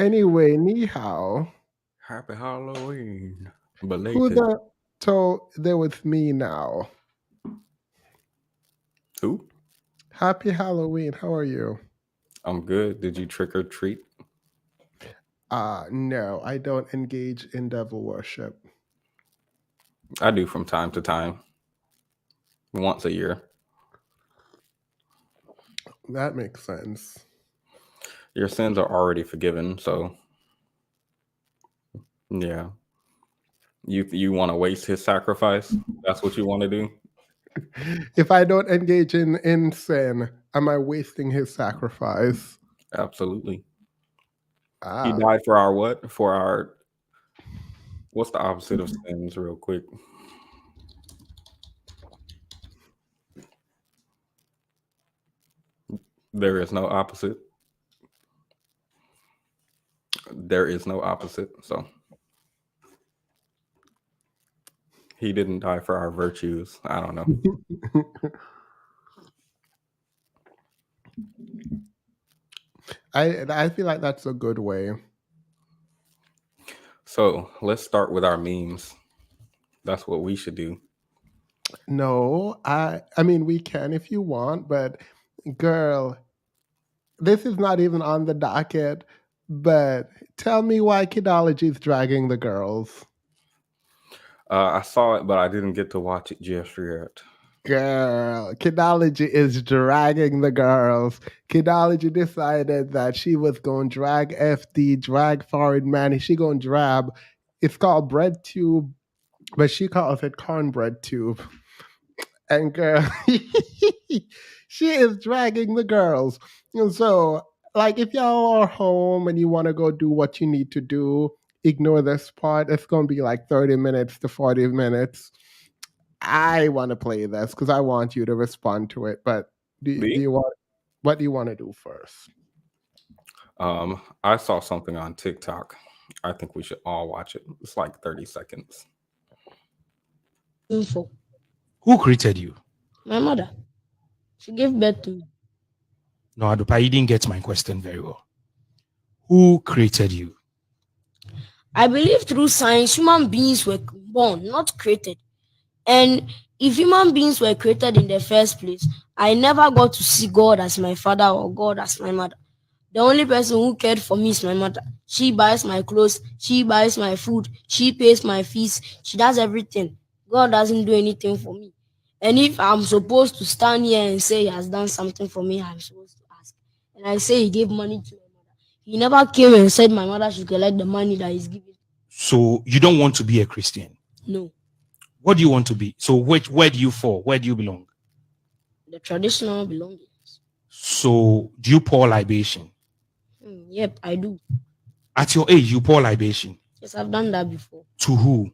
Anyway, ni hao. Happy Halloween. Who Belated. the told there with me now? Who? Happy Halloween. How are you? I'm good. Did you trick or treat? No, I don't engage in devil worship. I do from time to time. Once a year. That makes sense. Your sins are already forgiven, so yeah. You want to waste his sacrifice? That's what you want to do? If I don't engage in sin, am I wasting his sacrifice? Absolutely. He Ah, died for our what? For our what's the opposite of sins, real quick? There is no opposite. There is no opposite. So he didn't die for our virtues. I don't know. I feel like that's a good way. So let's start with our memes. That's what we should do. No, I mean we can if you want, but girl, this is not even on the docket. But tell me why kidology is dragging the girls. I saw it, but I didn't get to watch it just yet. Girl, kidology is dragging the girls. Kidology decided that she was going to drag FD, drag foreign man. She going to drab. It's called bread tube, but she calls it cornbread tube. And girl, she is dragging the girls. And so, like, if y'all are home and you want to go do what you need to do, ignore this part. It's going to be like 30 minutes to 40 minutes. I want to play this because I want you to respond to it. But do you want? What do you want to do first? I saw something on TikTok. I think we should all watch it. It's like 30 seconds. Info. Who created you? My mother. She gave birth to me. No, Adupa, you didn't get my question very well. Who created you? I believe through science, human beings were born, not created. And if human beings were created in the first place, I never got to see God as my father or God as my mother. The only person who cared for me is my mother. She buys my clothes, she buys my food, she pays my fees, she does everything. God doesn't do anything for me. And if I'm supposed to stand here and say he has done something for me, I'm supposed to ask. And I say he gave money to my mother. He never came and said my mother should collect the money that he's giving. So you don't want to be a Christian? No. What do you want to be? So where do you fall? Where do you belong? The traditional belongings. So do you pour libation? Yep, I do. At your age, you pour libation? Yes, I've done that before. To who?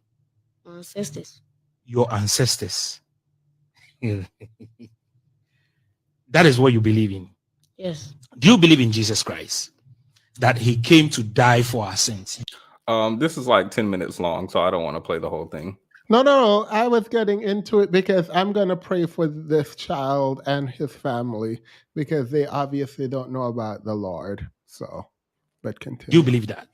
My ancestors. Your ancestors. That is what you believe in? Yes. Do you believe in Jesus Christ? That he came to die for our sins? This is like 10 minutes long, so I don't want to play the whole thing. No. I was getting into it because I'm going to pray for this child and his family because they obviously don't know about the Lord. So, but continue. Do you believe that?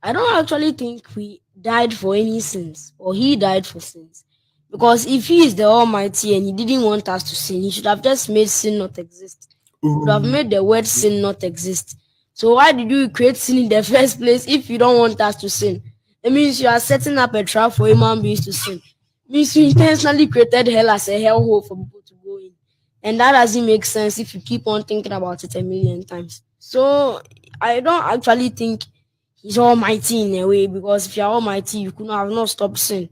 I don't actually think we died for any sins or he died for sins. Because if he is the Almighty and he didn't want us to sin, he should have just made sin not exist. He would have made the word sin not exist. So why did you create sin in the first place if you don't want us to sin? It means you are setting up a trap for human beings to sin. It means you intentionally created hell as a hellhole for people to go in. And that doesn't make sense if you keep on thinking about it a million times. So I don't actually think he's almighty in a way, because if you're almighty, you could have not stopped sin.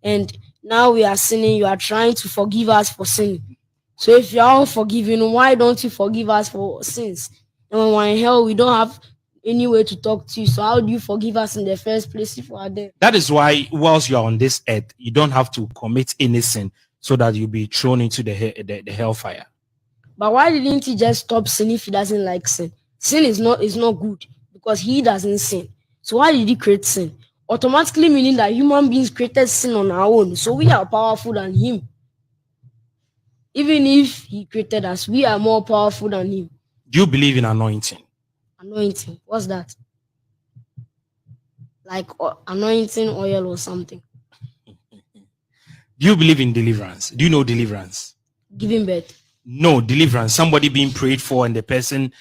And now we are sinning, you are trying to forgive us for sin. So if you're all forgiven, why don't you forgive us for sins? And when we're in hell, we don't have any way to talk to you. So how do you forgive us in the first place if we are there? That is why whilst you're on this earth, you don't have to commit any sin so that you'll be thrown into the hellfire. But why didn't he just stop sin if he doesn't like sin? Sin is not good because he doesn't sin. So why did he create sin? Automatically meaning that human beings created sin on our own. So we are powerful than him. Even if he created us, we are more powerful than him. Do you believe in anointing? Anointing? What's that? like anointing oil or something. Do you believe in deliverance? Do you know deliverance? Giving birth. No, deliverance. Somebody being prayed for and the person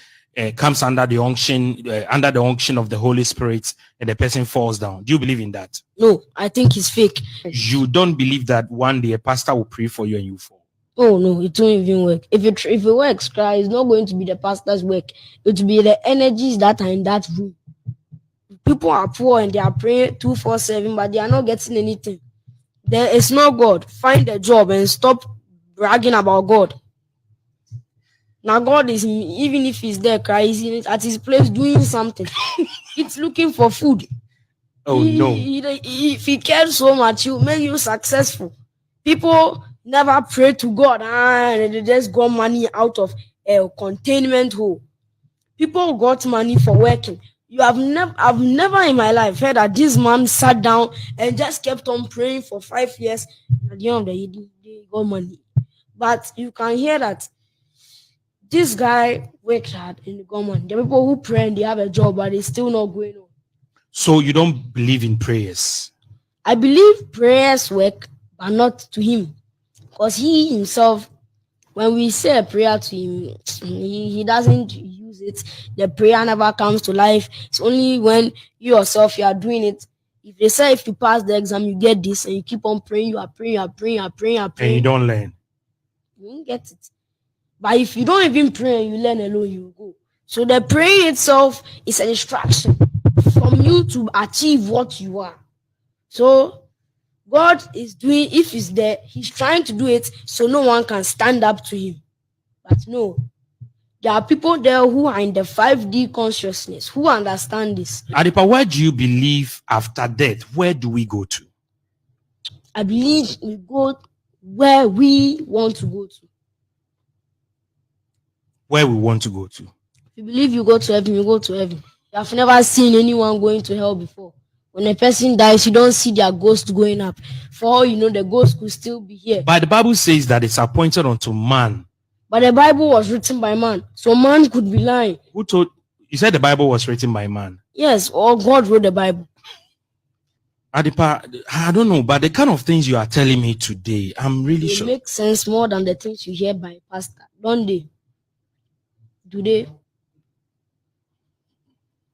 comes under the unction of the Holy Spirit and the person falls down. Do you believe in that? No, I think it's fake. You don't believe that one day a pastor will pray for you and you fall? Oh no, it won't even work. If it works, cry, it's not going to be the pastor's work. It will be the energies that are in that room. People are poor and they are praying 247, but they are not getting anything. There is no God. Find a job and stop bragging about God. Now God is, even if he's there, cry, he's at his place doing something. It's looking for food. Oh no. If he cares so much, he'll make you successful. People never pray to God and they just got money out of a containment hole. People got money for working. I've never in my life heard that this man sat down and just kept on praying for 5 years. At the end of the year, they got money. But you can hear that this guy worked hard and they got money. The people who pray and they have a job, but it's still not going on. So you don't believe in prayers? I believe prayers work, but not to him. Because he himself, when we say a prayer to him, he doesn't use it. The prayer never comes to life. It's only when you yourself, you are doing it. If they say if you pass the exam, you get this, and you keep on praying, you are praying. And you don't learn. You won't get it. But if you don't even pray and you learn alone, you will go. So the praying itself is an instruction from you to achieve what you are. So God is doing, if he's there, he's trying to do it so no one can stand up to him. But no, there are people there who are in the 5D consciousness, who understand this. Adipa, where do you believe after death? Where do we go to? I believe we go where we want to go to. Where we want to go to. If you believe you go to heaven, you go to heaven. You have never seen anyone going to hell before. When a person dies, you don't see their ghost going up. For all you know, the ghost could still be here. But the Bible says that it's appointed unto man. But the Bible was written by man, so man could be lying. Who told you? Said the Bible was written by man? Yes, or God wrote the Bible. Adipa, I don't know, but the kind of things you are telling me today, I'm really sure. It makes sense more than the things you hear by pastor, don't they? Do they?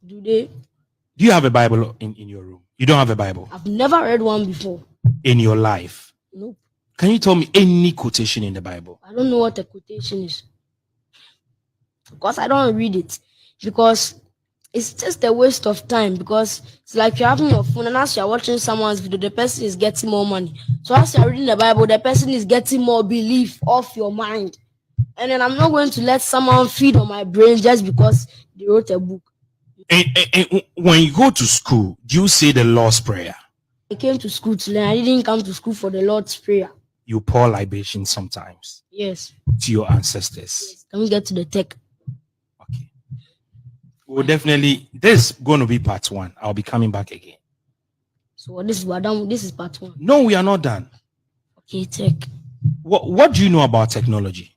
Do you have a Bible in your room? You don't have a Bible? I've never read one before. In your life? Nope. Can you tell me any quotation in the Bible? I don't know what a quotation is. Because I don't read it. Because it's just a waste of time. Because it's like you're having your phone and as you're watching someone's video, the person is getting more money. So as you're reading the Bible, the person is getting more belief off your mind. And then I'm not going to let someone feed on my brain just because they wrote a book. And when you go to school, do you say the Lord's Prayer? I came to school to learn. I didn't come to school for the Lord's Prayer. You pour libation sometimes? Yes. To your ancestors? Yes. Can we get to the tech? Okay. Well, definitely, this is going to be part 1. I'll be coming back again. So this is part 1. No, we are not done. Okay, tech. What do you know about technology?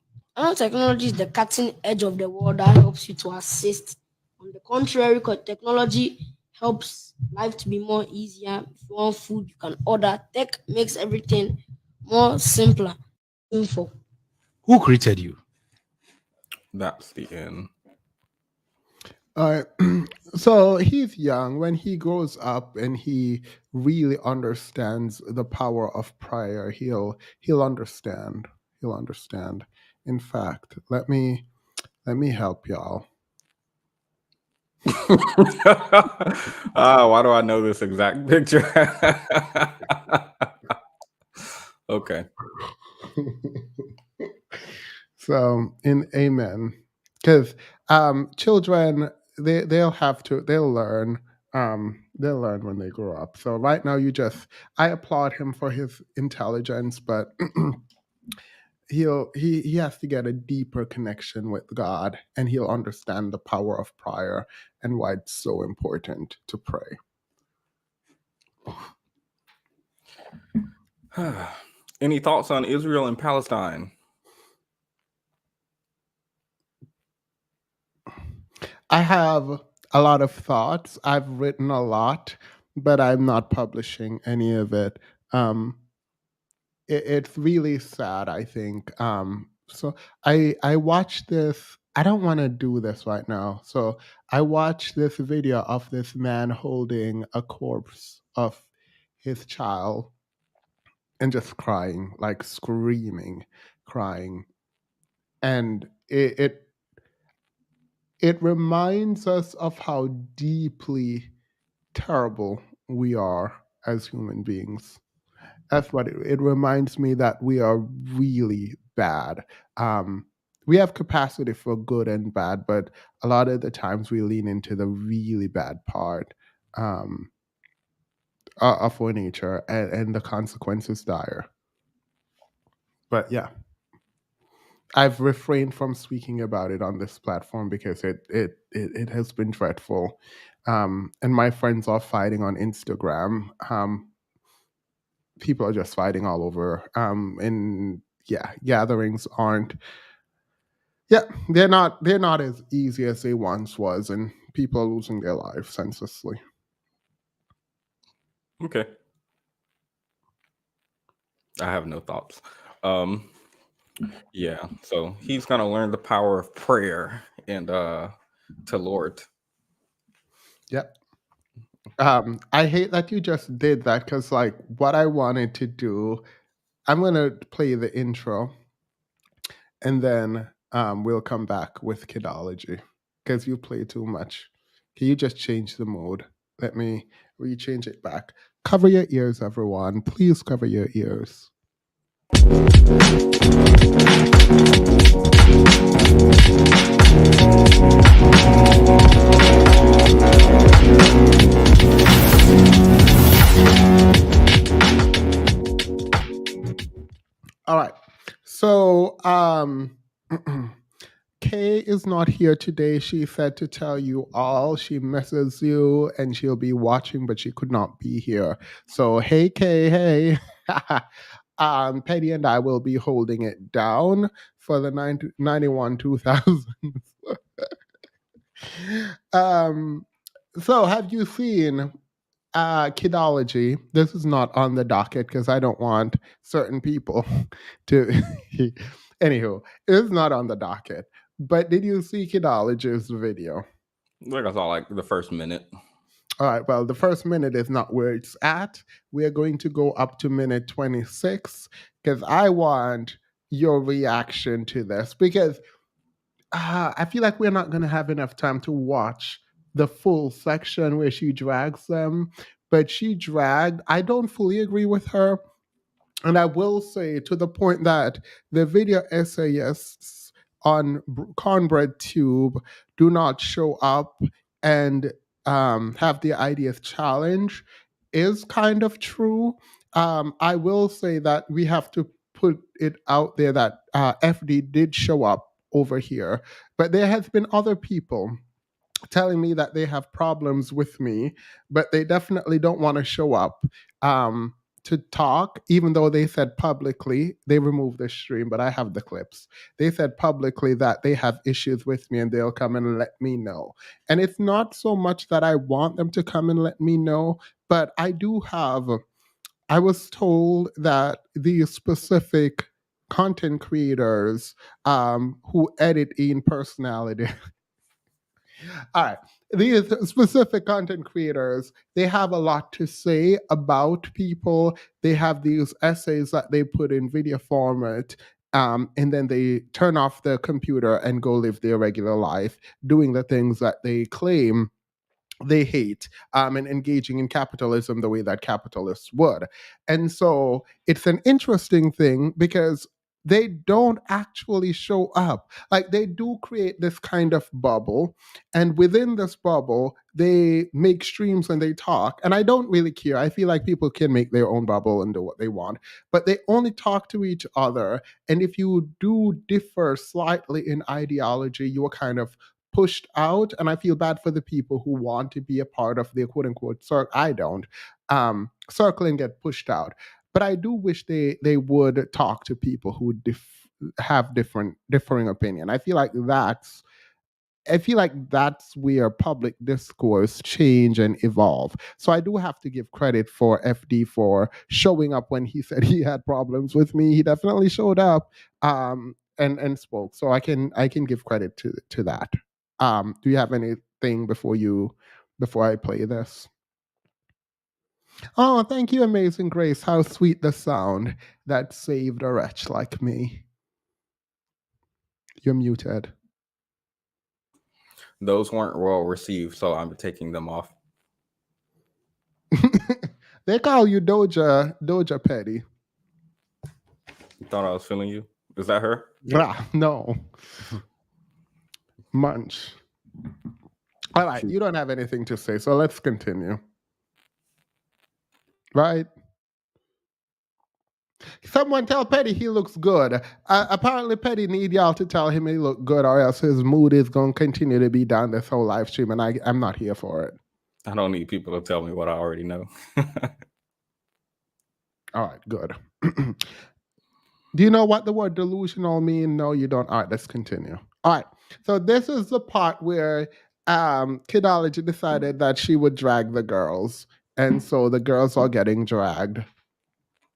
Technology is the cutting edge of the world that helps you to assist. On the contrary, technology helps life to be more easier. If you want food, you can order. Tech makes everything more simpler. Info. Who created you? That's the end. So he's young. When he grows up and he really understands the power of prayer, he'll understand. He'll understand. In fact, let me help y'all. Why do I know this exact picture? Okay. So in Amen, because children they'll learn when they grow up. So right now I applaud him for his intelligence, but he has to get a deeper connection with God, and he'll understand the power of prayer and why it's so important to pray. Any thoughts on Israel and Palestine? I have a lot of thoughts. I've written a lot, but I'm not publishing any of it. It's really sad, I think. So I watched this. I don't want to do this right now. So I watched this video of this man holding a corpse of his child and just crying, like screaming, crying, and it reminds us of how deeply terrible we are as human beings. That's what it reminds me, that we are really bad. Um, we have capacity for good and bad, but a lot of the times we lean into the really bad part um, of our nature, and the consequences dire. But yeah, I've refrained from speaking about it on this platform because it has been dreadful. And my friends are fighting on Instagram. People are just fighting all over. And yeah, gatherings aren't. Yeah, they're not as easy as they once was, and people are losing their lives senselessly. Okay. I have no thoughts. Yeah, so he's gonna learn the power of prayer and to Lord. Yep. I hate that you just did that, because like what I wanted to do, I'm gonna play the intro, and then we'll come back with kidology, because you play too much. Can you just change the mode? Let me rechange it back. Cover your ears, everyone. Please cover your ears. All right. So Kay is not here today. She said to tell you all she misses you and she'll be watching, but she could not be here. So hey Kay, hey. Petty and I will be holding it down for the 91 2000s. So have you seen kidology? This is not on the docket because I don't want certain people to. Anywho, it's not on the docket. But did you see kidology's video? Like I saw like the first minute. All right. Well, the first minute is not where it's at. We are going to go up to minute 26 because I want your reaction to this, because I feel like we're not going to have enough time to watch the full section where she drags them. But she dragged, I don't fully agree with her. And I will say, to the point that the video essayists on Cornbread Tube do not show up and have the ideas challenge is kind of true. I will say that we have to put it out there that FD did show up over here, but there has been other people telling me that they have problems with me, but they definitely don't want to show up to talk, even though they said publicly, they removed the stream, but I have the clips. They said publicly that they have issues with me and they'll come and let me know. And it's not so much that I want them to come and let me know, but I was told that these specific content creators who edit in personality, all right. These specific content creators, they have a lot to say about people. They have these essays that they put in video format, and then they turn off their computer and go live their regular life, doing the things that they claim they hate, and engaging in capitalism the way that capitalists would. And so it's an interesting thing because they don't actually show up. Like, they do create this kind of bubble, and within this bubble, they make streams and they talk. And I don't really care. I feel like people can make their own bubble and do what they want, but they only talk to each other. And if you do differ slightly in ideology, you are kind of pushed out. And I feel bad for the people who want to be a part of the quote unquote circle. I don't. Circle and get pushed out. But I do wish they would talk to people who have differing opinion. I feel like that's I feel like that's where public discourse change and evolve. So I do have to give credit for FD for showing up when he said he had problems with me. He definitely showed up and spoke. So I can give credit to that. Do you have anything before I play this? Oh, thank you, Amazing Grace. How sweet the sound that saved a wretch like me. You're muted. Those weren't well received, so I'm taking them off. They call you Doja Petty. You thought I was feeling you? Is that her? No. Munch. All right, you don't have anything to say, so let's continue. Right? Someone tell Petty he looks good. Apparently, Petty need y'all to tell him he look good, or else his mood is going to continue to be down this whole live stream, and I'm not here for it. I don't need people to tell me what I already know. All right, good. Do you know what the word delusional means? No, you don't. All right, let's continue. All right, so this is the part where Kidology decided that she would drag the girls, and so the girls are getting dragged.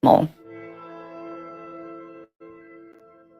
More.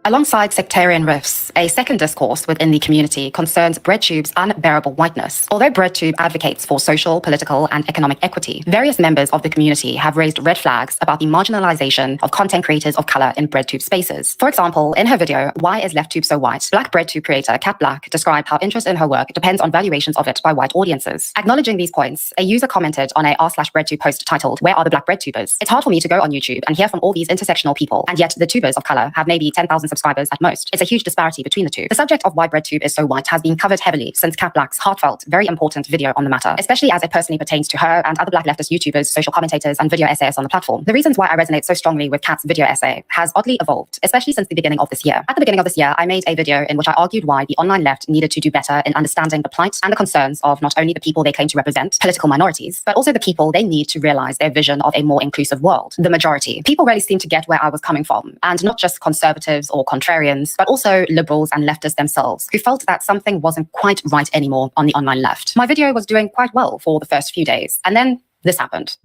Alongside sectarian rifts, a second discourse within the community concerns BreadTube's unbearable whiteness. Although BreadTube advocates for social, political, and economic equity, various members of the community have raised red flags about the marginalization of content creators of color in BreadTube spaces. For example, in her video, Why is LeftTube So White?, Black BreadTube creator Kat Black described how interest in her work depends on valuations of it by white audiences. Acknowledging these points, a user commented on a r/BreadTube post titled, Where are the Black BreadTubers? It's hard for me to go on YouTube and hear from all these intersectional people, and yet the tubers of color have maybe 10,000 subscribers at most. It's a huge disparity between the two. The subject of why BreadTube is so white has been covered heavily since Kat Black's heartfelt, very important video on the matter, especially as it personally pertains to her and other Black leftist YouTubers, social commentators, and video essayists on the platform. The reasons why I resonate so strongly with Kat's video essay has oddly evolved, especially since the beginning of this year. At the beginning of this year, I made a video in which I argued why the online left needed to do better in understanding the plight and the concerns of not only the people they claim to represent, political minorities, but also the people they need to realize their vision of a more inclusive world, the majority. People really seem to get where I was coming from, and not just conservatives or contrarians, but also liberals and leftists themselves, who felt that something wasn't quite right anymore on the online left. My video was doing quite well for the first few days, and then this happened.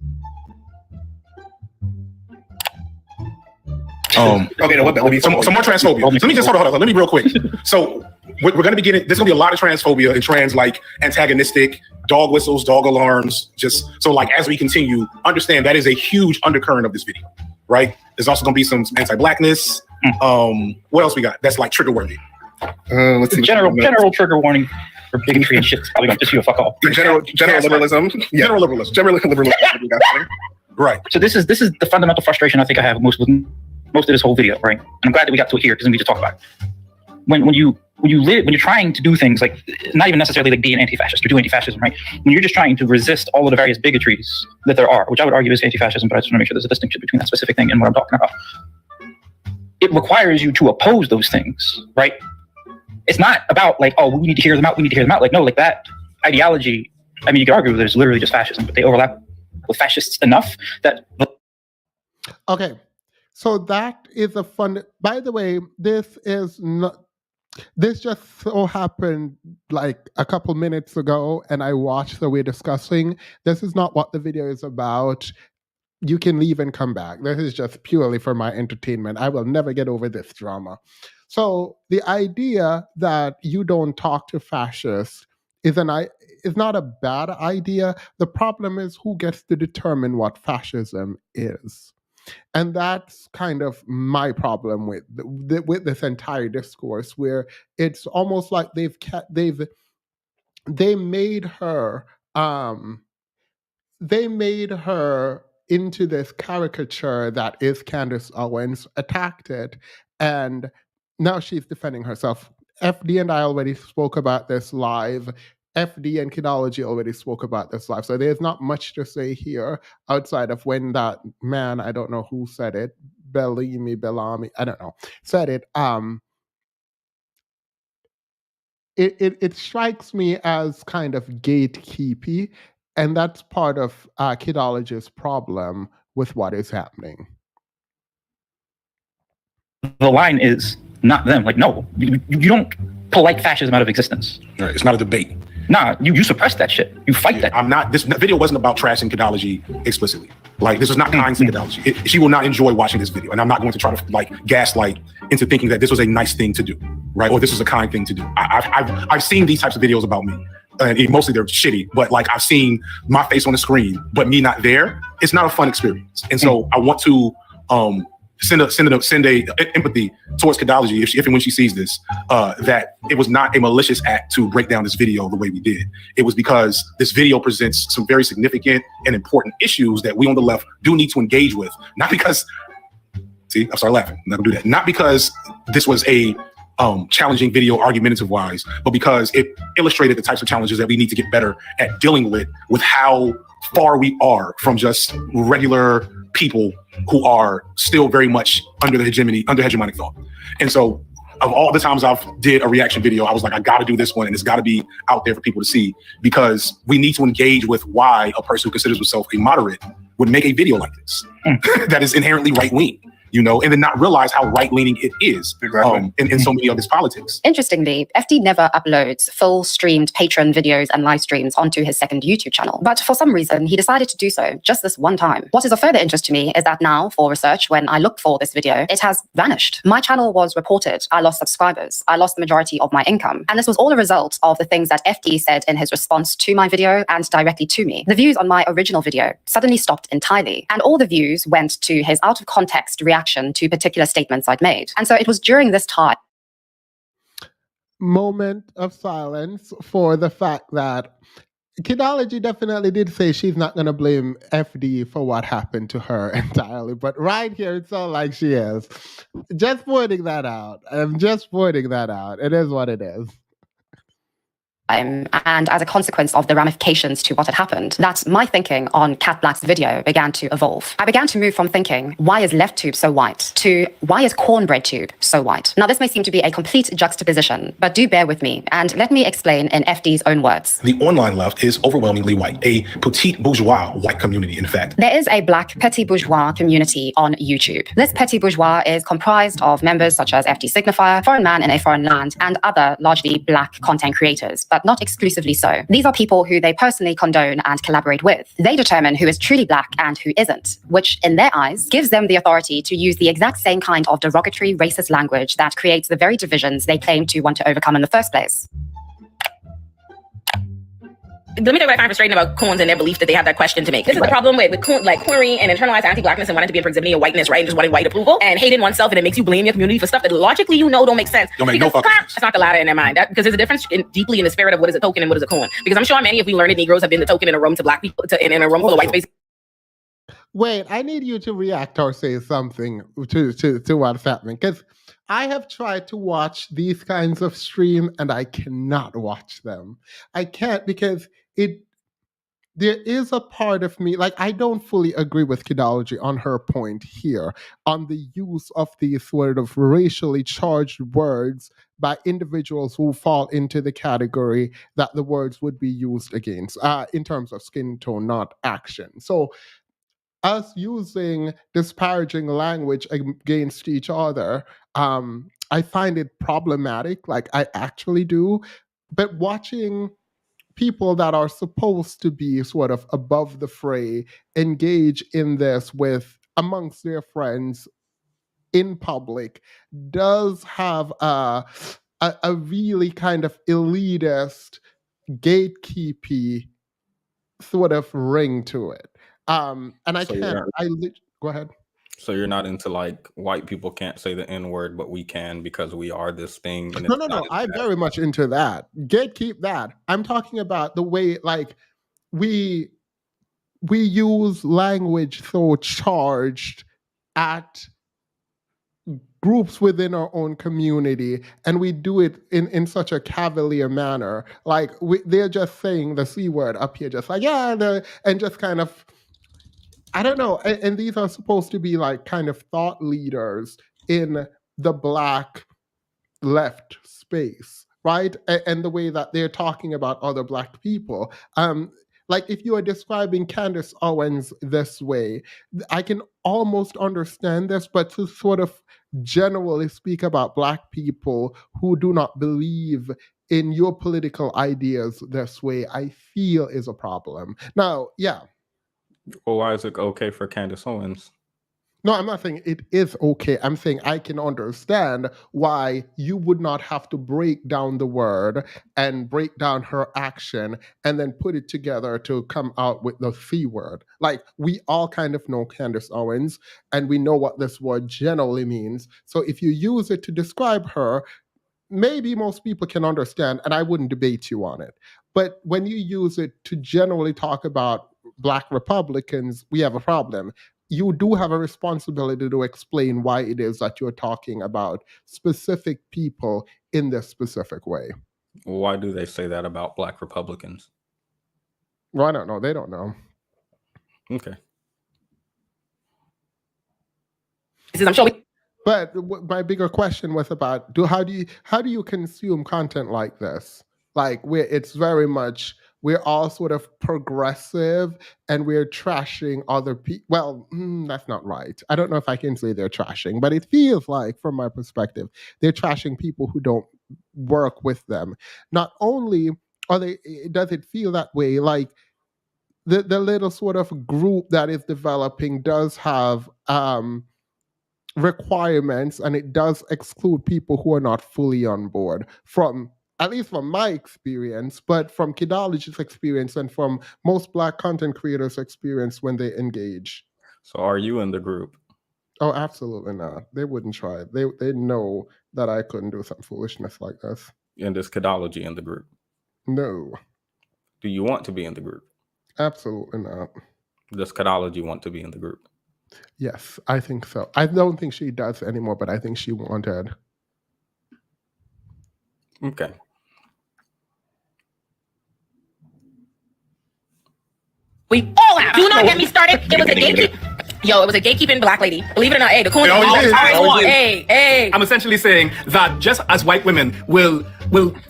Okay, no, some more transphobia. Let me just hold on. Let me real quick. So we're going to be getting. There's going to be a lot of transphobia and trans like antagonistic dog whistles, dog alarms. Just so like as we continue, understand that is a huge undercurrent of this video, right? There's also going to be some anti-blackness. What else we got? That's like trigger worthy. Let's see. General trigger warning for bigotry and shit. Probably gonna piss you a fuck off. General liberalism. Yeah. General liberalism. Right. So this is the fundamental frustration I think I have with most of this whole video, right? And I'm glad that we got to it here because we need to talk about it. When you're trying to do things like not even necessarily like be an anti-fascist or do anti-fascism, right? When you're just trying to resist all of the various bigotries that there are, which I would argue is anti-fascism, but I just want to make sure there's a distinction between that specific thing and what I'm talking about. It requires you to oppose those things, right? It's not about like, oh, we need to hear them out. Like, no, like that ideology. I mean, you could argue that it's literally just fascism, but they overlap with fascists enough that. Okay, so that is a fun. By the way, this is not. This just so happened like a couple minutes ago, and I watched the we're discussing. This is not what the video is about. You can leave and come back. This is just purely for my entertainment. I will never get over this drama. So the idea that you don't talk to fascists is not a bad idea. The problem is who gets to determine what fascism is. And that's kind of my problem with this entire discourse, where it's almost like they made her into this caricature that is Candace Owens, attacked it, and now she's defending herself. FD and I already spoke about this live. FD and Kidology already spoke about this live. So there's not much to say here outside of when that man, I don't know who said it, Bellamy, I don't know, said it. It strikes me as kind of gatekeepy, and that's part of Kidology's problem with what is happening. The line is not them. Like, no, you don't polite fascism out of existence. Right. It's not a debate. Nah, you suppress that shit. You fight that. I'm not. This video wasn't about trashing Ideology explicitly. Like, this was not kind to Ideology. She will not enjoy watching this video, and I'm not going to try to like gaslight into thinking that this was a nice thing to do, right? Or this was a kind thing to do. I've seen these types of videos about me, and mostly they're shitty. But like, I've seen my face on the screen, but me not there. It's not a fun experience, and so I want to send a empathy towards Ideology if and when she sees this, that it was not a malicious act to break down this video the way we did. It was because this video presents some very significant and important issues that we on the left do need to engage with. Not because, see, I started laughing. I'm not gonna do that. Not because this was a challenging video argumentative wise, but because it illustrated the types of challenges that we need to get better at dealing with how far we are from just regular people who are still very much under hegemonic thought. And so of all the times I've did a reaction video, I was like, I got to do this one, and it's got to be out there for people to see, because we need to engage with why a person who considers himself a moderate would make a video like this that is inherently right-wing. And then not realize how right-leaning it is in so many of his politics. Interestingly, FD never uploads full streamed Patreon videos and live streams onto his second YouTube channel. But for some reason, he decided to do so just this one time. What is of further interest to me is that now, for research, when I looked for this video, it has vanished. My channel was reported. I lost subscribers. I lost the majority of my income. And this was all a result of the things that FD said in his response to my video and directly to me. The views on my original video suddenly stopped entirely. And all the views went to his out-of-context reaction to particular statements I'd made. And so it was during this time. Moment of silence for the fact that Ideology definitely did say she's not going to blame FD for what happened to her entirely, but right here it sounds like she is. Just pointing that out. I'm just pointing that out. It is what it is. And as a consequence of the ramifications to what had happened, that my thinking on Cat Black's video began to evolve. I began to move from thinking, why is LeftTube so white, to why is CornbreadTube so white? Now, this may seem to be a complete juxtaposition, but do bear with me, and let me explain in FD's own words. The online left is overwhelmingly white, a petite bourgeois white community, in fact. There is a Black petit bourgeois community on YouTube. This petit bourgeois is comprised of members such as FD Signifier, Foreign Man in a Foreign Land, and other largely Black content creators, but not exclusively so. These are people who they personally condone and collaborate with. They determine who is truly Black and who isn't, which in their eyes gives them the authority to use the exact same kind of derogatory racist language that creates the very divisions they claim to want to overcome in the first place. Let me tell you what I find frustrating about coons and their belief that they have that question to make. This is the problem with cornering and internalized anti-Blackness and wanting to be in proximity of whiteness, right? And just wanting white approval and hating oneself, and it makes you blame your community for stuff that logically don't make sense. Don't make no fucking sense. It's not the latter in their mind. Because there's a difference deeply in the spirit of what is a token and what is a coon. Because I'm sure many, if we learned Negroes, have been the token in a room to Black people, in a room full of white space. Wait, I need you to react or say something to what's happening, because I have tried to watch these kinds of stream and I cannot watch them. I can't, because there is a part of me, like, I don't fully agree with Ideology on her point here, on the use of these sort of racially charged words by individuals who fall into the category that the words would be used against, in terms of skin tone, not action. So us using disparaging language against each other, I find it problematic, like I actually do. But watching people that are supposed to be sort of above the fray engage in this with amongst their friends in public does have a really kind of elitist, gatekeepy sort of ring to it. And I can't. Go ahead. So you're not into like white people can't say the N-word, but we can because we are this thing. And No. I'm very much into that. Gatekeep that. I'm talking about the way like we use language so charged at groups within our own community, and we do it in such a cavalier manner. Like they're just saying the C word up here, just like, and just kind of, I don't know. And these are supposed to be like kind of thought leaders in the Black left space, right? And the way that they're talking about other Black people. Like if you are describing Candace Owens this way, I can almost understand this, but to sort of generally speak about Black people who do not believe in your political ideas this way, I feel is a problem. Now, yeah. Well, why is it okay for Candace Owens? No, I'm not saying it is okay. I'm saying I can understand why you would not have to break down the word and break down her action and then put it together to come out with the C word. Like, we all kind of know Candace Owens and we know what this word generally means. So if you use it to describe her, maybe most people can understand, and I wouldn't debate you on it. But when you use it to generally talk about Black Republicans, we have a problem. You do have a responsibility to explain why it is that you're talking about specific people in this specific way. Why do they say that about Black Republicans? Well, I don't know. They don't know. Okay. I'm sure But my bigger question was about how do you consume content like this? Like, where it's very much, we're all sort of progressive and we're trashing other people. Well, that's not right. I don't know if I can say they're trashing, but it feels like, from my perspective, they're trashing people who don't work with them. Not only does it feel that way, like the little sort of group that is developing does have requirements, and it does exclude people who are not fully on board, from at least from my experience, but from Kidology's experience and from most Black content creators' experience when they engage. So are you in the group? Oh, absolutely not. They wouldn't try. They know that I couldn't do some foolishness like this. And is Kidology in the group? No. Do you want to be in the group? Absolutely not. Does Kidology want to be in the group? Yes, I think so. I don't think she does anymore, but I think she wanted. Okay. we all have. Do not get me started. It was a gatekeep. Yo, it was a gatekeeping Black lady. Believe it or not, hey, the coon. Hey. I'm essentially saying that just as white women will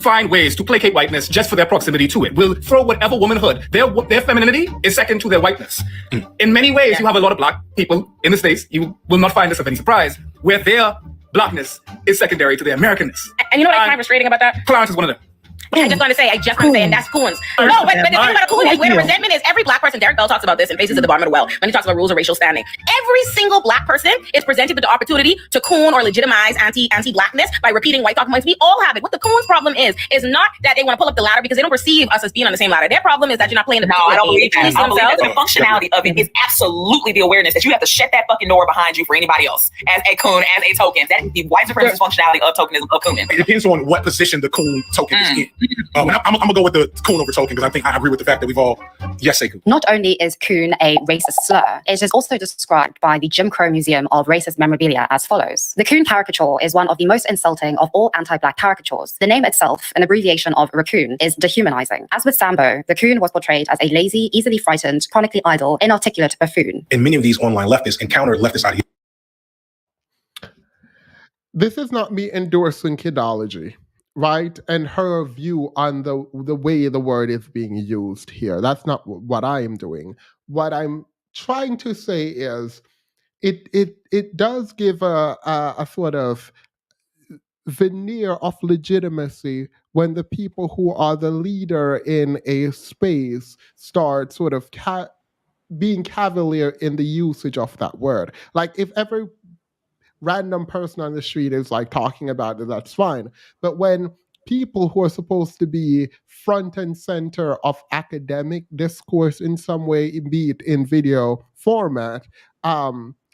find ways to placate whiteness just for their proximity to it, will throw whatever womanhood, their femininity is second to their whiteness. In many ways, you have a lot of Black people in the States, you will not find this of any surprise, where their Blackness is secondary to their Americanness. And you know what I find frustrating about that? Clarence is one of them. I just want to say, and that's coons. No, but the thing about a coon is where the resentment is, every Black person, Derek Bell talks about this in Faces at the Bottom of the Well, when he talks about rules of racial standing. Every single Black person is presented with the opportunity to coon or legitimize anti-Blackness by repeating white talking points. We all have it. What the coon's problem is not that they want to pull up the ladder because they don't perceive us as being on the same ladder. Their problem is that you're not playing the No, I don't believe that. I believe that the functionality of it is absolutely the awareness that you have to shut that fucking door behind you for anybody else as a coon, as a token. That is the white supremacist functionality of tokenism, of cooning. It depends on what position the coon token is in. I'm gonna go with the coon over token because I think I agree with the fact that we've all say coon. Not only is coon a racist slur, it is also described by the Jim Crow Museum of Racist Memorabilia as follows. The coon caricature is one of the most insulting of all anti-Black caricatures. The name itself, an abbreviation of raccoon, is dehumanizing. As with Sambo, the coon was portrayed as a lazy, easily frightened, chronically idle, inarticulate buffoon. And many of these online leftists encounter leftist ideology. This is not me endorsing Kidology, right? And her view on the way the word is being used here. That's not what I am doing. What I'm trying to say is it does give a sort of veneer of legitimacy when the people who are the leader in a space start sort of being cavalier in the usage of that word. Like, if every random person on the street is like talking about it, that's fine. But when people who are supposed to be front and center of academic discourse in some way, be it in video format,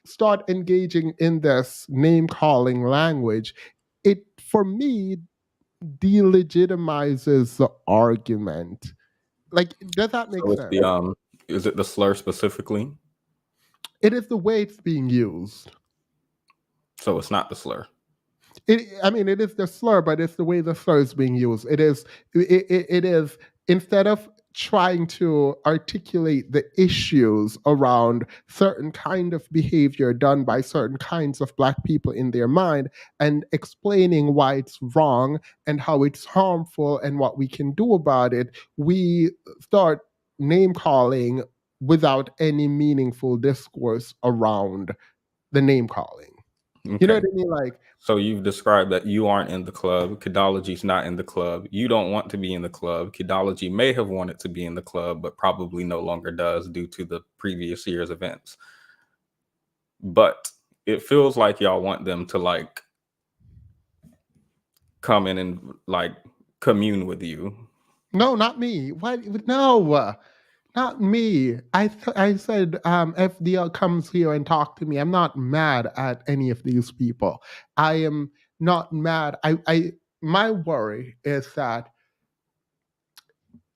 start engaging in this name-calling language, it, for me, delegitimizes the argument. Like, does that make sense? Is it the slur specifically? It is the way it's being used. So it's not the slur. It is the slur, but it's the way the slur is being used. It is instead of trying to articulate the issues around certain kind of behavior done by certain kinds of Black people in their mind and explaining why it's wrong and how it's harmful and what we can do about it, we start name calling without any meaningful discourse around the name calling. You know what I mean? Like, so you've described that you aren't in the club. Kidology's not in the club. You don't want to be in the club. Kidology may have wanted to be in the club, but probably no longer does due to the previous year's events. But it feels like y'all want them to like come in and like commune with you. no, not me. What? No, not me. I said FDL comes here and talk to me. I'm not mad at any of these people. I am not mad. My worry is that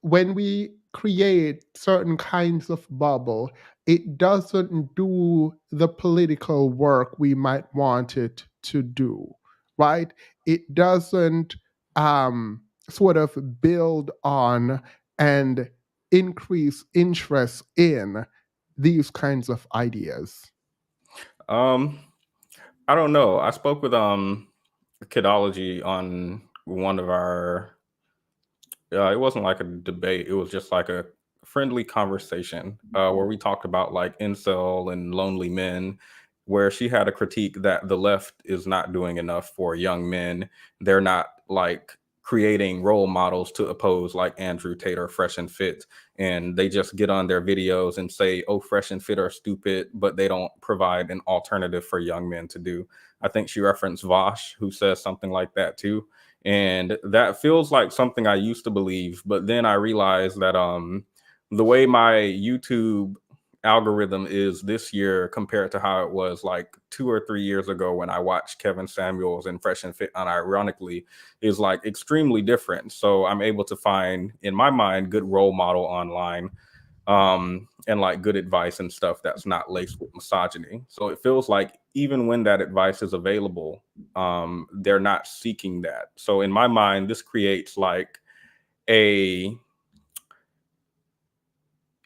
when we create certain kinds of bubble, it doesn't do the political work we might want it to do, right? It doesn't sort of build on and increase interest in these kinds of ideas. I don't know. I spoke with Kidology on one of our it wasn't like a debate, it was just like a friendly conversation where we talked about like incel and lonely men, where she had a critique that the left is not doing enough for young men. They're not like creating role models to oppose like Andrew Tate or Fresh and Fit, and they just get on their videos and say, oh, Fresh and Fit are stupid, but they don't provide an alternative for young men to do. I think she referenced Vosh, who says something like that too. And that feels like something I used to believe, but then I realized that the way my YouTube algorithm is this year compared to how it was like 2 or 3 years ago when I watched Kevin Samuels and Fresh and Fit unironically is like extremely different. So I'm able to find, in my mind, good role model online and like good advice and stuff that's not laced with misogyny. So it feels like even when that advice is available, they're not seeking that. So in my mind, this creates like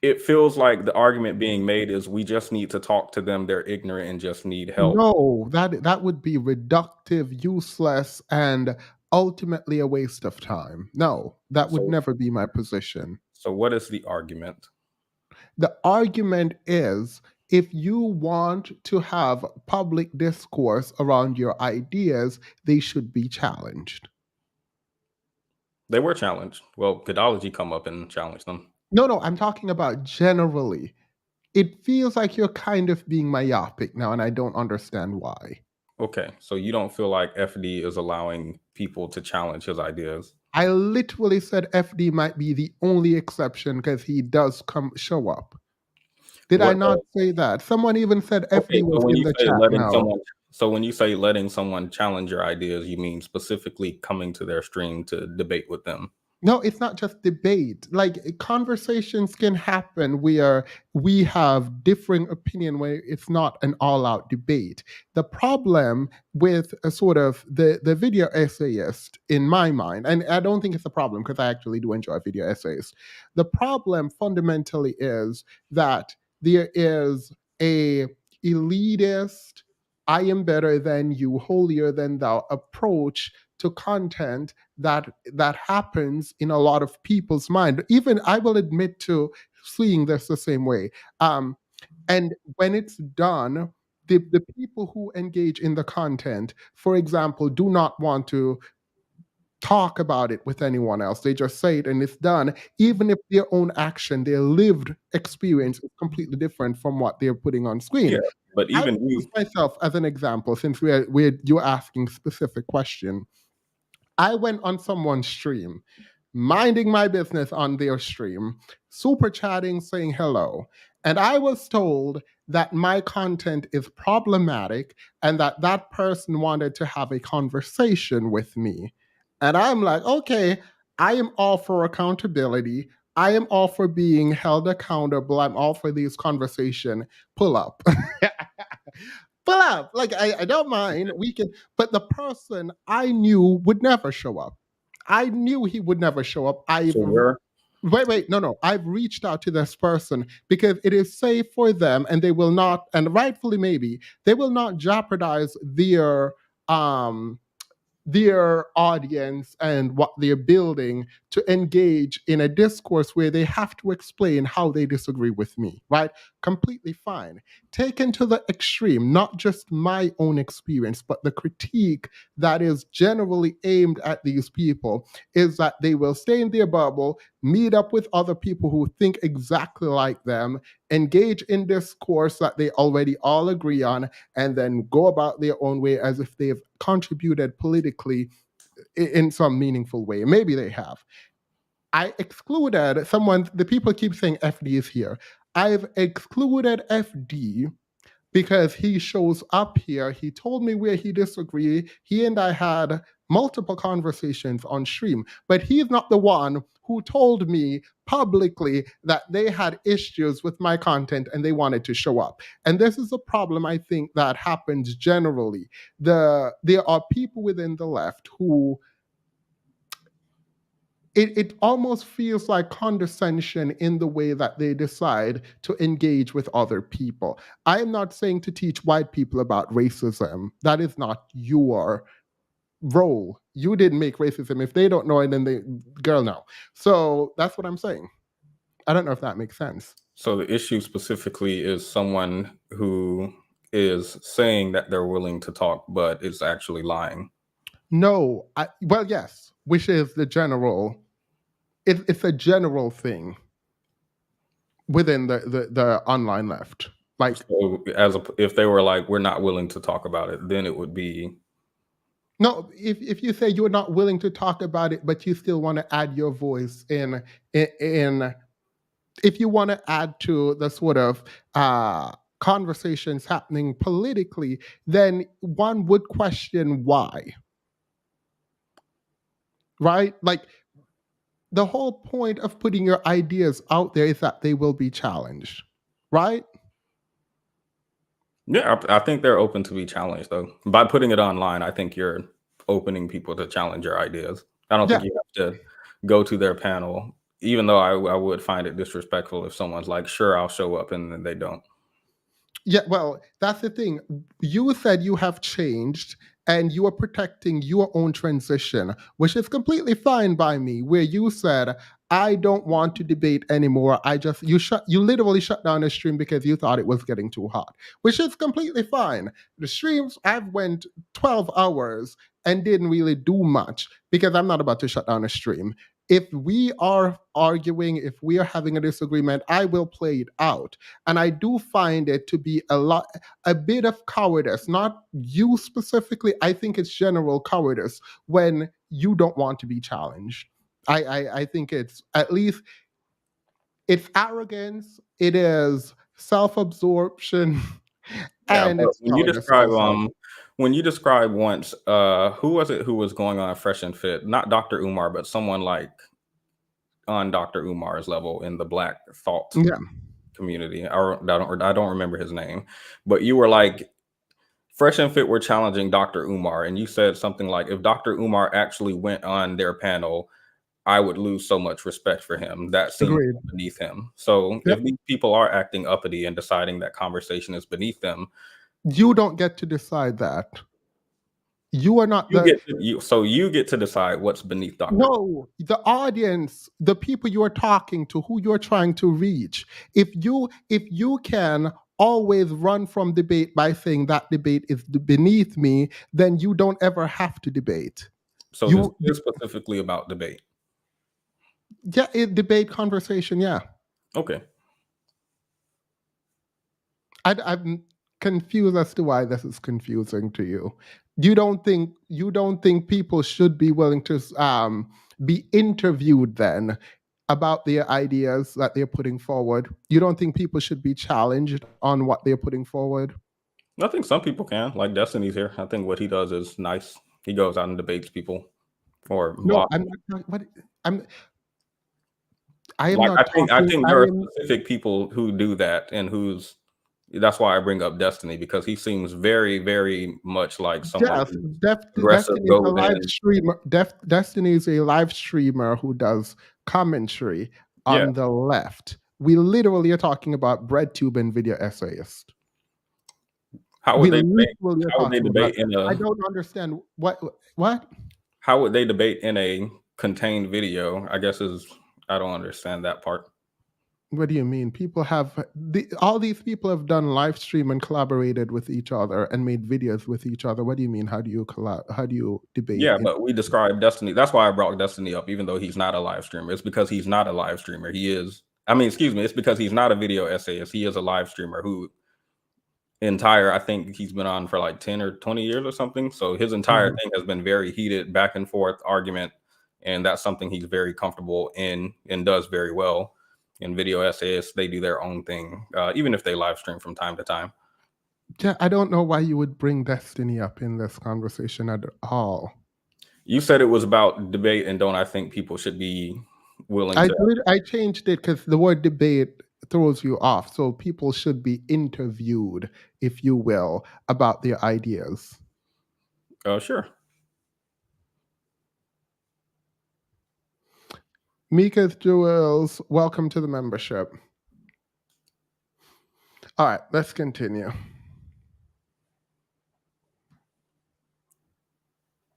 it feels like the argument being made is we just need to talk to them. They're ignorant and just need help. No, that would be reductive, useless, and ultimately a waste of time. No, that would never be my position. So what is the argument? The argument is, if you want to have public discourse around your ideas, they should be challenged. They were challenged. Well, Kidology come up and challenge them. No, I'm talking about generally. It feels like you're kind of being myopic now, and I don't understand why. Okay, so you don't feel like FD is allowing people to challenge his ideas? I literally said FD might be the only exception because he does show up. Did I not say that? Someone even said FD was in the chat now. So when you say letting someone challenge your ideas, you mean specifically coming to their stream to debate with them? No, it's not just debate. Like, conversations can happen where we have differing opinion, where it's not an all-out debate. The problem with a sort of the video essayist, in my mind, and I don't think it's a problem because I actually do enjoy video essays. The problem fundamentally is that there is a elitist, I am better than you, holier than thou approach to content that happens in a lot of people's mind. Even I will admit to seeing this the same way. And when it's done, the people who engage in the content, for example, do not want to talk about it with anyone else. They just say it and it's done, even if their own action, their lived experience is completely different from what they're putting on screen. Yeah, but even I use myself as an example, since you're asking specific question. I went on someone's stream, minding my business on their stream, super chatting, saying hello. And I was told that my content is problematic and that person wanted to have a conversation with me. And I'm like, okay, I am all for accountability. I am all for being held accountable. I'm all for these conversation. Pull up. Pull up. Like, I don't mind. We can, but the person I knew would never show up. I knew he would never show up. Wait, no. I've reached out to this person because it is safe for them and they will not, and rightfully maybe, they will not jeopardize their their audience and what they're building to engage in a discourse where they have to explain how they disagree with me, right? Completely fine. Taken to the extreme, not just my own experience, but the critique that is generally aimed at these people is that they will stay in their bubble, meet up with other people who think exactly like them, engage in discourse that they already all agree on, and then go about their own way as if they've contributed politically in some meaningful way. Maybe they have. I excluded the people keep saying FD is here. I've excluded FD because he shows up here. He told me where he disagreed. He and I had multiple conversations on stream, but he's not the one who told me publicly that they had issues with my content and they wanted to show up. And this is a problem I think that happens generally. There are people within the left who it almost feels like condescension in the way that they decide to engage with other people. I am not saying to teach white people about racism. That is not your role. You didn't make racism. If they don't know it, then the girl know. So that's what I'm saying. I don't know if that makes sense. So the issue specifically is someone who is saying that they're willing to talk, but is actually lying. No, well, yes, which is the general. It's a general thing within the online left. Like, so if they were like, we're not willing to talk about it, then it would be. No, if you say you're not willing to talk about it, but you still want to add your voice in if you want to add to the sort of conversations happening politically, then one would question why. Right? Like, the whole point of putting your ideas out there is that they will be challenged, right? Yeah, I think they're open to be challenged, though. By putting it online, I think you're opening people to challenge your ideas. I don't think you have to go to their panel, even though I would find it disrespectful if someone's like, sure, I'll show up, and then they don't. Yeah, well, that's the thing. You said you have changed and you are protecting your own transition, which is completely fine by me, where you said, I don't want to debate anymore. You literally shut down the stream because you thought it was getting too hot, which is completely fine. The streams, I've went 12 hours and didn't really do much because I'm not about to shut down a stream. If we are arguing, if we are having a disagreement, I will play it out. And I do find it to be a bit of cowardice, not you specifically. I think it's general cowardice when you don't want to be challenged. I think it's at least it's arrogance, it is self-absorption, and it's when you describe once, who was it who was going on Fresh and Fit? Not Dr. Umar, but someone like on Dr. Umar's level in the Black thought community. I don't remember his name, but you were like, Fresh and Fit were challenging Dr. Umar, and you said something like, if Dr. Umar actually went on their panel, I would lose so much respect for him. That seems beneath him. So if these people are acting uppity and deciding that conversation is beneath them, you don't get to decide that. You are not you get to decide what's beneath Dr. No, the audience, the people you are talking to, who you're trying to reach. If you can always run from debate by saying that debate is beneath me, then you don't ever have to debate. So this is specifically about debate. Yeah, debate conversation, yeah. Okay. I'm confused as to why this is confusing to you. You don't think people should be willing to be interviewed then about their ideas that they're putting forward? You don't think people should be challenged on what they're putting forward? I think some people can, like Destiny's here. I think what he does is nice. He goes out and debates people. Or no, I'm not. What I am like, not. I think there are specific people who do that, and that's why I bring up Destiny, because he seems very, very much like someone Destiny is a live streamer who does commentary on the left. We literally are talking about BreadTube and video essayist. How would they debate? Literally are How would they talking about. debate in I a? don't understand what. How would they debate in a contained video? I guess I don't understand that part. What do you mean? People have all these people have done live stream and collaborated with each other and made videos with each other. What do you mean? How do you How do you debate? Yeah, but we describe Destiny. That's why I brought Destiny up, even though he's not a live streamer. It's because he's not a live streamer. He is. I mean, excuse me. It's because he's not a video essayist. He is a live streamer who I think he's been on for like 10 or 20 years or something. So his entire thing has been very heated back and forth argument. And that's something he's very comfortable in and does very well. And video essayists, they do their own thing, even if they live stream from time to time. Yeah, I don't know why you would bring Destiny up in this conversation at all. You said it was about debate, and don't I think people should be willing to... I changed it because the word debate throws you off. So people should be interviewed, if you will, about their ideas. Sure. Mika's Jewels, welcome to the membership. All right, let's continue.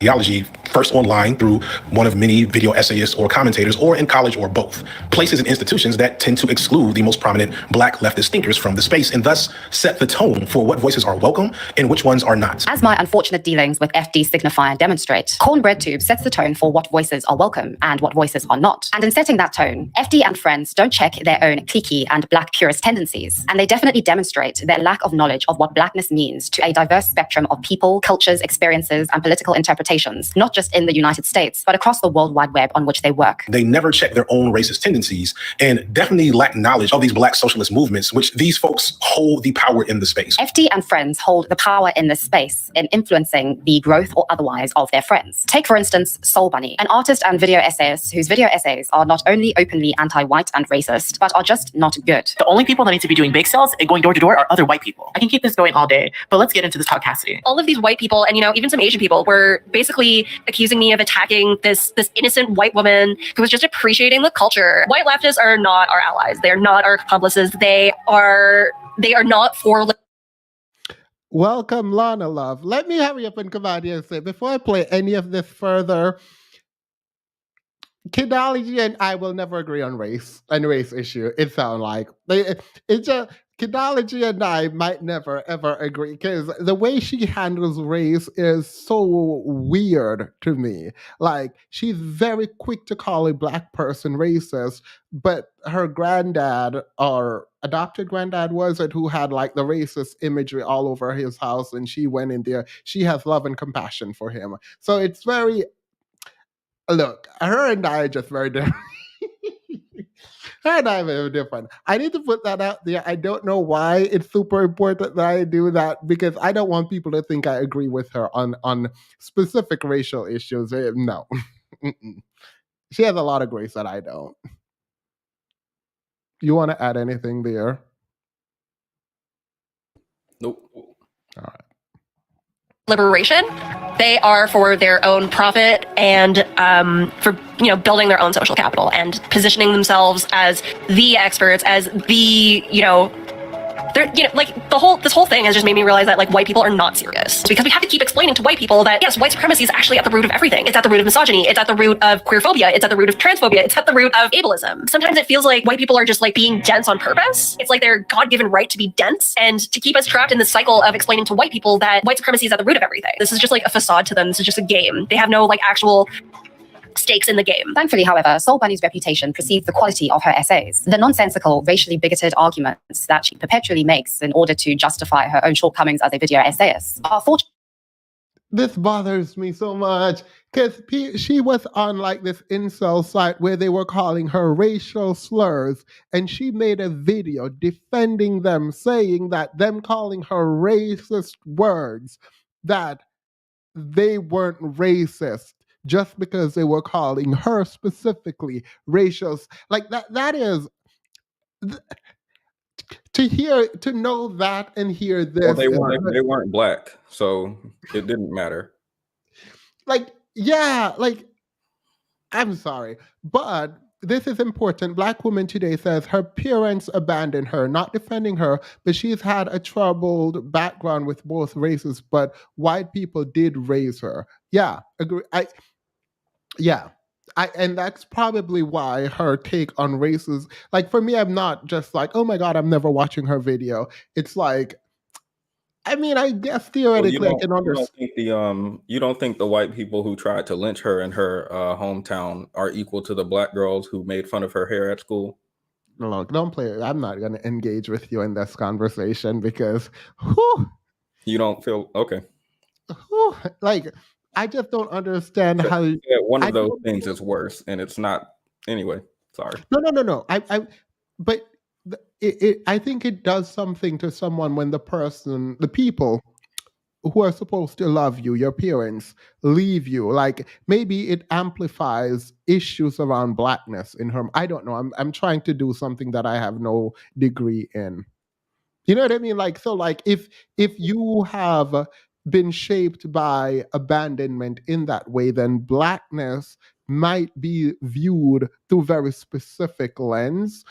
Ideology, first online through one of many video essayists or commentators, or in college, or both. Places and institutions that tend to exclude the most prominent Black leftist thinkers from the space, and thus set the tone for what voices are welcome and which ones are not. As my unfortunate dealings with FD signify and demonstrate, Cornbread Tube sets the tone for what voices are welcome and what voices are not. And in setting that tone, FD and friends don't check their own cliquey and Black purist tendencies, and they definitely demonstrate their lack of knowledge of what Blackness means to a diverse spectrum of people, cultures, experiences, and political interpretations, not just in the United States, but across the World Wide Web on which they work. They never check their own racist tendencies and definitely lack knowledge of these Black socialist movements, which these folks hold the power in the space. FD and friends hold the power in this space in influencing the growth or otherwise of their friends. Take, for instance, Soul Bunny, an artist and video essayist whose video essays are not only openly anti-white and racist, but are just not good. The only people that need to be doing bake sales and going door to door are other white people. I can keep this going all day, but let's get into this toxicity. All of these white people, and even some Asian people, were basically accusing me of attacking this innocent white woman who was just appreciating the culture. White leftists are not our allies. They are not our accomplices. They are not for... Welcome, Lana Love. Let me hurry up and come out here and say, before I play any of this further, Kidology and I will never agree on race issue. It sounds like it's just Kidology and I might never ever agree because the way she handles race is so weird to me. Like, she's very quick to call a Black person racist, but her granddad or adopted granddad, was it, who had like the racist imagery all over his house, and she went in there. She has love and compassion for him. So it's very... Look, her and I are just very different. Her and I are very different. I need to put that out there. I don't know why it's super important that I do that, because I don't want people to think I agree with her on specific racial issues. No. She has a lot of grace that I don't. You want to add anything there? Nope. All right. liberation. They are for their own profit and for building their own social capital and positioning themselves as the experts, as the they're this whole thing has just made me realize that white people are not serious, because we have to keep explaining to white people that yes, white supremacy is actually at the root of everything. It's at the root of misogyny. It's at the root of queerphobia. It's at the root of transphobia. It's at the root of ableism. Sometimes it feels like white people are just being dense on purpose. It's like their God-given right to be dense and to keep us trapped in the cycle of explaining to white people that white supremacy is at the root of everything. This is just a facade to them. This is just a game. They have no actual stakes in the game. Thankfully, however, Soul Bunny's reputation precedes the quality of her essays. The nonsensical, racially bigoted arguments that she perpetually makes in order to justify her own shortcomings as a video essayist are fortunate. This bothers me so much, because she was on this incel site where they were calling her racial slurs, and she made a video defending them, saying that them calling her racist words, that they weren't racist just because they were calling her specifically racial. That is to know that and hear this. Well, they weren't Black, so it didn't matter. I'm sorry, but this is important. Black woman today says her parents abandoned her, not defending her, but she's had a troubled background with both races, but white people did raise her. Yeah, agree. And that's probably why her take on races, like for me, I'm not just like, oh my God, I'm never watching her video. It's like, I mean, I guess theoretically I can understand. You don't think the white people who tried to lynch her in her hometown are equal to the black girls who made fun of her hair at school? Look, don't play. I'm not going to engage with you in this conversation because, whew, You don't feel okay. whew, like, I just don't understand how. Yeah, one of those things is worse, and it's not. Anyway, sorry. No. But I think it does something to someone when the people who are supposed to love you, your parents, leave you. Like maybe it amplifies issues around blackness in her. I don't know. I'm trying to do something that I have no degree in. You know what I mean? Like, so like if you have been shaped by abandonment in that way, then blackness might be viewed through very specific lens.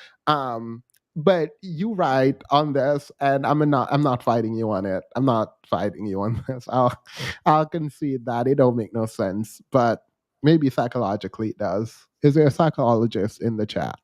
But you right on this, and I'm not fighting you on it. I'm not fighting you on this. I'll concede that it don't make no sense, but maybe psychologically it does. Is there a psychologist in the chat?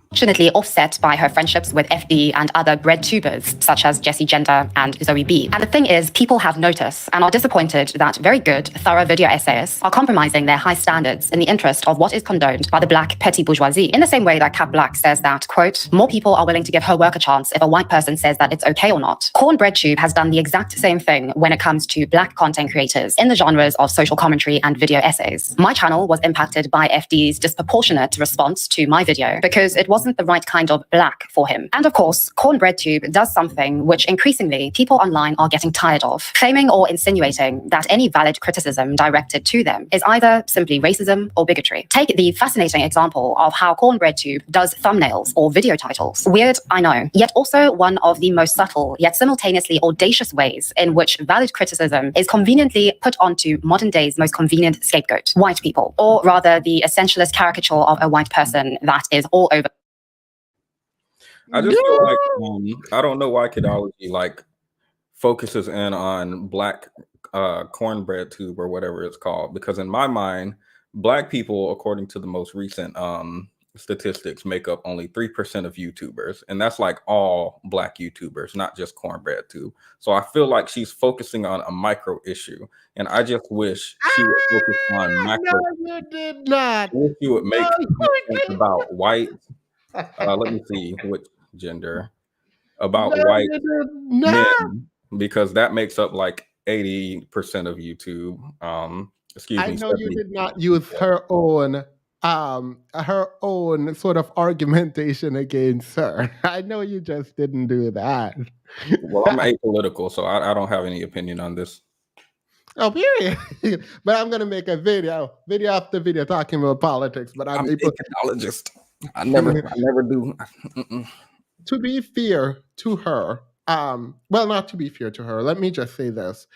Fortunately offset by her friendships with FD and other bread tubers such as Jessie Gender and Zoe B. And the thing is, people have noticed and are disappointed that very good, thorough video essayists are compromising their high standards in the interest of what is condoned by the black petty bourgeoisie. In the same way that Cap Black says that, quote, more people are willing to give her work a chance if a white person says that it's okay or not. Cornbread Tube has done the exact same thing when it comes to black content creators in the genres of social commentary and video essays. My channel was impacted by FD's disproportionate response to my video because it wasn't the right kind of black for him. And of course, Cornbread Tube does something which increasingly people online are getting tired of, claiming or insinuating that any valid criticism directed to them is either simply racism or bigotry. Take the fascinating example of how Cornbread Tube does thumbnails or video titles. Weird, I know, yet also one of the most subtle yet simultaneously audacious ways in which valid criticism is conveniently put onto modern day's most convenient scapegoat, white people, or rather the essentialist caricature of a white person that is all over. I just feel like I don't know why Kidology like focuses in on black cornbread tube or whatever it's called, because in my mind, black people, according to the most recent statistics, make up only 3% of YouTubers, and that's like all black YouTubers, not just cornbread tube. So I feel like she's focusing on a micro issue, and I just wish she would focus on macro. No, you did not. I wish you would make something about white. Let me see which gender. About white men, because that makes up like 80% of YouTube. Excuse me. I know you did not use her own sort of argumentation against her. I know you just didn't do that. Well, I'm apolitical, so I don't have any opinion on this. Oh, period. But I'm gonna make a video after video talking about politics. But I'm a technologist. I never do. To be fair to her, well, not to be fair to her, let me just say this.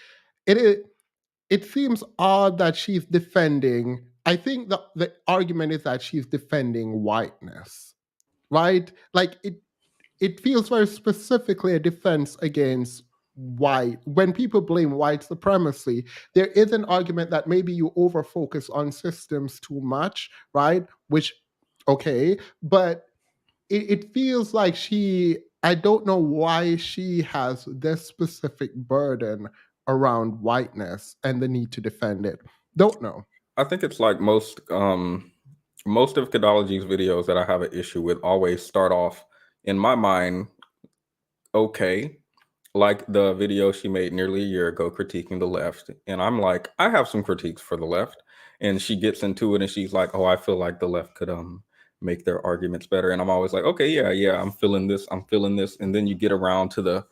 It seems odd that she's defending, I think the argument is that she's defending whiteness, right? Like it feels very specifically a defense against white. When people blame white supremacy, there is an argument that maybe you over-focus on systems too much, right? Which, okay, but it feels like I don't know why she has this specific burden around whiteness and the need to defend it. Don't know. I think it's like most of Kidology's videos that I have an issue with always start off, in my mind, okay. Like the video she made nearly a year ago critiquing the left. And I'm like, I have some critiques for the left. And she gets into it and she's like, oh, I feel like the left could make their arguments better. And I'm always like, okay, yeah, I'm feeling this. And then you get around to the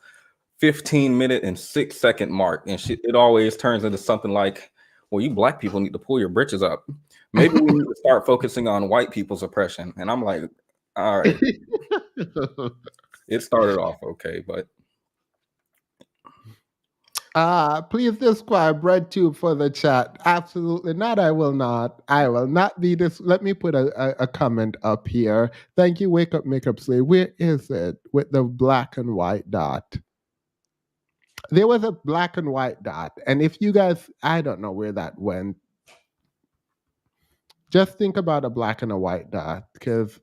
15-minute and 6-second mark, and it always turns into something like, well, you black people need to pull your britches up. Maybe we need to start focusing on white people's oppression. And I'm like, all right. It started off okay, but Please describe RedTube for the chat. Absolutely not. I will not. I will not be this. Let me put a comment up here. Thank you, Wake Up Makeup Slave. Where is it with the black and white dot? There was a black and white dot. And if you guys, I don't know where that went. Just think about a black and a white dot because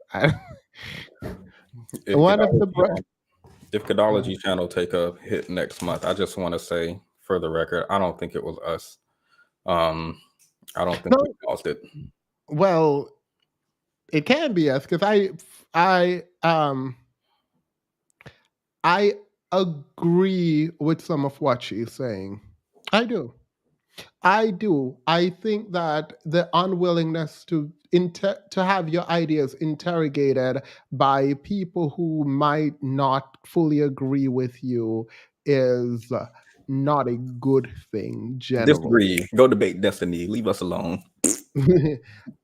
one of the. If Cadology channel take a hit next month, I just want to say for the record, I don't think it was us. I don't think we caused it. Well, it can be us because I agree with some of what she's saying. I do. I think that the unwillingness to have your ideas interrogated by people who might not fully agree with you is not a good thing generally. Disagree. Go debate Destiny. Leave us alone.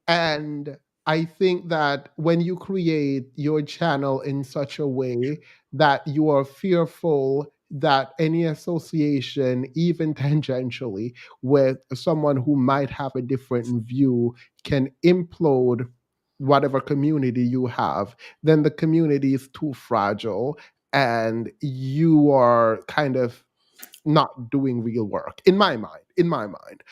And I think that when you create your channel in such a way that you are fearful that any association, even tangentially, with someone who might have a different view can implode whatever community you have, then the community is too fragile and you are kind of not doing real work, in my mind.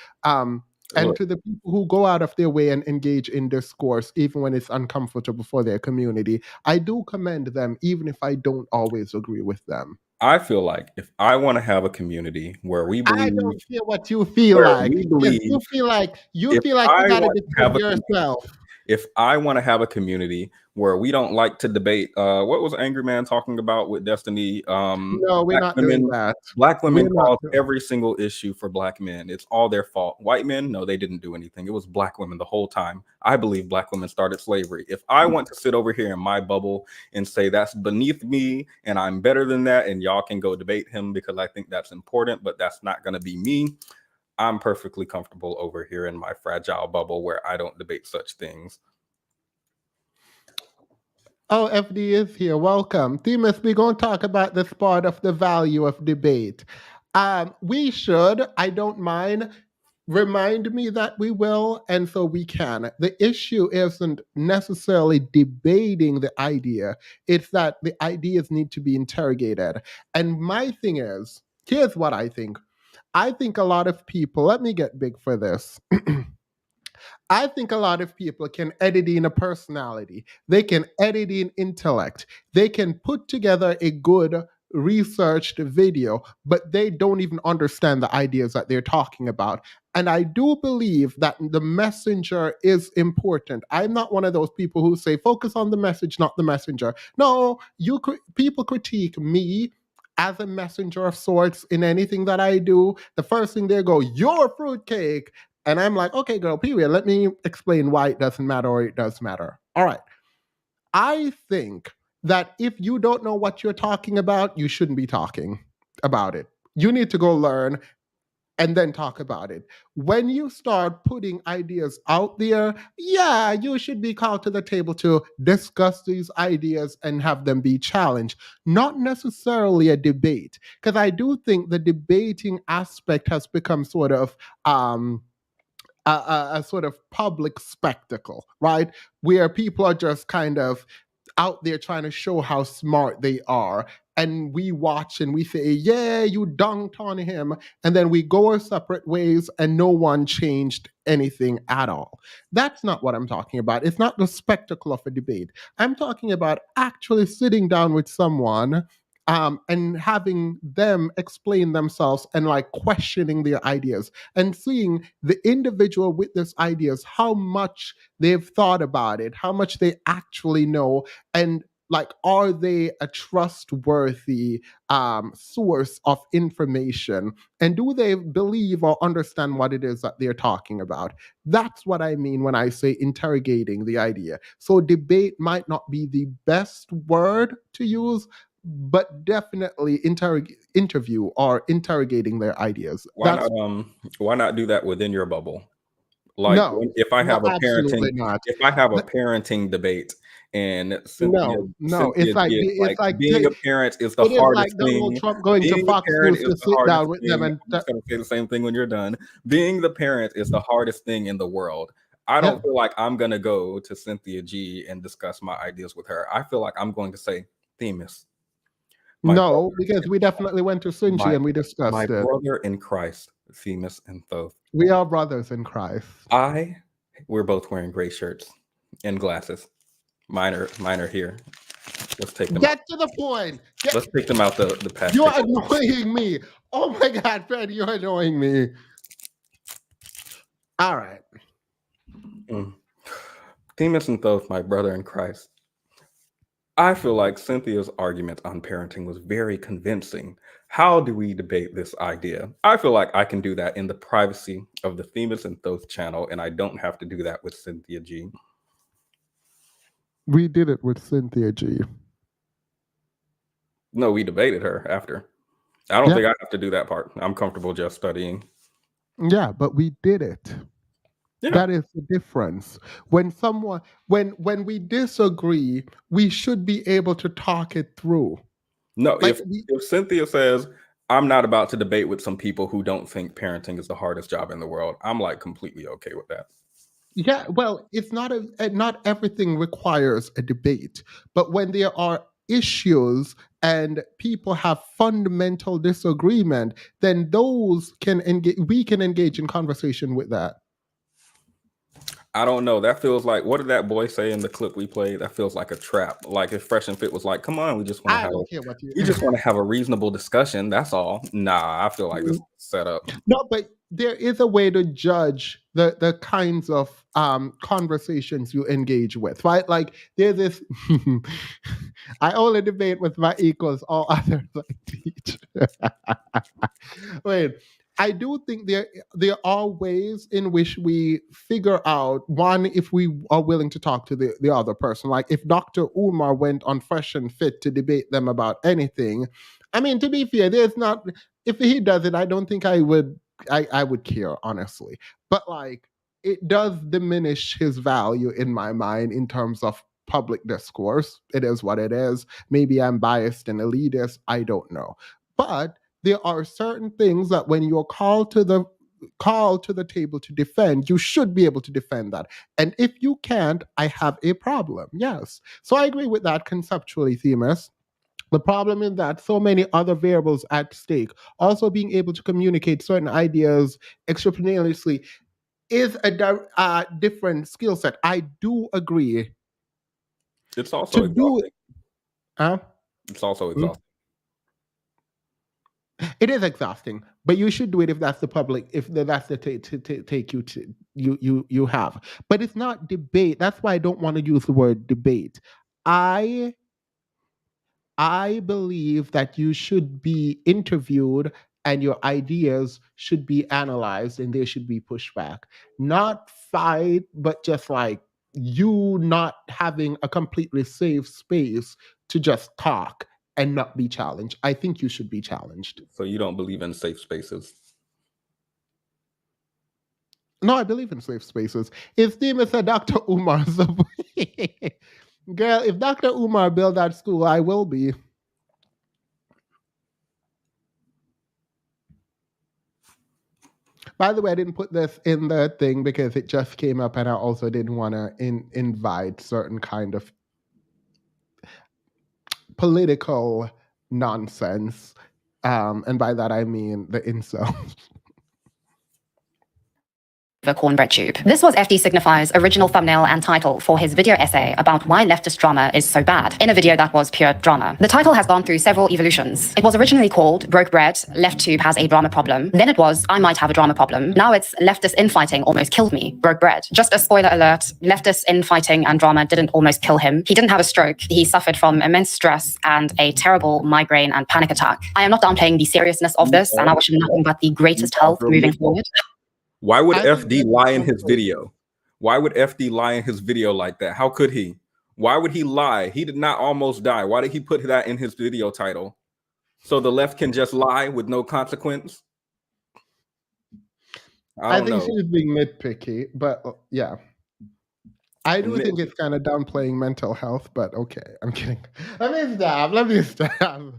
And to the people who go out of their way and engage in discourse, even when it's uncomfortable for their community, I do commend them, even if I don't always agree with them. I feel like if I want to have a community where we believe, I don't feel what you feel like. You feel like you gotta defend yourself. If I want to have a community where we don't like to debate, what was Angry Man talking about with Destiny? No, we're not doing that. Black women cause every single issue for black men. It's all their fault. White men, no, they didn't do anything. It was black women the whole time. I believe black women started slavery. If I want to sit over here in my bubble and say that's beneath me and I'm better than that, and y'all can go debate him because I think that's important, but that's not going to be me. I'm perfectly comfortable over here in my fragile bubble where I don't debate such things. Oh, FD is here. Welcome. Themis, we're going to talk about this part of the value of debate. We should, I don't mind, remind me that we will, and so we can. The issue isn't necessarily debating the idea. It's that the ideas need to be interrogated. And my thing is, here's what I think. I think a lot of people, let me get big for this. I think a lot of people can edit in a personality. They can edit in intellect. They can put together a good researched video, but they don't even understand the ideas that they're talking about. And I do believe that the messenger is important. I'm not one of those people who say, focus on the message, not the messenger. No, people critique me as a messenger of sorts in anything that I do. The first thing they go, you're a fruitcake. And I'm like, okay, girl, period. Let me explain why it doesn't matter or it does matter. All right. I think that if you don't know what you're talking about, you shouldn't be talking about it. You need to go learn and then talk about it. When you start putting ideas out there, yeah, you should be called to the table to discuss these ideas and have them be challenged, not necessarily a debate. Because I do think the debating aspect has become sort of a sort of public spectacle, right? Where people are just kind of out there trying to show how smart they are. And we watch and we say, yeah, you dunked on him. And then we go our separate ways and no one changed anything at all. That's not what I'm talking about. It's not the spectacle of a debate. I'm talking about actually sitting down with someone and having them explain themselves and like questioning their ideas and seeing the individual with these ideas, how much they've thought about it, how much they actually know, and like, are they a trustworthy source of information? And do they believe or understand what it is that they're talking about? That's what I mean when I say interrogating the idea. So debate might not be the best word to use, but definitely interview or interrogating their ideas. Why not do that within your bubble? Like No, if I have a absolutely not. parenting debate and Cynthia No, it's like is being a parent is the it is like hardest Donald thing. Trump going to Being a Fox parent News is to the sit hardest down with them thing. and I'm just gonna say the same thing when you're done. Being the parent is the hardest thing in the world. I don't feel like I'm gonna go to Cynthia G and discuss my ideas with her. I feel like I'm going to say, Themis. No, because we definitely went to Sunchi and we discussed my it. brother in Christ, Themis and Thoth. We are brothers in Christ. We're both wearing gray shirts and glasses. Mine are here. Let's take them. Get to the point. Let's take them out the pack. You are annoying me. Oh my God, Fred, you're annoying me. All right. Themis and Thoth, my brother in Christ. I feel like Cynthia's argument on parenting was very convincing. How do we debate this idea? I feel like I can do that in the privacy of the Themis and Thoth channel, and I don't have to do that with Cynthia G. We did it with Cynthia G. No, we debated her after. I don't think I have to do that part. I'm comfortable just studying. Yeah, but we did it. Yeah. That is the difference. When we disagree, we should be able to talk it through. No, like if Cynthia says, I'm not about to debate with some people who don't think parenting is the hardest job in the world, I'm like completely okay with that. Yeah, well, it's not not everything requires a debate, but when there are issues and people have fundamental disagreement, then those we can engage in conversation with that. I don't know. That feels like, what did that boy say in the clip we played? That feels like a trap. Like if Fresh and Fit was like, come on, we just want to have a reasonable discussion. That's all. Nah, I feel like this is set up. No, but there is a way to judge the kinds of conversations you engage with, right? Like there's this, I only debate with my equals, all others I teach. Wait. I do think there are ways in which we figure out, one, if we are willing to talk to the other person. Like if Dr. Umar went on Fresh and Fit to debate them about anything, I mean, to be fair, if he does it, I don't think I would care, honestly. But like, it does diminish his value in my mind in terms of public discourse. It is what it is. Maybe I'm biased and elitist. I don't know. But there are certain things that when you're called to the table to defend, you should be able to defend that. And if you can't, I have a problem. Yes. So I agree with that conceptually, Themis. The problem is that so many other variables at stake, also being able to communicate certain ideas extraneously, is a different skill set. I do agree. It's also exhausting. It's also exhausting. It is exhausting, but you should do it if that's the take you have. But it's not debate. That's why I don't want to use the word debate. I believe that you should be interviewed and your ideas should be analyzed and they should be pushed back. Not fight, but just like you not having a completely safe space to just talk and not be challenged. I think you should be challenged. So you don't believe in safe spaces? No, I believe in safe spaces. If Themis said Dr. Umar, girl, if Dr. Umar built that school, I will be. By the way, I didn't put this in the thing because it just came up and I also didn't want to invite certain kind of political nonsense. And by that, I mean the incels. The cornbread tube. This was FD Signify's original thumbnail and title for his video essay about why leftist drama is so bad, in a video that was pure drama. The title has gone through several evolutions. It was originally called Broke Bread, Left Tube Has a Drama Problem. Then it was I Might Have a Drama Problem. Now it's Leftist Infighting Almost Killed Me, Broke Bread. Just a spoiler alert, leftist infighting and drama didn't almost kill him. He didn't have a stroke. He suffered from immense stress and a terrible migraine and panic attack. I am not downplaying the seriousness of this, and I wish him nothing but the greatest health moving forward. Why would FD lie in his video? Why would FD lie in his video like that? How could he? Why would he lie? He did not almost die. Why did he put that in his video title? So the left can just lie with no consequence? I don't think know. she's being nitpicky, but yeah. I do think it's kind of downplaying mental health, but okay, I'm kidding. Let me stop.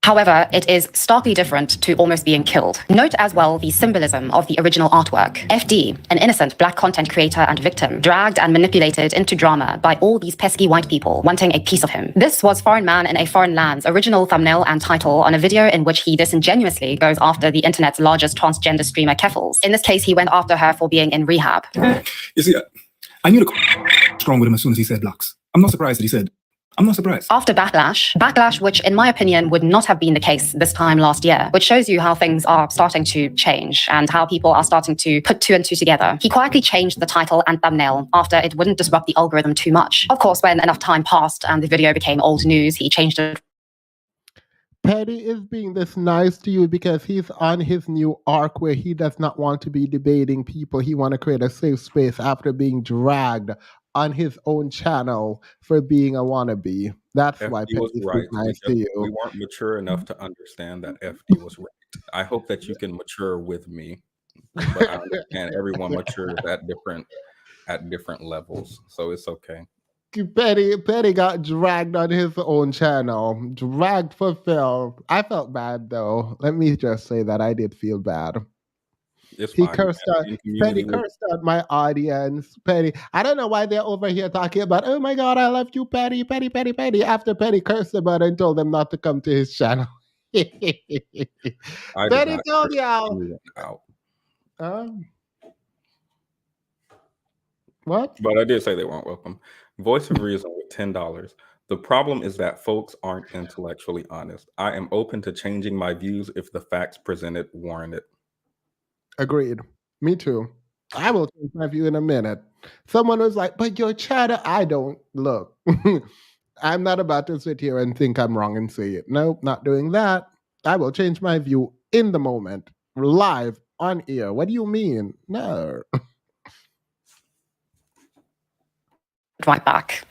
However, it is starkly different to almost being killed. Note as well the symbolism of the original artwork. FD, an innocent black content creator and victim, dragged and manipulated into drama by all these pesky white people wanting a piece of him. This was Foreign Man in a Foreign Land's original thumbnail and title on a video in which he disingenuously goes after the internet's largest transgender streamer, Keffals. In this case, he went after her for being in rehab. You see, I knew to strong with him as soon as he said blacks. I'm not surprised that he said. I'm not surprised. After backlash, which in my opinion would not have been the case this time last year, which shows you how things are starting to change and how people are starting to put two and two together. He quietly changed the title and thumbnail after it wouldn't disrupt the algorithm too much. Of course, when enough time passed and the video became old news, he changed it. Petty is being this nice to you because he's on his new arc where he does not want to be debating people. He want to create a safe space after being dragged on his own channel for being a wannabe. That's why FD was Petty's right. nice to We you. weren't mature enough to understand that FD was right. I hope that you can mature with me, but I understand everyone matures at different levels, so it's okay. Petty got dragged on his own channel. Dragged for Phil. I felt bad though. Let me just say that I did feel bad. It's He fine. cursed out. Petty cursed out my audience. Petty. I don't know why they're over here talking about, oh my God, I love you, Petty, Petty, Petty, Petty. After Petty cursed about it and told them not to come to his channel. Petty told y'all. What? But I did say they weren't welcome. Voice of Reason with $10. The problem is that folks aren't intellectually honest. I am open to changing my views if the facts presented warrant it. Agreed. Me too. I will change my view in a minute. Someone was like, but your chatter, I don't look. I'm not about to sit here and think I'm wrong and say it. Nope, not doing that. I will change my view in the moment, live, on air. What do you mean? No. Right back.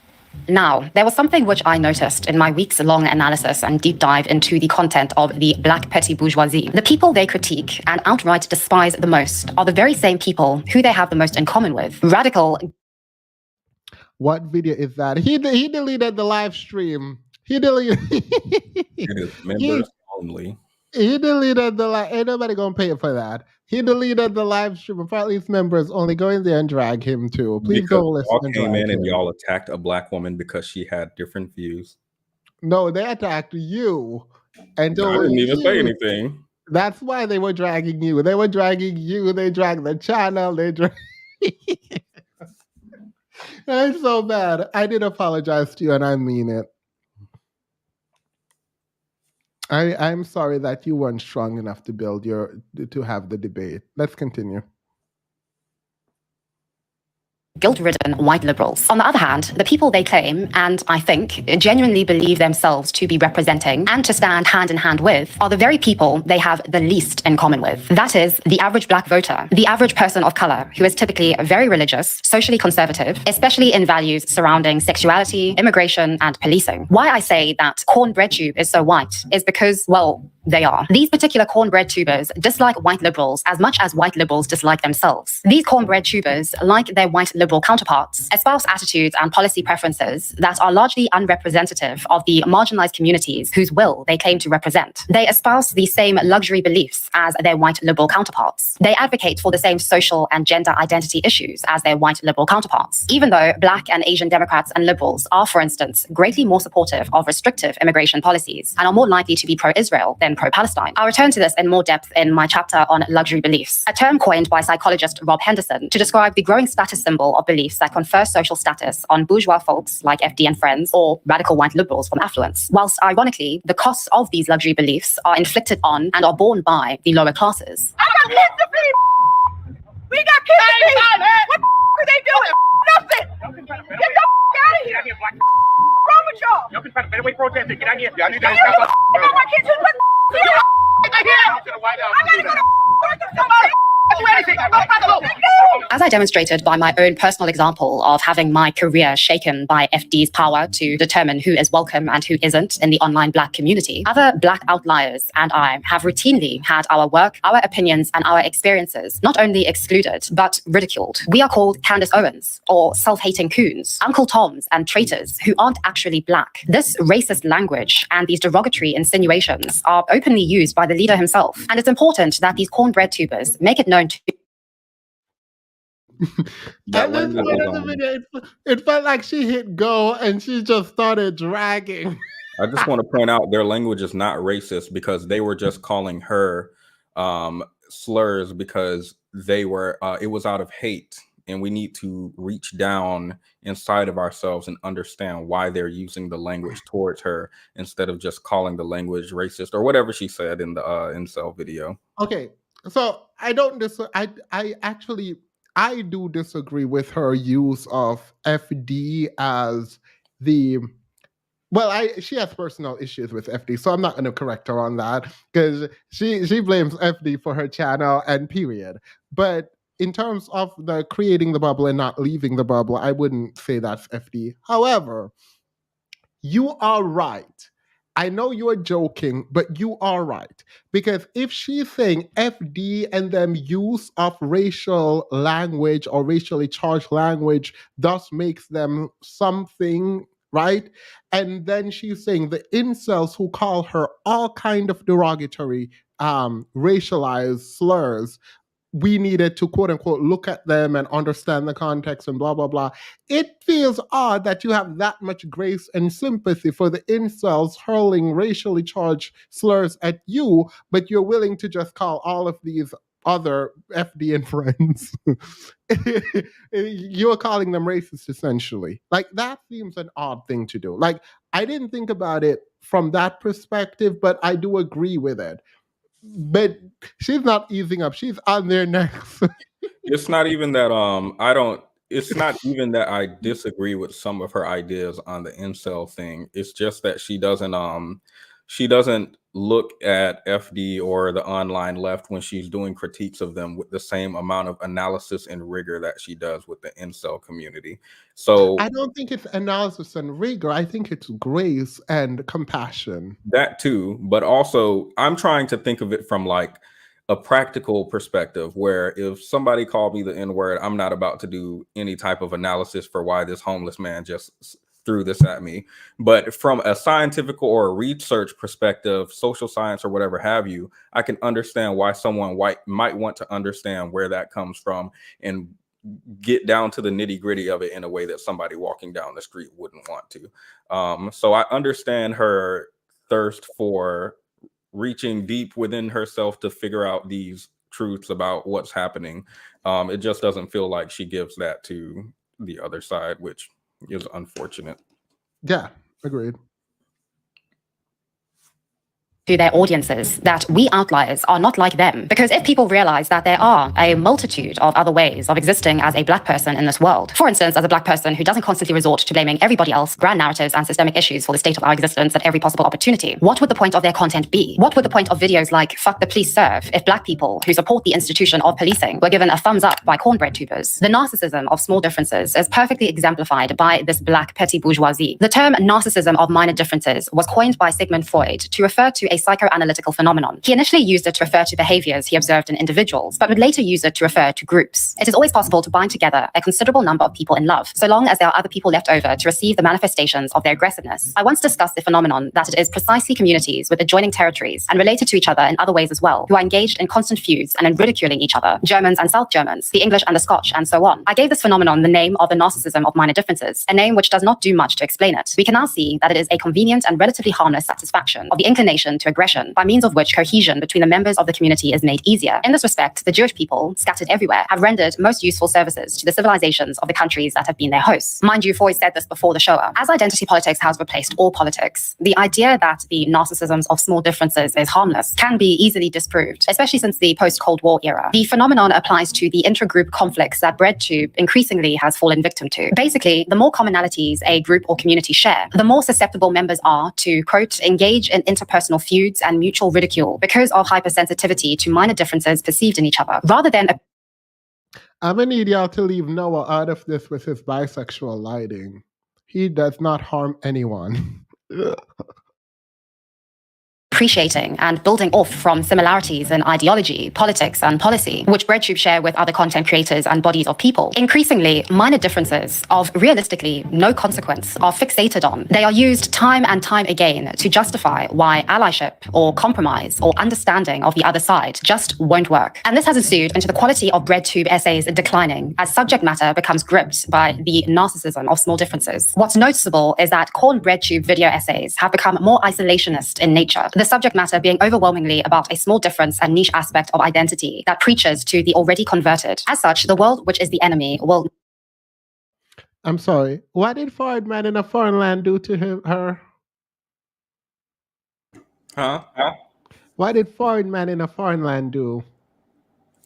Now, there was something which I noticed in my weeks-long analysis and deep dive into the content of the black petty bourgeoisie. The people they critique and outright despise the most are the very same people who they have the most in common with. Radical. What video is that? He deleted the live stream. He deleted. It is members only. He deleted the live. Ain't nobody gonna pay for that. He deleted the live stream. For at least members only, go in there and drag him too. Please Because go listen. y'all came in and y'all attacked a black woman because she had different views. No, they attacked you. And I didn't even say anything. That's why they were dragging you. They were dragging you. They dragged the channel. They dragged. That's so bad. I did apologize to you, and I mean it. I'm sorry that you weren't strong enough to to have the debate. Let's continue. Guilt-ridden white liberals. On the other hand, the people they claim, and I think genuinely believe themselves to be representing and to stand hand in hand with, are the very people they have the least in common with. That is the average black voter, the average person of color who is typically very religious, socially conservative, especially in values surrounding sexuality, immigration, and policing. Why I say that cornbread tube is so white is because, well, they are. These particular cornbread tubers dislike white liberals as much as white liberals dislike themselves. These cornbread tubers, like their white liberal counterparts, espouse attitudes and policy preferences that are largely unrepresentative of the marginalized communities whose will they claim to represent. They espouse the same luxury beliefs as their white liberal counterparts. They advocate for the same social and gender identity issues as their white liberal counterparts, even though black and Asian Democrats and liberals are, for instance, greatly more supportive of restrictive immigration policies and are more likely to be pro-Israel than pro-Palestine. I'll return to this in more depth in my chapter on luxury beliefs, a term coined by psychologist Rob Henderson to describe the growing status symbol of beliefs that confer social status on bourgeois folks like FD and friends or radical white liberals from affluence, whilst ironically, the costs of these luxury beliefs are inflicted on and are borne by the lower classes. I got kids to feed. We got kids to feed. What the are they doing? Nothing. Get the out of here. What's wrong with y'all? Y'all can find a better way protesting. Get out here. I need to I got my kids who put I gotta go to As I demonstrated by my own personal example of having my career shaken by FD's power to determine who is welcome and who isn't in the online Black community, other Black outliers and I have routinely had our work, our opinions, and our experiences not only excluded, but ridiculed. We are called Candace Owens, or self-hating coons, Uncle Toms, and traitors who aren't actually Black. This racist language and these derogatory insinuations are openly used by the leader himself, and it's important that these cornbread tubers make it known to At this point of the video, it felt like she hit go and she just started dragging. I just want to point out their language is not racist because they were just calling her slurs because they were it was out of hate, and we need to reach down inside of ourselves and understand why they're using the language towards her instead of just calling the language racist or whatever she said in the incel video. Okay, so I don't I do disagree with her use of FD as the she has personal issues with FD, so I'm not going to correct her on that because she blames FD for her channel and period. But in terms of the creating the bubble and not leaving the bubble, I wouldn't say that's FD. However, you are right. I know you're joking, but you are right. Because if she's saying FD and them use of racial language or racially charged language thus makes them something, right? And then she's saying the incels who call her all kind of derogatory, racialized slurs, we needed to quote unquote look at them and understand the context and blah blah blah. It feels odd that you have that much grace and sympathy for the incels hurling racially charged slurs at you, but you're willing to just call all of these other FDN friends. You're calling them racist essentially. Like that seems an odd thing to do. Like I didn't think about it from that perspective, but I do agree with it. But she's not easing up. She's on their necks. It's not even that it's not even that I disagree with some of her ideas on the incel thing. It's just that she doesn't look at FD or the online left when she's doing critiques of them with the same amount of analysis and rigor that she does with the incel community. So I don't think it's analysis and rigor. I think it's grace and compassion. That too, but also I'm trying to think of it from like a practical perspective where if somebody called me the N-word, I'm not about to do any type of analysis for why this homeless man just threw this at me. But from a scientific or a research perspective, social science or whatever have you, I can understand why someone white might want to understand where that comes from and get down to the nitty gritty of it in a way that somebody walking down the street wouldn't want to. So I understand her thirst for reaching deep within herself to figure out these truths about what's happening. It just doesn't feel like she gives that to the other side, which is unfortunate. Yeah, agreed. To their audiences that we outliers are not like them. Because if people realize that there are a multitude of other ways of existing as a Black person in this world, for instance, as a Black person who doesn't constantly resort to blaming everybody else, grand narratives, and systemic issues for the state of our existence at every possible opportunity, what would the point of their content be? What would the point of videos like Fuck the Police serve if Black people who support the institution of policing were given a thumbs up by cornbread tubers? The narcissism of small differences is perfectly exemplified by this Black petty bourgeoisie. The term narcissism of minor differences was coined by Sigmund Freud to refer to a psychoanalytical phenomenon. He initially used it to refer to behaviors he observed in individuals, but would later use it to refer to groups. It is always possible to bind together a considerable number of people in love, so long as there are other people left over to receive the manifestations of their aggressiveness. I once discussed the phenomenon that it is precisely communities with adjoining territories and related to each other in other ways as well, who are engaged in constant feuds and in ridiculing each other, Germans and South Germans, the English and the Scotch, and so on. I gave this phenomenon the name of the narcissism of minor differences, a name which does not do much to explain it. We can now see that it is a convenient and relatively harmless satisfaction of the inclination to aggression, by means of which cohesion between the members of the community is made easier. In this respect, the Jewish people, scattered everywhere, have rendered most useful services to the civilizations of the countries that have been their hosts. Mind you, Freud said this before the Shoah. As identity politics has replaced all politics, the idea that the narcissisms of small differences is harmless can be easily disproved, especially since the post-Cold War era. The phenomenon applies to the intra-group conflicts that BreadTube increasingly has fallen victim to. Basically, the more commonalities a group or community share, the more susceptible members are to, quote, engage in interpersonal feuds and mutual ridicule because of hypersensitivity to minor differences perceived in each other, rather than I'm gonna need y'all to leave Noah out of this with his bisexual lighting. He does not harm anyone. Appreciating and building off from similarities in ideology, politics, and policy, which BreadTube share with other content creators and bodies of people. Increasingly, minor differences of realistically no consequence are fixated on. They are used time and time again to justify why allyship or compromise or understanding of the other side just won't work. And this has ensued into the quality of BreadTube essays declining as subject matter becomes gripped by the narcissism of small differences. What's noticeable is that corn BreadTube video essays have become more isolationist in nature. The subject matter being overwhelmingly about a small difference and niche aspect of identity that preaches to the already converted. As such, the world, which is the enemy, will... I'm sorry. What did foreign man in a foreign land do to her? Huh? What did foreign man in a foreign land do?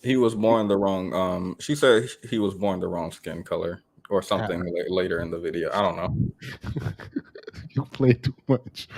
He was born the wrong. She said he was born the wrong skin color or something later in the video. I don't know. You play too much.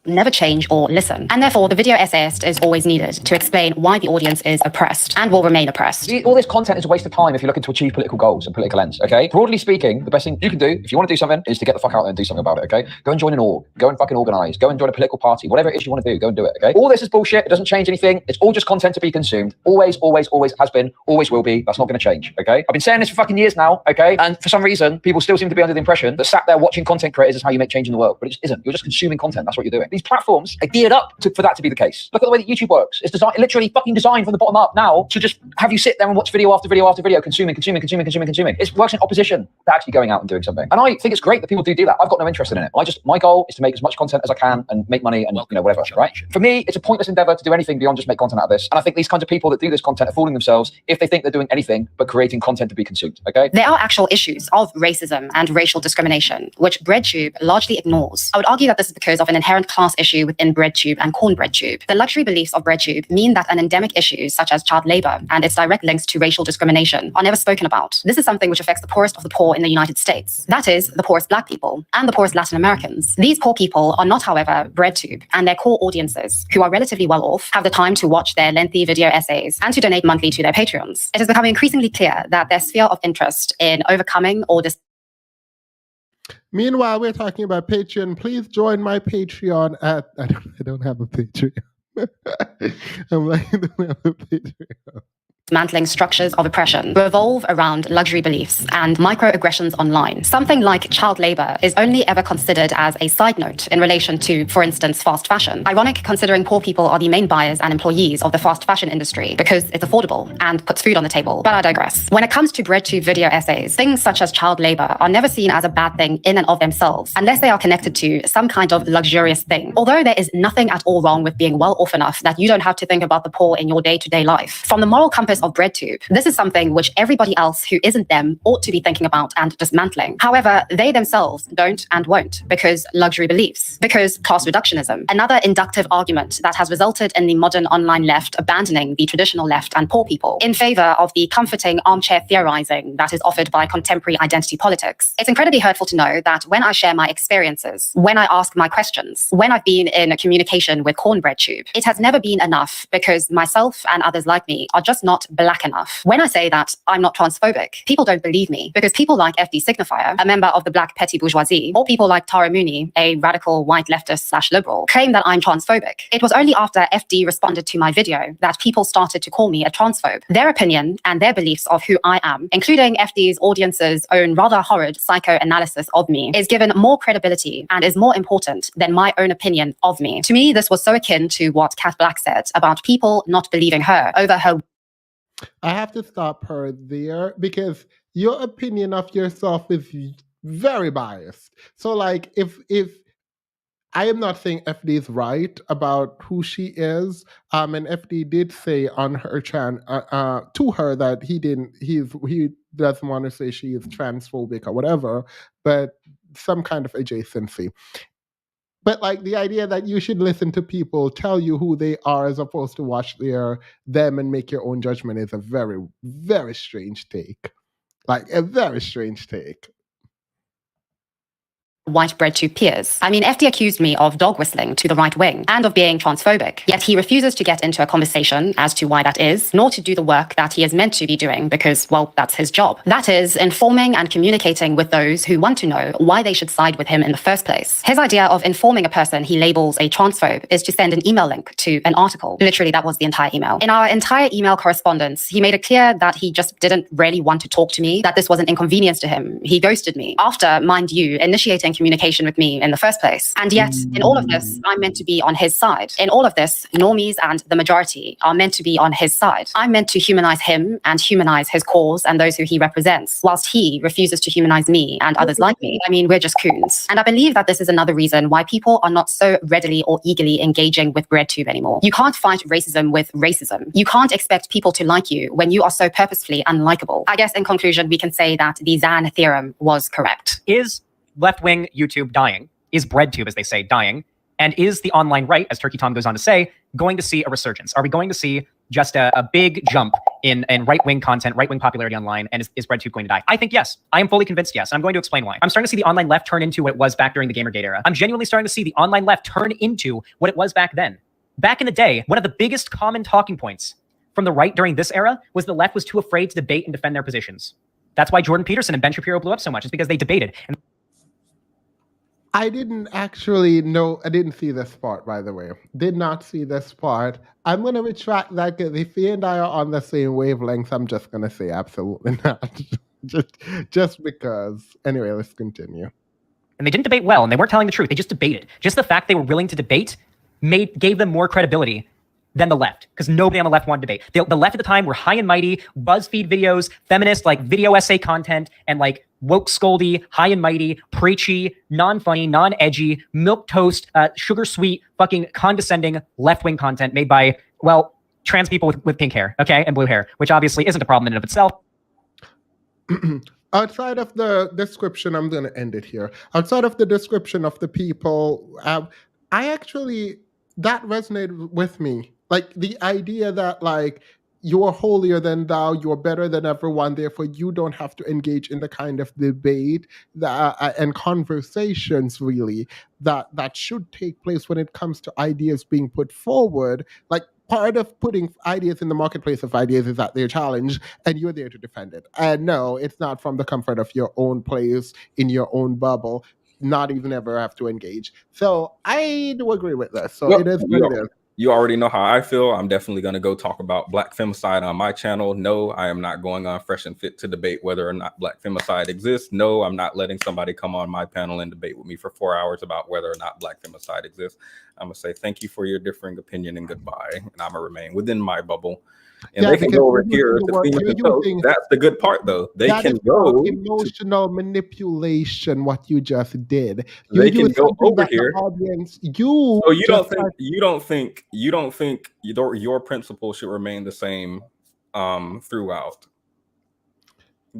Never change or listen. And therefore, the video essayist is always needed to explain why the audience is oppressed and will remain oppressed. All this content is a waste of time if you're looking to achieve political goals and political ends, okay? Broadly speaking, the best thing you can do if you want to do something is to get the fuck out there and do something about it, okay? Go and join an org. Go and fucking organize. Go and join a political party. Whatever it is you want to do, go and do it, okay? All this is bullshit. It doesn't change anything. It's all just content to be consumed. Always, always, always has been, always will be. That's not going to change, okay? I've been saying this for fucking years now, okay? And for some reason, people still seem to be under the impression that sat there watching content creators is how you make change in the world. But it just isn't. You're just consuming content. That's what you're doing. These platforms are geared up for that to be the case. Look at the way that YouTube works. It's literally fucking designed from the bottom up now to just have you sit there and watch video after video after video, consuming. It works in opposition to actually going out and doing something. And I think it's great that people do that. I've got no interest in it. My goal is to make as much content as I can and make money and whatever, right? For me, it's a pointless endeavor to do anything beyond just make content out of this. And I think these kinds of people that do this content are fooling themselves if they think they're doing anything but creating content to be consumed, okay? There are actual issues of racism and racial discrimination, which BreadTube largely ignores. I would argue that this is because of an inherent class issue within BreadTube and corn BreadTube. The luxury beliefs of BreadTube mean that an endemic issues such as child labor and its direct links to racial discrimination are never spoken about. This is something which affects the poorest of the poor in the United States. That is, the poorest Black people and the poorest Latin Americans. These poor people are not, however, BreadTube, and their core audiences, who are relatively well off, have the time to watch their lengthy video essays and to donate monthly to their Patreons. It is becoming increasingly clear that their sphere of interest in overcoming or Meanwhile, we're talking about Patreon. Please join my Patreon at... I don't have a Patreon. I'm like, I don't have a Patreon. dismantling structures of oppression revolve around luxury beliefs and microaggressions online. Something like child labor is only ever considered as a side note in relation to, for instance, fast fashion. Ironic considering poor people are the main buyers and employees of the fast fashion industry because it's affordable and puts food on the table. But I digress. When it comes to BreadTube video essays, things such as child labor are never seen as a bad thing in and of themselves unless they are connected to some kind of luxurious thing. Although there is nothing at all wrong with being well off enough that you don't have to think about the poor in your day-to-day life. From the moral compass of BreadTube, this is something which everybody else who isn't them ought to be thinking about and dismantling. However, they themselves don't and won't because luxury beliefs, because class reductionism, another inductive argument that has resulted in the modern online left abandoning the traditional left and poor people in favor of the comforting armchair theorizing that is offered by contemporary identity politics. It's incredibly hurtful to know that when I share my experiences, when I ask my questions, when I've been in a communication with BreadTube, it has never been enough because myself and others like me are just not black enough. When I say that I'm not transphobic, people don't believe me because people like FD Signifier, a member of the black petty bourgeoisie, or people like Tara Mooney, a radical white leftist/liberal, claim that I'm transphobic. It was only after FD responded to my video that people started to call me a transphobe. Their opinion and their beliefs of who I am, including FD's audience's own rather horrid psychoanalysis of me, is given more credibility and is more important than my own opinion of me. To me, this was so akin to what Kat Black said about people not believing her over her. I have to stop her there because your opinion of yourself is very biased. So, like, if I am not saying FD is right about who she is, and FD did say on her to her that he doesn't want to say she is transphobic or whatever, but some kind of adjacency. But like the idea that you should listen to people tell you who they are as opposed to watch them and make your own judgment is a very, very strange take. Like a very strange take. white breadtube peers. I mean, FD accused me of dog whistling to the right wing and of being transphobic, yet he refuses to get into a conversation as to why that is, nor to do the work that he is meant to be doing because, well, that's his job. That is, informing and communicating with those who want to know why they should side with him in the first place. His idea of informing a person he labels a transphobe is to send an email link to an article. Literally, that was the entire email. In our entire email correspondence, he made it clear that he just didn't really want to talk to me, that this was an inconvenience to him. He ghosted me after, mind you, initiating communication with me in the first place. And yet, in all of this, I'm meant to be on his side. In all of this, normies and the majority are meant to be on his side. I'm meant to humanize him and humanize his cause and those who he represents, whilst he refuses to humanize me and others like me. I mean, we're just coons. And I believe that this is another reason why people are not so readily or eagerly engaging with BreadTube anymore. You can't fight racism with racism. You can't expect people to like you when you are so purposefully unlikable. I guess in conclusion, we can say that the Zan theorem was correct. Is left-wing YouTube dying? Is BreadTube, as they say, dying? And is the online right, as Turkey Tom goes on to say, going to see a resurgence? Are we going to see just a big jump in right-wing content, right-wing popularity online? And is BreadTube going to die? I think yes. I am fully convinced yes. And I'm going to explain why. I'm starting to see the online left turn into what it was back during the Gamergate era. I'm genuinely starting to see the online left turn into what it was back then. Back in the day, one of the biggest common talking points from the right during this era was the left was too afraid to debate and defend their positions. That's why Jordan Peterson and Ben Shapiro blew up so much. It's because they debated. And I didn't actually know. I didn't see this part, by the way. Did not see this part. I'm going to retract that because if he and I are on the same wavelength, I'm just going to say absolutely not. just because. Anyway, let's continue. And they didn't debate well, and they weren't telling the truth. They just debated. Just the fact they were willing to debate gave them more credibility than the left, because nobody on the left wanted to debate. The left at the time were high and mighty, BuzzFeed videos, feminist like video essay content, and like woke scoldy, high and mighty, preachy, non-funny, non-edgy, milquetoast, sugar sweet, fucking condescending left-wing content made by, well, trans people with pink hair, okay, and blue hair, which obviously isn't a problem in and of itself. Outside of the description, I'm going to end it here. Outside of the description of the people, I actually, that resonated with me. Like the idea that like you are holier than thou, you're better than everyone, therefore you don't have to engage in the kind of debate that, and conversations really that should take place when it comes to ideas being put forward. Like part of putting ideas in the marketplace of ideas is that they're challenged and you're there to defend it. And no, it's not from the comfort of your own place in your own bubble, not even ever have to engage. So I do agree with this. So it is what it is. You already know how I feel. I'm definitely going to go talk about Black femicide on my channel. No, I am not going on Fresh and Fit to debate whether or not Black femicide exists. No, I'm not letting somebody come on my panel and debate with me for 4 hours about whether or not Black femicide exists. I'm going to say thank you for your differing opinion and goodbye. And I'm going to remain within my bubble. And they can go over here to Phoenix Coast. That's the good part, though. They can go emotional manipulation. What you just did. They can go over here. Audience, you don't think your principle should remain the same throughout?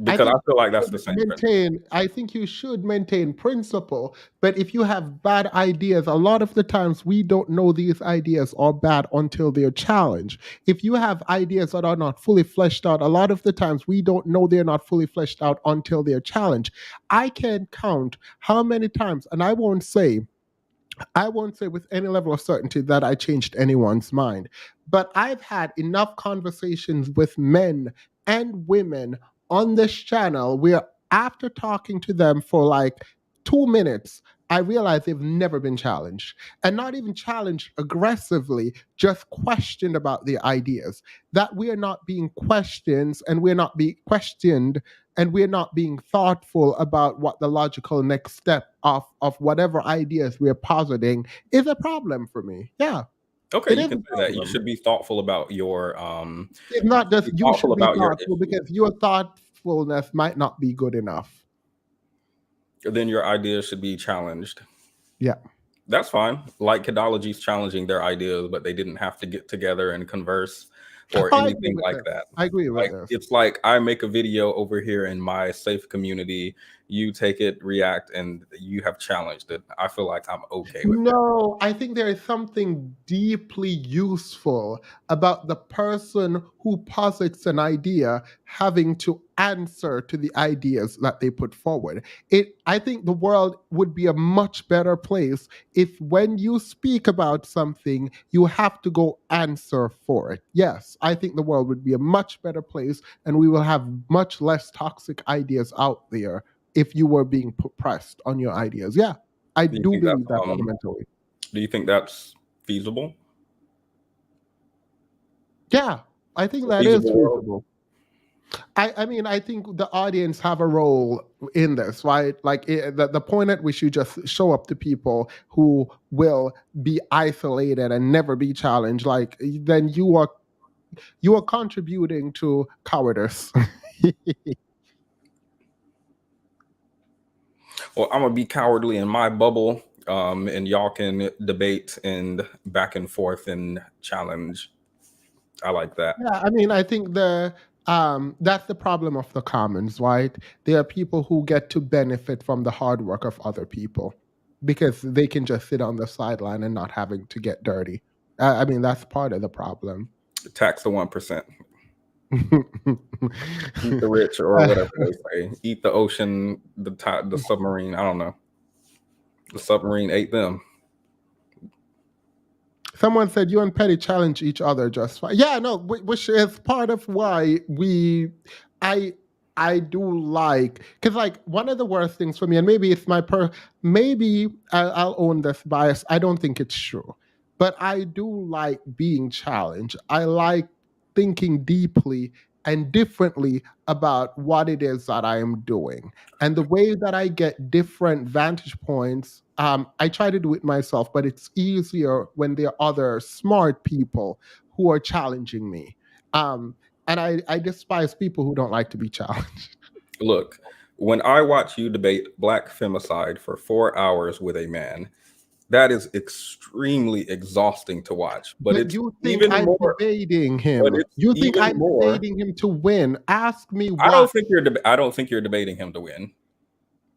Because I feel like that's the same. I think you should maintain principle, but if you have bad ideas, a lot of the times we don't know these ideas are bad until they're challenged. If you have ideas that are not fully fleshed out, a lot of the times we don't know they're not fully fleshed out until they're challenged. I can count how many times, and I won't say with any level of certainty that I changed anyone's mind, but I've had enough conversations with men and women on this channel where after talking to them for like 2 minutes, I realized they've never been challenged, and not even challenged aggressively, just questioned about the ideas. That we are not being questioned and we're not being questioned and we're not being thoughtful about what the logical next step of whatever ideas we're positing is a problem for me. Yeah. Okay, you can say that. You should be thoughtful about your it's not just you should be thoughtful because your thoughtfulness might not be good enough. Then your ideas should be challenged. Yeah. That's fine. Like Kidology's challenging their ideas, but they didn't have to get together and converse or anything like that. I agree with this. It's like I make a video over here in my safe community you take it, react, and you have challenged it, I feel like I'm okay with No, I think there is something deeply useful about the person who posits an idea having to answer to the ideas that they put forward. I think the world would be a much better place if when you speak about something, you have to go answer for it. Yes, I think the world would be a much better place and we will have much less toxic ideas out there if you were being pressed on your ideas. Yeah. I Do you do think believe that's, that fundamentally. Do you think that's feasible? Yeah, I think A that is feasible world? feasible. I mean, I think the audience have a role in this, right? Like the point at which you just show up to people who will be isolated and never be challenged, like then you are contributing to cowardice. Well, I'm gonna be cowardly in my bubble, and y'all can debate and back and forth and challenge. I like that. Yeah, I mean, I think that's the problem of the commons, right? There are people who get to benefit from the hard work of other people because they can just sit on the sideline and not having to get dirty. I mean, that's part of the problem. Tax the 1%. Eat the rich, or whatever they say. Eat the ocean, the submarine. I don't know. The submarine ate them. Someone said you and Petty challenge each other just fine. Yeah, no, which is part of why I do like, because like one of the worst things for me, and maybe it's maybe I'll own this bias. I don't think it's true, but I do like being challenged. I like thinking deeply and differently about what it is that I am doing. And the way that I get different vantage points, I try to do it myself, but it's easier when there are other smart people who are challenging me. And I despise people who don't like to be challenged. Look, when I watch you debate black femicide for 4 hours with a man, that is extremely exhausting to watch. But it's you think even I'm more debating him? You think I'm debating him to win? Ask me why. I don't think you're debating him to win.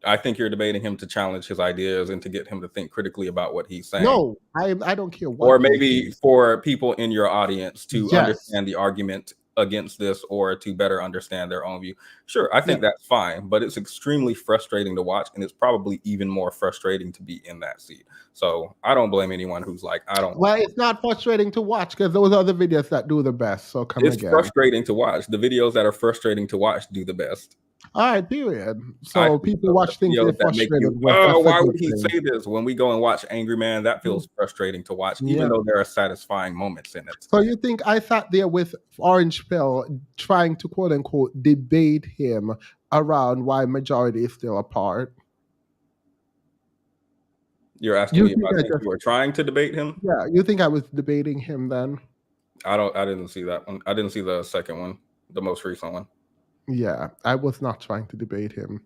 I think you're debating him to challenge his ideas and to get him to think critically about what he's saying. No, I don't care what. Or maybe for people in your audience to understand the argument against this or to better understand their own view. Sure, I think that's fine, but it's extremely frustrating to watch, and it's probably even more frustrating to be in that seat. So I don't blame anyone who's like, I don't. Well, it's not frustrating to watch because those are the videos that do the best. So come again. It's frustrating to watch. The videos that are frustrating to watch do the best. All right, period. So people watch things they're frustrated with. Oh, why would he say this? When we go and watch Angry Man, that feels frustrating to watch, even though there are satisfying moments in it. So you think I sat there with Orange Pill trying to quote unquote debate him around why majority is still apart? You're asking me if I think you were trying to debate him? Yeah, you think I was debating him then? I didn't see that one. I didn't see the second one, the most recent one. Yeah, I was not trying to debate him.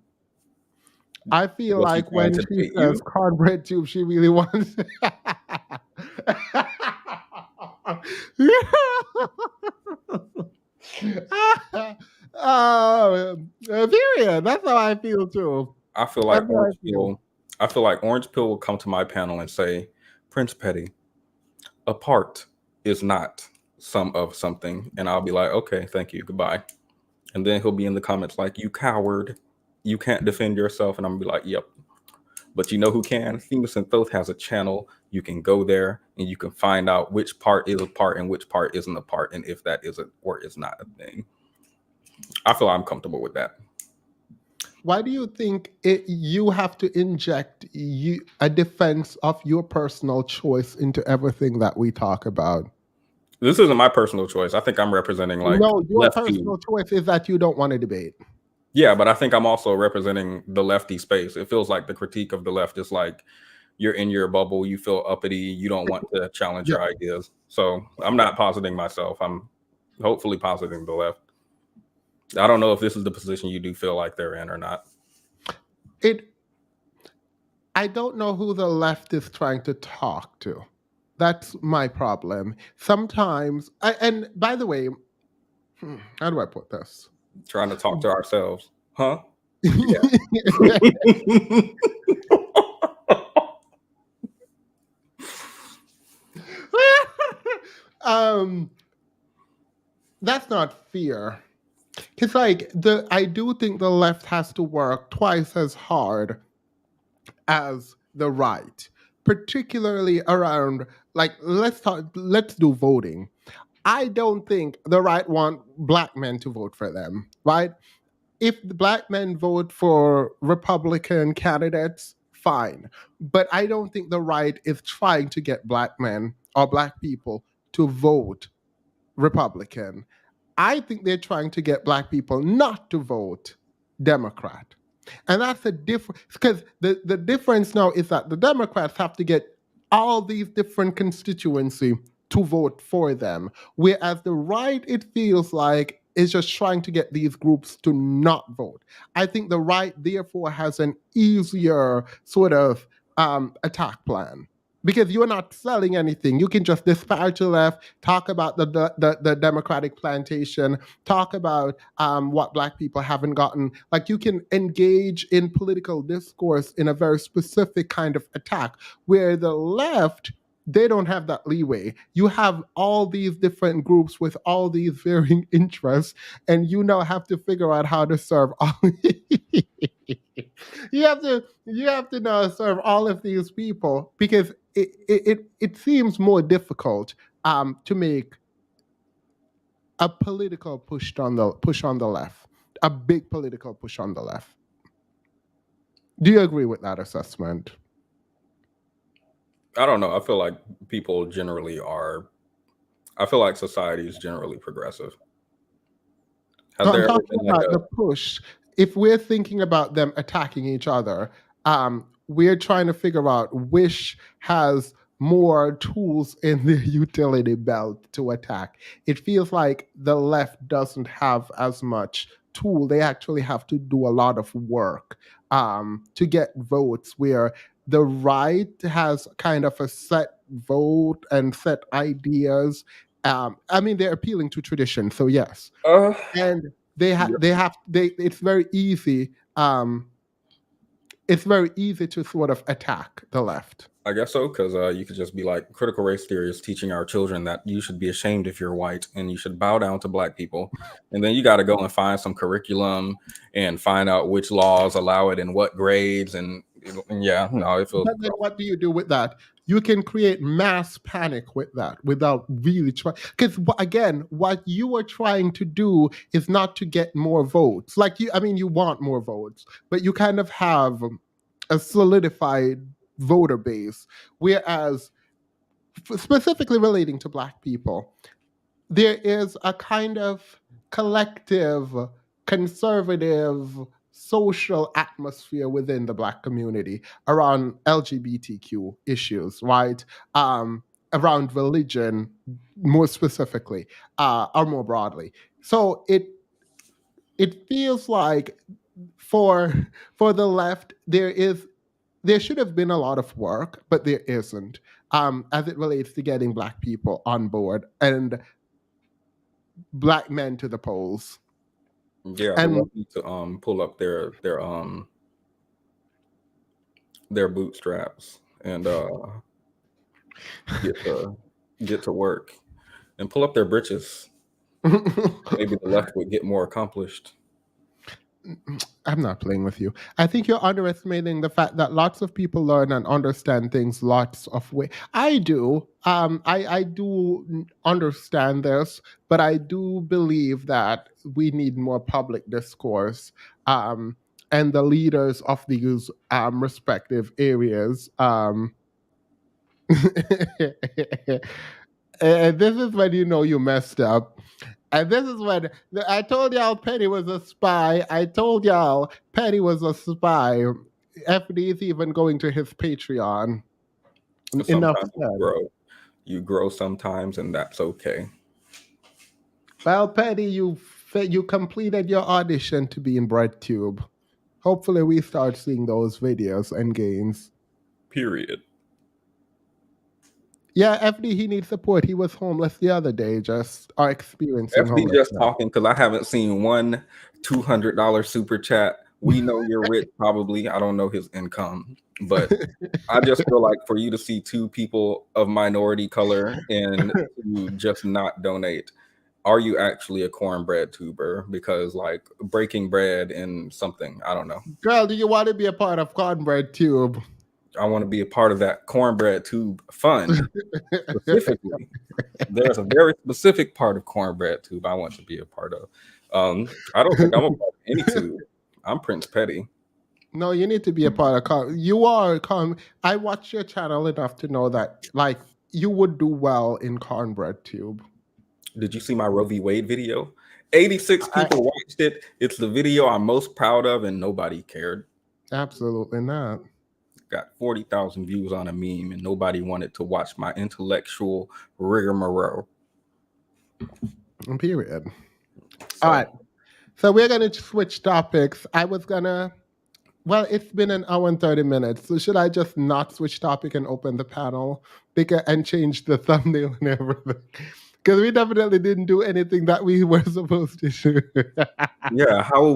I feel like when she says cornbread tube, she really wants. Period. That's how I feel too. I feel like Orange Pill will come to my panel and say, Prince Petty, a part is not some of something, and I'll be like, okay, thank you, goodbye. And then he'll be in the comments like, you coward, you can't defend yourself. And I'm gonna be like, yep. But you know who can? Themis and Thoth has a channel. You can go there and you can find out which part is a part and which part isn't a part, and if that is or is not a thing. I feel I'm comfortable with that. Why do you think you have to inject a defense of your personal choice into everything that we talk about? This isn't my personal choice. I think I'm representing like no. Your personal choice is that you don't want to debate. Yeah, but I think I'm also representing the lefty space. It feels like the critique of the left is like you're in your bubble, you feel uppity, you don't want to challenge your ideas. So I'm not positing myself. I'm hopefully positing the left. I don't know if this is the position you do feel like they're in or not. I don't know who the left is trying to talk to. That's my problem. Sometimes, and by the way, how do I put this? Trying to talk to ourselves, huh? That's not fear. It's like I do think the left has to work twice as hard as the right, particularly around let's do voting. I don't think the right want black men to vote for them, right? If the black men vote for Republican candidates, fine. But I don't think the right is trying to get black men or black people to vote Republican. I think they're trying to get black people not to vote Democrat. And that's the difference, because the difference now is that the Democrats have to get all these different constituency to vote for them, whereas the right, it feels like, is just trying to get these groups to not vote. I think the right, therefore, has an easier sort of attack plan. Because you're not selling anything. You can just disparage the left, talk about the Democratic plantation, talk about what black people haven't gotten. Like, you can engage in political discourse in a very specific kind of attack, where the left, they don't have that leeway. You have all these different groups with all these varying interests, and you now have to figure out how to serve all. you have to now serve all of these people, because it seems more difficult to make a political push on the left, a big political push on the left. Do you agree with that assessment? I don't know. I feel like people generally are. I feel like society is generally progressive. I'm talking about the push. If we're thinking about them attacking each other, we're trying to figure out which has more tools in their utility belt to attack. It feels like the left doesn't have as much tool. They actually have to do a lot of work to get votes, where the right has kind of a set vote and set ideas. I mean, they're appealing to tradition, so yes. And it's very easy. It's very easy to sort of attack the left. I guess so, because you could just be like, critical race theory is teaching our children that you should be ashamed if you're white and you should bow down to black people. And then you got to go and find some curriculum and find out which laws allow it in what grades. And yeah, no, it feels. But then what do you do with that? You can create mass panic with that without really trying. Because again, what you are trying to do is not to get more votes. Like you want more votes, but you kind of have a solidified voter base. Whereas, specifically relating to black people, there is a kind of collective, conservative, social atmosphere within the black community around LGBTQ issues, right? Around religion, more specifically, or more broadly. So it feels like for the left, there should have been a lot of work, but there isn't, as it relates to getting black people on board and black men to the polls. Yeah, and they need to pull up their bootstraps and get to work and pull up their britches. Maybe the left would get more accomplished. I'm not playing with you. I think you're underestimating the fact that lots of people learn and understand things lots of ways. I do. I do understand this, but I do believe that we need more public discourse, and the leaders of these respective areas. And this is when you know you messed up. And this is when I told y'all Penny was a spy. I told y'all Penny was a spy. FD is even going to his Patreon. Enough said. You grow sometimes, and that's okay. Well, Penny, you completed your audition to be in BreadTube. Hopefully, we start seeing those videos and gains. Period. Yeah, FD, he needs support. He was homeless the other day, just experiencing FD just talking because I haven't seen one $200 super chat We know you're rich, probably. I don't know his income, but I just feel like for you to see two people of minority color and to just not donate, are you actually a cornbread tuber? Because like breaking bread in something, I don't know. Girl, do you want to be a part of Cornbread Tube? I want to be a part of that cornbread tube fund. Specifically, there's a very specific part of cornbread tube I want to be a part of. I don't think I'm a part of any tube. I'm Prince Petty. No, you need to be a part of you are I watch your channel enough to know that like you would do well in Cornbread Tube. Did you see my Roe v. Wade video? 86 people watched it. It's the video I'm most proud of, and nobody cared. Absolutely not. Got 40,000 views on a meme, and nobody wanted to watch my intellectual rigmarole. Period. So, all right. So we're going to switch topics. Well, it's been an hour and 30 minutes. So should I just not switch topic and open the panel and change the thumbnail and everything? Because we definitely didn't do anything that we were supposed to do. Yeah, how will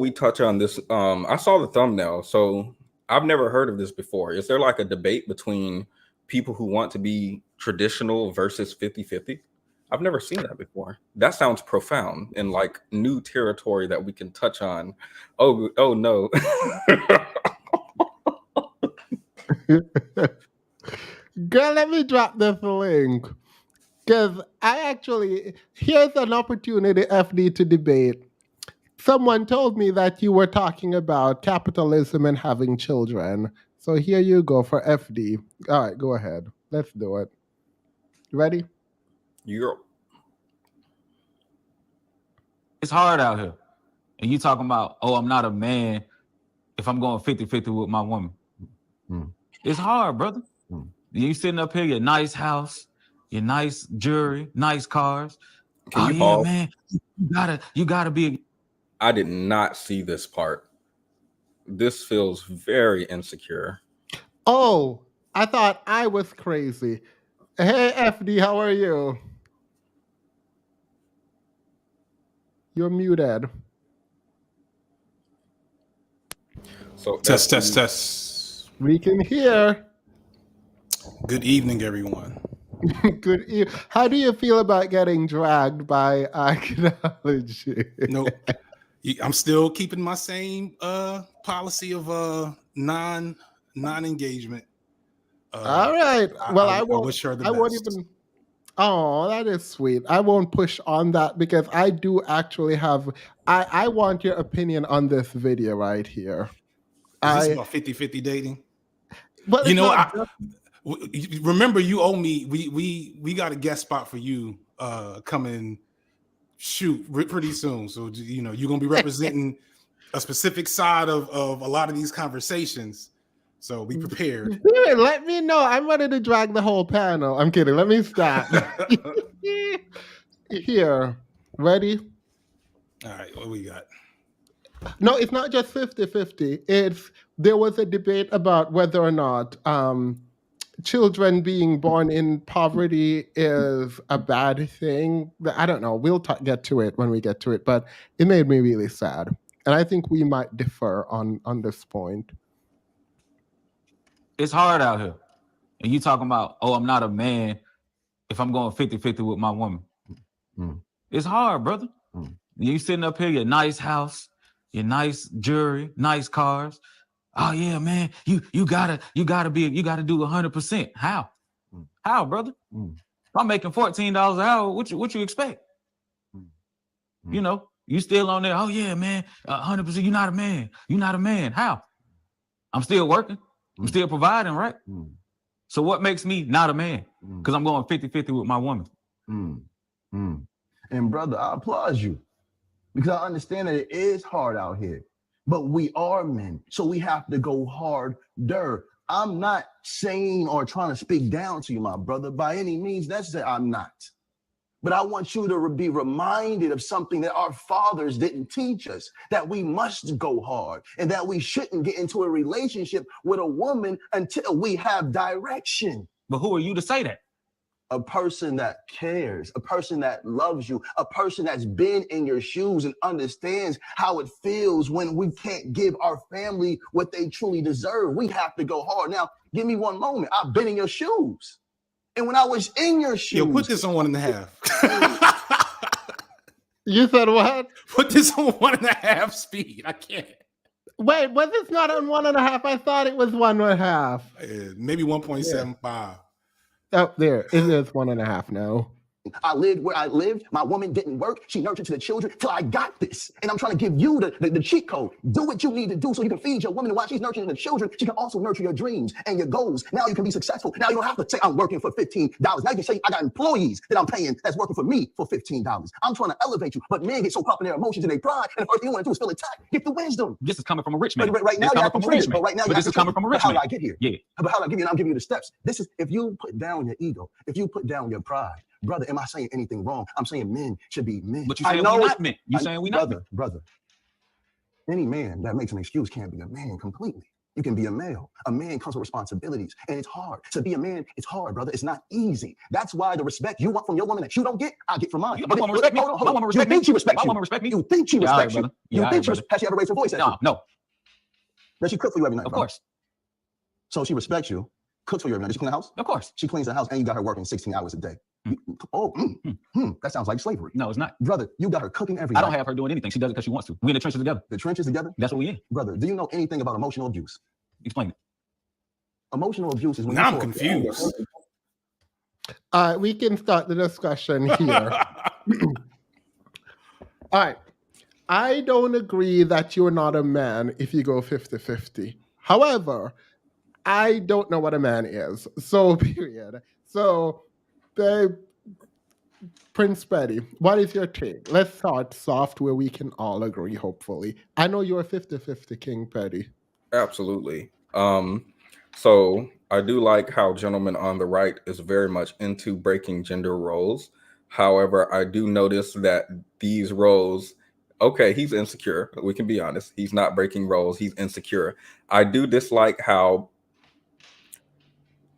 we touch on this? I saw the thumbnail, so I've never heard of this before. Is there like a debate between people who want to be traditional versus 50-50? I've never seen that before. That sounds profound and like new territory that we can touch on. Oh no. Girl, let me drop this link. Because here's an opportunity, FD, to debate. Someone told me that you were talking about capitalism and having children. So here you go for FD. All right, go ahead. Let's do it. Ready? Europe. It's hard out here. And you talking about, I'm not a man if I'm going 50-50 with my woman. It's hard, brother. You sitting up here, your nice house, your nice jewelry, nice cars. Man, you gotta be. I did not see this part. This feels very insecure. Oh, I thought I was crazy. Hey, FD, how are you? You're muted. So test. We can hear. Good evening, everyone. Good evening. How do you feel about getting dragged by ideology? No, I'm still keeping my same policy of non-engagement. All right. Well, I wish her the best. won't even. Oh, that is sweet. I won't push on that because I do actually have. I want your opinion on this video right here. Is this about 50-50 dating? But you know, remember you owe me. We got a guest spot for you coming shoot pretty soon. So you know you're gonna be representing a specific side of a lot of these conversations. So be prepared. Let me know. I'm ready to drag the whole panel. I'm kidding. Let me stop. Here. Ready? All right. What we got? No, it's not just 50-50. There was a debate about whether or not children being born in poverty is a bad thing. I don't know. We'll get to it when we get to it. But it made me really sad. And I think we might differ on this point. It's hard out here. And you talking about, I'm not a man if I'm going 50-50 with my woman. It's hard, brother. You sitting up here, your nice house, your nice jewelry, nice cars. Oh yeah, man. You gotta do 100%. How? How, brother? I'm making $14 an hour. What you expect? You know, you still on there. Oh yeah, man. 100%. You're not a man. You're not a man. How? I'm still working. I'm still providing, right? So what makes me not a man? Because I'm going 50-50 with my woman. And brother, I applaud you because I understand that it is hard out here, but we are men, so we have to go harder. I'm not saying or trying to speak down to you, my brother, by any means necessary. I'm not. But I want you to be reminded of something that our fathers didn't teach us, that we must go hard and that we shouldn't get into a relationship with a woman until we have direction. But who are you to say that? a person that cares, a person that loves you, a person that's been in your shoes and understands how it feels when we can't give our family what they truly deserve. We have to go hard. Now, give me one moment. I've been in your shoes. And when I was in your shoes. Yo, put this on 1.5. You said what? Put this on 1.5 speed. I can't. Wait, was this not on 1.5? I thought it was 1.5. Maybe 1.75. Oh, there. It is 1.5 now. I lived where I lived. My woman didn't work. She nurtured to the children till I got this. And I'm trying to give you the cheat code. Do what you need to do so you can feed your woman. And while she's nurturing the children, she can also nurture your dreams and your goals. Now you can be successful. Now you don't have to say, I'm working for $15. Now you can say, I got employees that I'm paying that's working for me for $15. I'm trying to elevate you. But men get so caught up in their emotions and their pride. And the first thing you want to do is feel attacked. Get the wisdom. This is coming from a rich man. But right now, you have to trigger. But right now, this is coming from a rich man. How did I get here? Yeah. But how did I get here? And I'm giving you the steps. This is if you put down your ego, if you put down your pride. Brother, am I saying anything wrong? I'm saying men should be men. But you saying we not men. You saying we not men. Brother, any man that makes an excuse can't be a man completely. You can be a male. A man comes with responsibilities, and it's hard. To be a man, it's hard, brother. It's not easy. That's why the respect you want from your woman that you don't get, I get from mine. My woman respect me. My woman respect me. You think she respects you? My woman respect me. You think she respects you? You think she has she ever raised her voice at you? No. Does she cook for you every night? Of course. So she respects you. Cooks for you every night. Does she clean the house? Of course. She cleans the house, and you got her working 16 hours a day. That sounds like slavery. No, it's not. Brother, you got her cooking every night. I don't have her doing anything. She does it because she wants to. We in the trenches together. The trenches together? That's what we in. Brother, do you know anything about emotional abuse? Explain it. Emotional abuse is when now I'm confused. We can start the discussion here. All right. I don't agree that you're not a man if you go 50-50. However, I don't know what a man is. So, period. So, Prince Petty, what is your take? Let's start soft where we can all agree, hopefully. I know you're 50-50, King Petty. Absolutely. So I do like how gentleman on the right is very much into breaking gender roles. However, I do notice that these roles, okay, he's insecure. We can be honest. He's not breaking roles. He's insecure. I do dislike how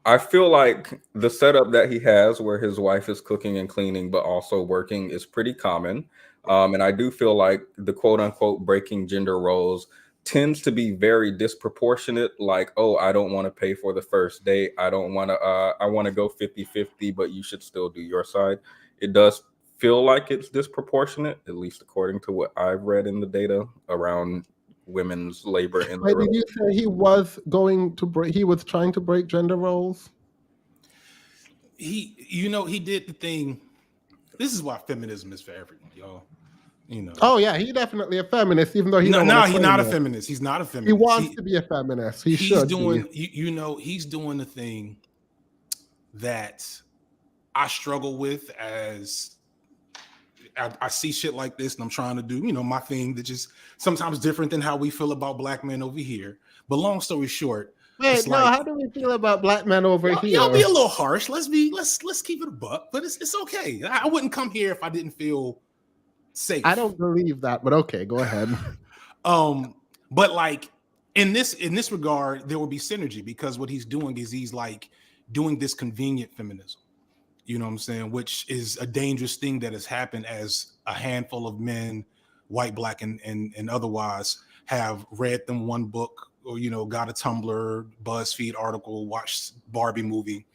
I feel like the setup that he has where his wife is cooking and cleaning, but also working is pretty common. And I do feel like the quote unquote breaking gender roles tends to be very disproportionate. Like, oh, I don't want to pay for the first date. I want to go 50-50, but you should still do your side. It does feel like it's disproportionate, at least according to what I've read in the data around women's labor in Wait, did you say he was trying to break gender roles? He did the thing. This is why feminism is for everyone, y'all. Oh yeah, he's definitely a feminist, even though he's not a feminist. He's not a feminist. He wants to be a feminist. He's doing he's doing the thing that I struggle with as I see shit like this and I'm trying to do, my thing that just sometimes different than how we feel about black men over here. But long story short, how do we feel about black men over here? Y'all be a little harsh. Let's keep it a buck, but it's okay. I wouldn't come here if I didn't feel safe. I don't believe that, but okay, go ahead. But like in this regard, there will be synergy because what he's doing is he's like doing this convenient feminism. You know what I'm saying? Which is a dangerous thing that has happened as a handful of men, white, black, and otherwise, have read them one book or, got a Tumblr, BuzzFeed article, watched Barbie movie.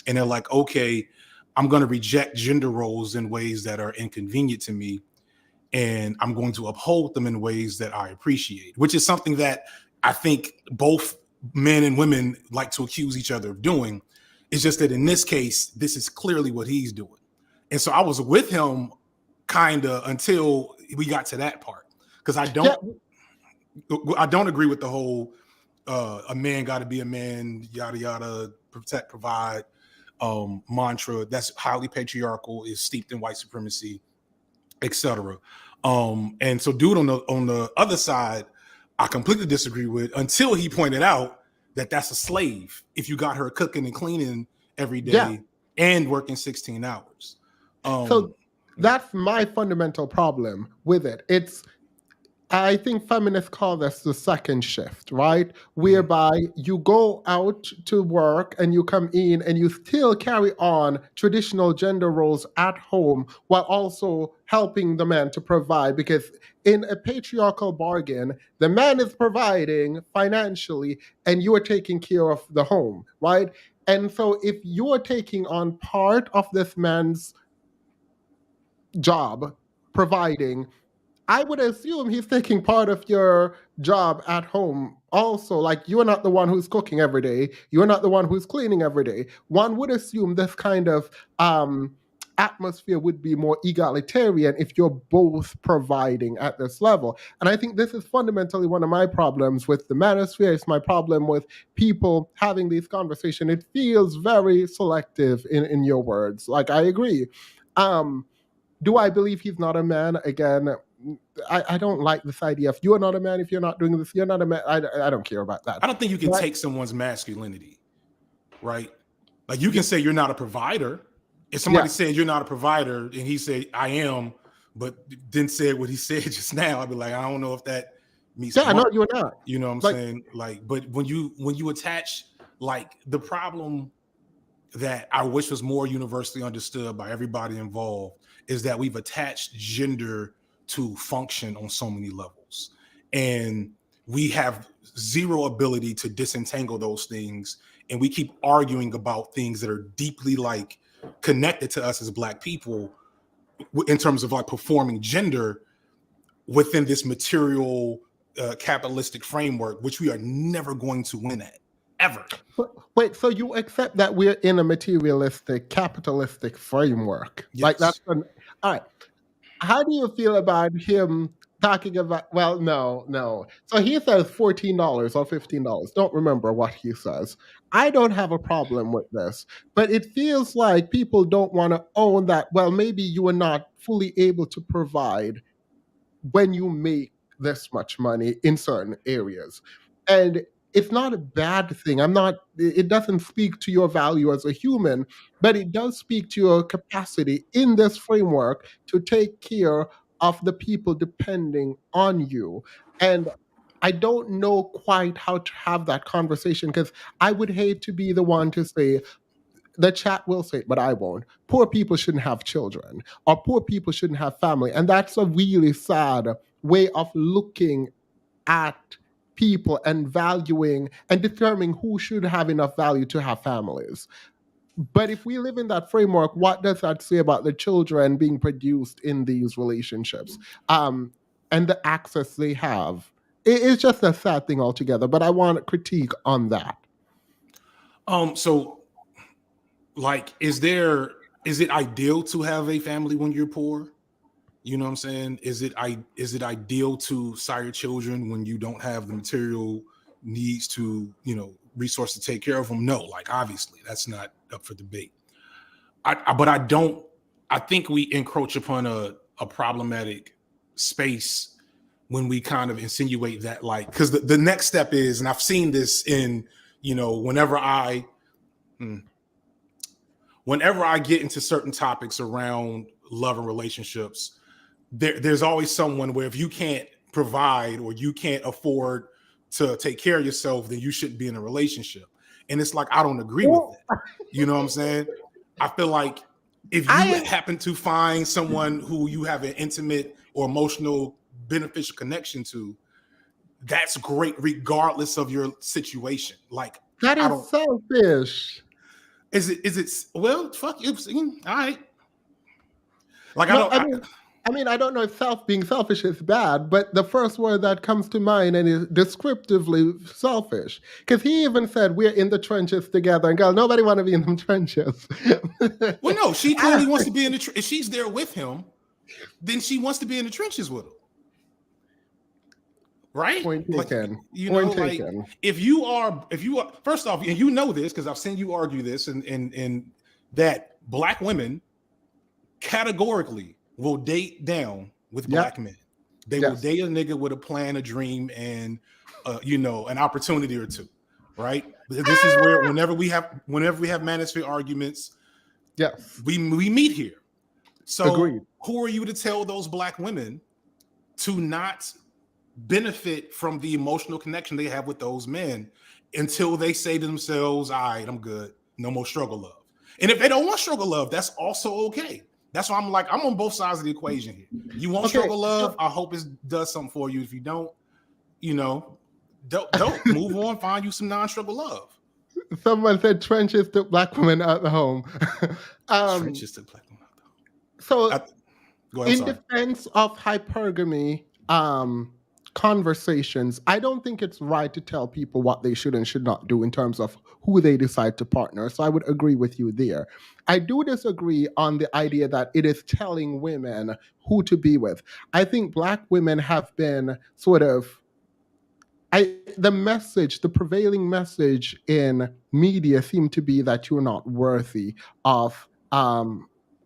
And they're like, okay, I'm going to reject gender roles in ways that are inconvenient to me. And I'm going to uphold them in ways that I appreciate, which is something that I think both men and women like to accuse each other of doing. It's just that in this case, this is clearly what he's doing. And so I was with him kind of until we got to that part. Because I don't agree with the whole a man got to be a man, yada, yada, protect, provide mantra. That's highly patriarchal, is steeped in white supremacy, etc. And so dude on the other side, I completely disagree with until he pointed out that that's a slave if you got her cooking and cleaning every day and working 16 hours. So that's my fundamental problem with it. I think feminists call this the second shift, right? Whereby you go out to work and you come in and you still carry on traditional gender roles at home while also helping the man to provide. Because in a patriarchal bargain, the man is providing financially and you are taking care of the home, right? And so if you are taking on part of this man's job, providing, I would assume he's taking part of your job at home also. Like, you're not the one who's cooking every day. You're not the one who's cleaning every day. One would assume this kind of atmosphere would be more egalitarian if you're both providing at this level. And I think this is fundamentally one of my problems with the manosphere. It's my problem with people having these conversations. It feels very selective in your words. Like, I agree. Do I believe he's not a man? Again, I don't like this idea. If you're not a man, if you're not doing this, you're not a man. I don't care about that. I don't think you can take someone's masculinity, right? Like, you can say you're not a provider. If somebody said you're not a provider and he said I am, but then said what he said just now, I'd be like, I don't know if that meets. Yeah, no, you're not. You know what I'm saying? Like, but when you attach, like, the problem that I wish was more universally understood by everybody involved is that we've attached gender to function on so many levels, and we have zero ability to disentangle those things, and we keep arguing about things that are deeply, like, connected to us as Black people in terms of, like, performing gender within this material capitalistic framework, which we are never going to win at, ever. Wait, so you accept that we're in a materialistic capitalistic framework? Yes. Like, that's all right. How do you feel about him talking about, well, no. So he says $14 or $15. Don't remember what he says. I don't have a problem with this, but it feels like people don't want to own that, well, maybe you are not fully able to provide when you make this much money in certain areas. And it's not a bad thing. It doesn't speak to your value as a human, but it does speak to your capacity in this framework to take care of the people depending on you. And I don't know quite how to have that conversation, because I would hate to be the one to say, the chat will say it, but I won't. Poor people shouldn't have children, or poor people shouldn't have family. And that's a really sad way of looking at people and valuing and determining who should have enough value to have families. But if we live in that framework, what does that say about the children being produced in these relationships and the access they have? It's just a sad thing altogether, but I want a critique on that. So, like, is it ideal to have a family when you're poor? You know what I'm saying? Is it ideal to sire children when you don't have the material needs to, resource to take care of them? No, like, obviously that's not up for debate. But I think we encroach upon a problematic space when we kind of insinuate that, like, because the next step is, and I've seen this in, whenever I get into certain topics around love and relationships, there's always someone where if you can't provide or you can't afford to take care of yourself, then you shouldn't be in a relationship. And it's like, I don't agree with that. You know what I'm saying? I feel like if you happen to find someone who you have an intimate or emotional beneficial connection to, that's great regardless of your situation. Like, that is selfish. Is it? Well, fuck you. All right. Like, I don't know if being selfish is bad, but the first word that comes to mind and is descriptively selfish. Because he even said we're in the trenches together, and girl, nobody want to be in them trenches. Well, no, she clearly wants to be in the. If she's there with him, then she wants to be in the trenches with him. Right? Point taken. Like, if you are, first off, and you know this because I've seen you argue this, and that Black women categorically will date down with Black men. They will date a nigga with a plan, a dream, and an opportunity or two. Right? This is where whenever we have manosphere arguments, we meet here. So agreed. Who are you to tell those Black women to not benefit from the emotional connection they have with those men until they say to themselves, all right, I'm good. No more struggle love. And if they don't want struggle love, that's also okay. That's why I'm like, I'm on both sides of the equation here. You want struggle love? I hope it does something for you. If you don't, don't move on, find you some non-struggle love. Someone said trenches took black women out the home. Trenches took black women out the home. So Go ahead, in defense of hypergamy conversations, I don't think it's right to tell people what they should and should not do in terms of who they decide to partner. So I would agree with you there. I do disagree on the idea that it is telling women who to be with. I think black women have been sort of the prevailing message in media seemed to be that you're not worthy of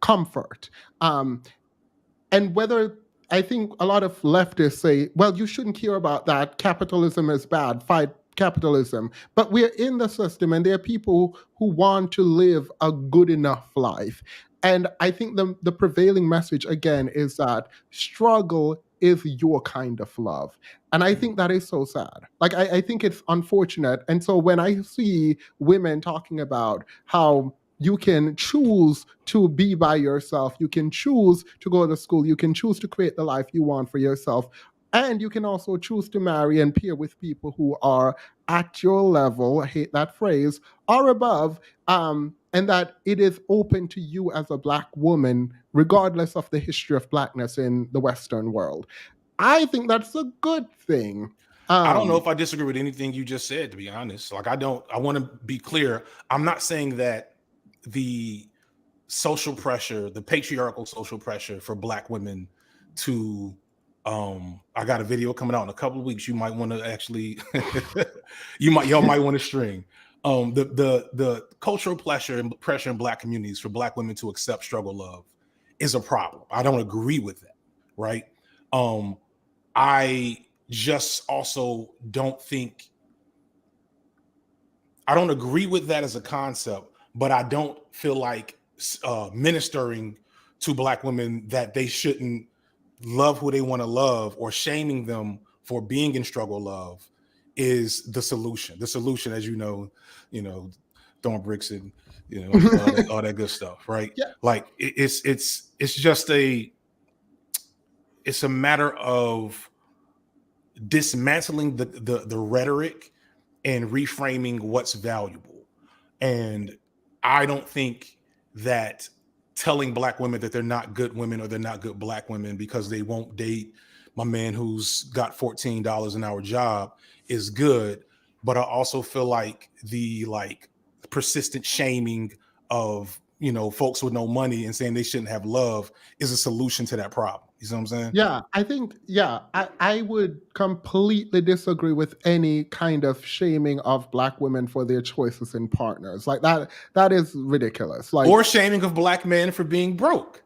comfort. And whether I think a lot of leftists say, well, you shouldn't care about that. Capitalism is bad. Fight capitalism. But we're in the system, and there are people who want to live a good enough life. And I think the prevailing message, again, is that struggle is your kind of love. And I think that is so sad. Like, I think it's unfortunate. And so when I see women talking about how you can choose to be by yourself, you can choose to go to school, you can choose to create the life you want for yourself, and you can also choose to marry and pair with people who are at your level, I hate that phrase, or above, and that it is open to you as a black woman, regardless of the history of blackness in the Western world. I think that's a good thing. I don't know if I disagree with anything you just said, to be honest. Like, I want to be clear. I'm not saying that the social pressure, the patriarchal social pressure for black women to I got a video coming out in a couple of weeks. You might want to actually y'all might want to stream. The cultural pressure in black communities for black women to accept struggle love is a problem. I don't agree with that, right? I just also don't think I don't agree with that as a concept, but I don't feel like ministering to black women that they shouldn't love who they want to love or shaming them for being in struggle love is the solution. The solution, as you know, throwing bricks and all that good stuff, right? Yeah. Like it's just it's a matter of dismantling the rhetoric and reframing what's valuable. And I don't think that telling black women that they're not good women or they're not good black women because they won't date my man who's got $14 an hour job is good. But I also feel like the persistent shaming of folks with no money and saying they shouldn't have love is a solution to that problem. You see what I'm saying? Yeah, I think, I would completely disagree with any kind of shaming of black women for their choices in partners. Like that is ridiculous. Like, or shaming of black men for being broke.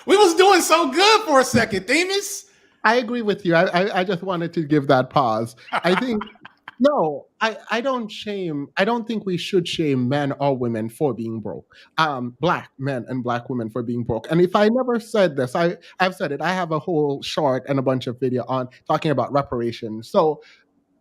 We was doing so good for a second, Themis. I agree with you. I just wanted to give that pause. I think no, I don't shame. I don't think we should shame men or women for being broke. Black men and black women for being broke. And if I never said this, I've said it. I have a whole short and a bunch of video on talking about reparations. So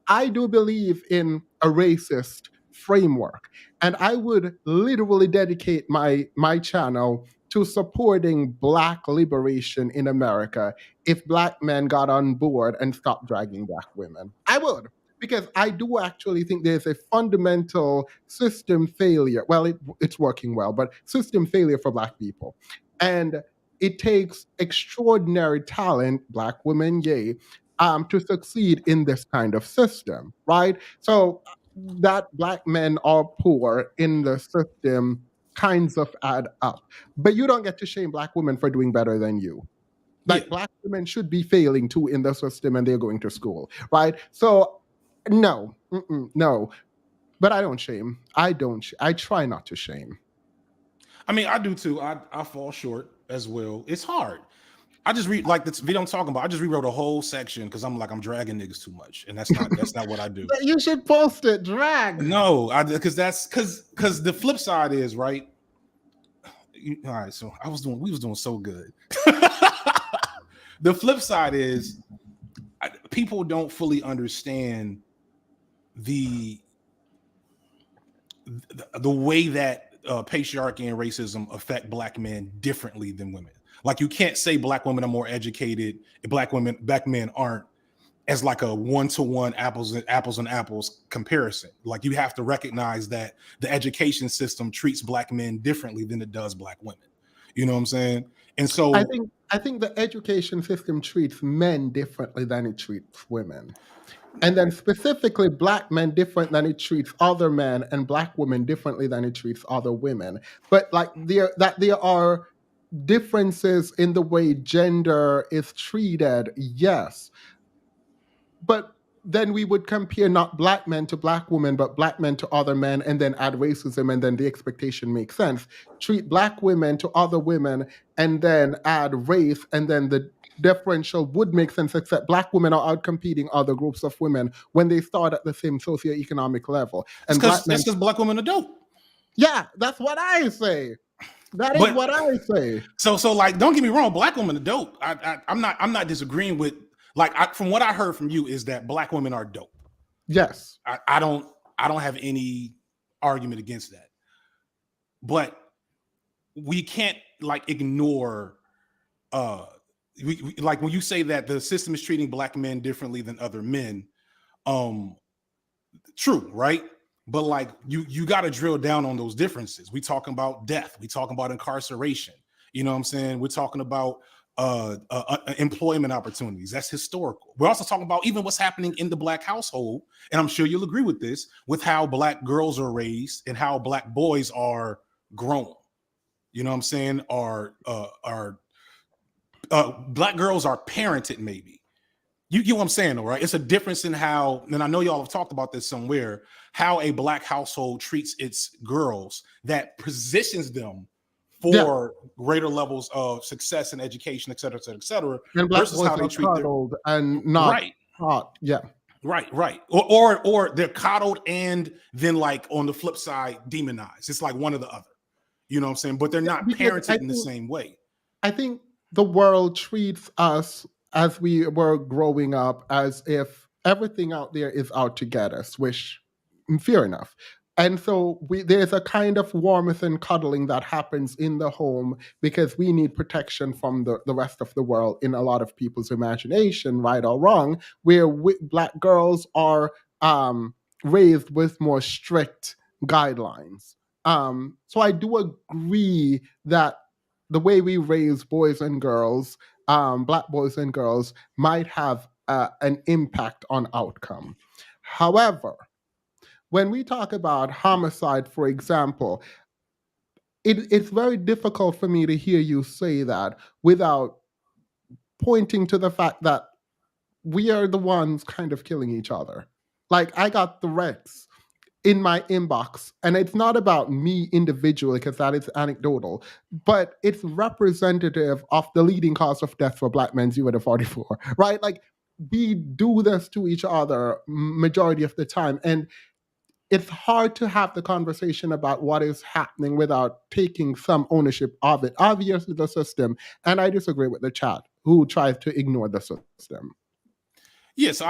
I do believe in a racist framework, and I would literally dedicate my channel to supporting black liberation in America if black men got on board and stopped dragging black women. I would. Because I do actually think there's a fundamental system failure. Well, it's working well, but system failure for black people. And it takes extraordinary talent, black women, yay, to succeed in this kind of system, right? So that black men are poor in the system kinds of add up. But you don't get to shame black women for doing better than you. Like, black women should be failing too in the system and they're going to school, right? So no, but I don't shame. I try not to shame. I mean, I do too. I fall short as well. It's hard. I just read like this video I'm talking about. I just rewrote a whole section because I'm dragging niggas too much, and that's not what I do. You should post it. Drag. No, because the flip side is right. All right, so we was doing so good. the flip side is people don't fully understand the way that patriarchy and racism affect black men differently than women. Like you can't say black women are more educated, black men aren't, as like a one-to-one apples and apples comparison. Like you have to recognize that the education system treats black men differently than it does black women. You know what I'm saying? And so I think the education system treats men differently than it treats women. And then specifically black men different than it treats other men, and black women differently than it treats other women. But like there are differences in the way gender is treated, yes. But then we would compare not black men to black women, but black men to other men, and then add racism, and then the expectation makes sense. Treat black women to other women, and then add race, and then the differential would make sense, except black women are outcompeting other groups of women when they start at the same socioeconomic level. And that's because black women are dope. Yeah, that's what I say. That is what I say. So like, don't get me wrong, black women are dope. I'm not disagreeing with, like, from what I heard from you is that black women are dope. Yes. I don't have any argument against that. But we can't like ignore like when you say that the system is treating black men differently than other men, true, right? But like you got to drill down on those differences. We talking about death, we talking about incarceration, you know what I'm saying? We're talking about employment opportunities. That's historical. We're also talking about even what's happening in the black household, and I'm sure you'll agree with this, with how black girls are raised and how black boys are grown. You know what I'm saying? Black girls are parented, maybe. You get what I'm saying, though, right? It's a difference in how, and I know y'all have talked about this somewhere, how a black household treats its girls that positions them for greater levels of success and education, et cetera, et cetera, et cetera, and black versus boys how they are treat coddled and not taught. Yeah. Right. Or they're coddled and then like on the flip side, demonized. It's like one or the other. You know what I'm saying? But they're not parented in the same way. I think the world treats us as we were growing up as if everything out there is out to get us, which fair enough. And so there's a kind of warmth and cuddling that happens in the home because we need protection from the rest of the world in a lot of people's imagination, right or wrong, where black girls are raised with more strict guidelines. So I do agree that the way we raise boys and girls, black boys and girls, might have an impact on outcome. However, when we talk about homicide, for example, it's very difficult for me to hear you say that without pointing to the fact that we are the ones kind of killing each other. Like, I got threats in my inbox, and it's not about me individually because that is anecdotal, but it's representative of the leading cause of death for black men, 0 to 44, right? Like, we do this to each other majority of the time, and it's hard to have the conversation about what is happening without taking some ownership of it. Obviously, the system, and I disagree with the chat who tries to ignore the system. Yeah, so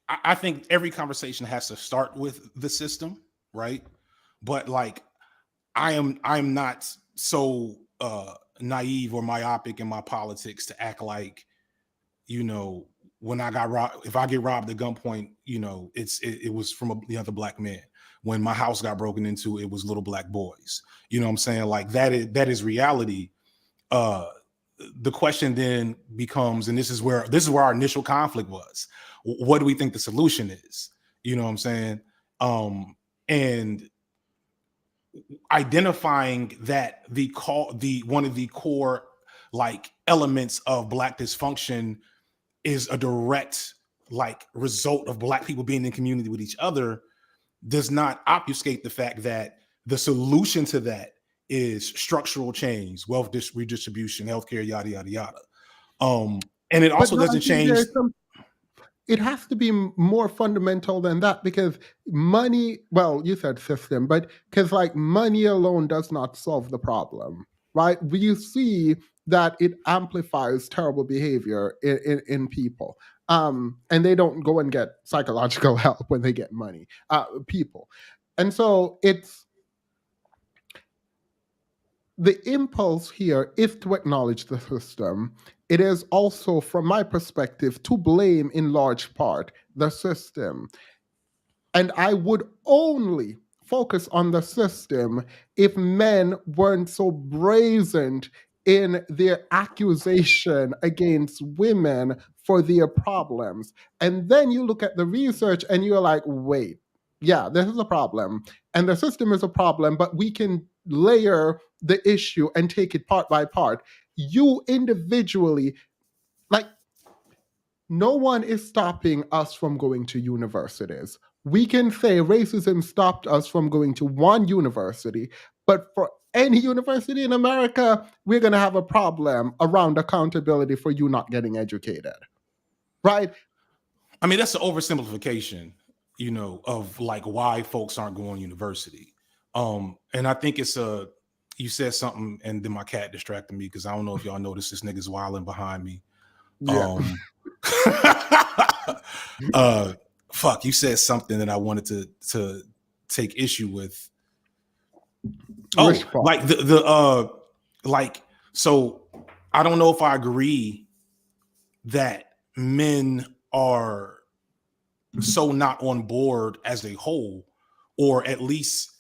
I think every conversation has to start with the system, right? But like, I'm not so naive or myopic in my politics to act like, you know, when I got robbed, if I get robbed at gunpoint, you know, it was from the other black men. When my house got broken into, it was little black boys. You know what I'm saying? Like that is reality. The question then becomes, and this is where our initial conflict was. What do we think the solution is? You know what I'm saying? And identifying that one of the core like elements of black dysfunction is a direct like result of black people being in community with each other does not obfuscate the fact that the solution to that is structural change, wealth redistribution, healthcare, yada, yada, yada. And it also doesn't change. It has to be more fundamental than that because money, well, you said system, but because like money alone does not solve the problem, right? We see that it amplifies terrible behavior in people. And they don't go and get psychological help when they get money, people. And so it's, the impulse here is to acknowledge the system. It is also, from my perspective, to blame in large part the system. And I would only focus on the system if men weren't so brazen in their accusation against women for their problems. And then you look at the research and you're like, wait, yeah, this is a problem. And the system is a problem, but we can layer the issue and take it part by part. You individually, like, no one is stopping us from going to universities. We can say racism stopped us from going to one university, but for any university in America, we're going to have a problem around accountability for you not getting educated. Right? I mean, that's an oversimplification, you know, of like why folks aren't going to university. And I think it's you said something and then my cat distracted me because I don't know if y'all noticed this nigga's wilding behind me. Yeah. Fuck, you said something that I wanted to take issue with. Oh, like like, so I don't know if I agree that men are so not on board as a whole, or at least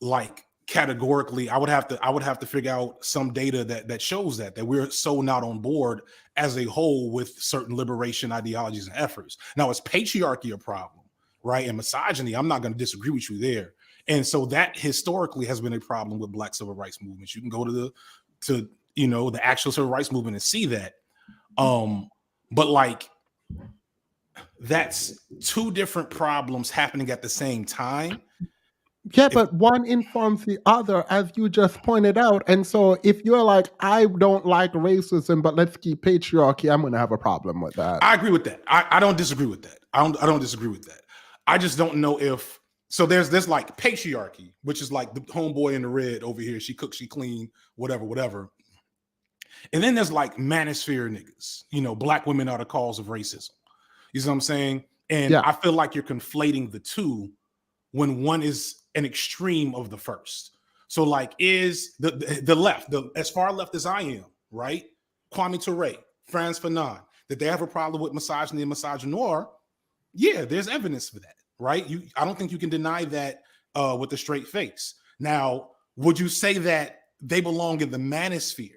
like categorically, I would have to figure out some data that shows that we're so not on board as a whole with certain liberation ideologies and efforts. Now, is patriarchy a problem, right? And misogyny, I'm not going to disagree with you there. And so that historically has been a problem with Black civil rights movements. You can go to the actual civil rights movement and see that. But like, that's two different problems happening at the same time. Yeah, but one informs the other, as you just pointed out. And so if you're like, I don't like racism, but let's keep patriarchy, I'm going to have a problem with that. I agree with that. I don't disagree with that. I don't disagree with that. I just don't know if, so there's like patriarchy, which is like the homeboy in the red over here. She cooks, she clean, whatever. And then there's like manosphere niggas, Black women are the cause of racism. You see what I'm saying? And yeah. I feel like you're conflating the two when one is an extreme of the first. So like, is the left, as far left as I am, right? Kwame Ture, Frantz Fanon, that they have a problem with misogyny and misogynoir. Yeah, there's evidence for that, right? I don't think you can deny that with a straight face. Now, would you say that they belong in the manosphere?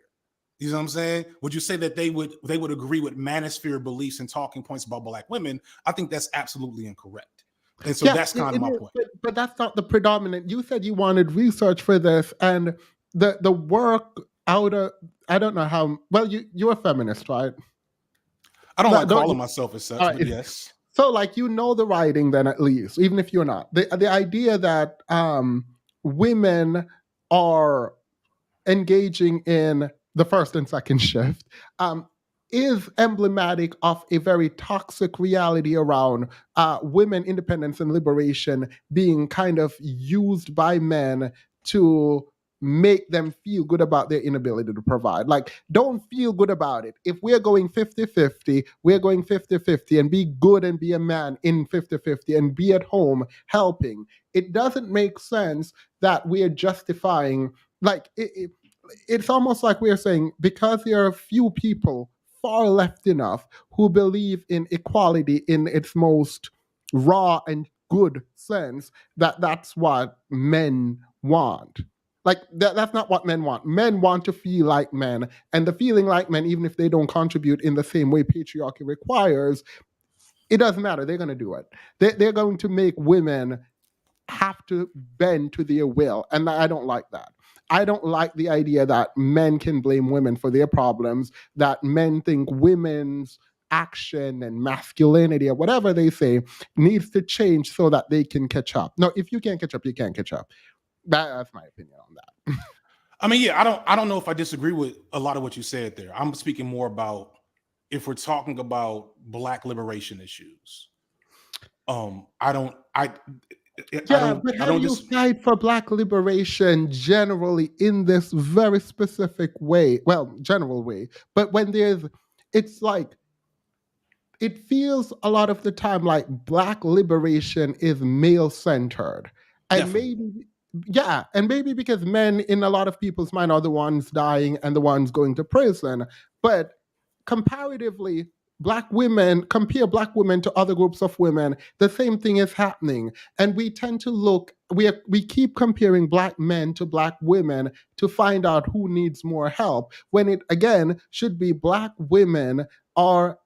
You know what I'm saying? Would you say that they would agree with manosphere beliefs and talking points about Black women? I think that's absolutely incorrect. And so that's kind of my point. But that's not the predominant. You said you wanted research for this, and the work out of, I don't know how, well, you're a feminist, right? I don't like calling myself as such, but yes. So like, the writing then, at least, even if you're not. The idea that women are engaging in the first and second shift is emblematic of a very toxic reality around women independence and liberation being kind of used by men to make them feel good about their inability to provide. Like, don't feel good about it. If we're going 50-50, we're going 50-50 and be good and be a man in 50-50 and be at home helping. It doesn't make sense that we're justifying, like, it's almost like we're saying, because there are a few people far left enough who believe in equality in its most raw and good sense, that's what men want. Like, that's not what men want. Men want to feel like men, and the feeling like men, even if they don't contribute in the same way patriarchy requires, it doesn't matter. They're going to do it. They're going to make women have to bend to their will, and I don't like that. I don't like the idea that men can blame women for their problems, that men think women's action and masculinity or whatever they say needs to change so that they can catch up. No, if you can't catch up, you can't catch up. That's my opinion on that. I mean, yeah, I don't know if I disagree with a lot of what you said there. I'm speaking more about if we're talking about Black liberation issues. Yeah, but how do you fight for Black liberation generally in this very specific way? Well, general way. But when it's like, it feels a lot of the time like Black liberation is male centered. And maybe because men in a lot of people's mind are the ones dying and the ones going to prison. But comparatively, compare Black women to other groups of women, the same thing is happening. And we tend to we keep comparing Black men to Black women to find out who needs more help, when it again should be Black women are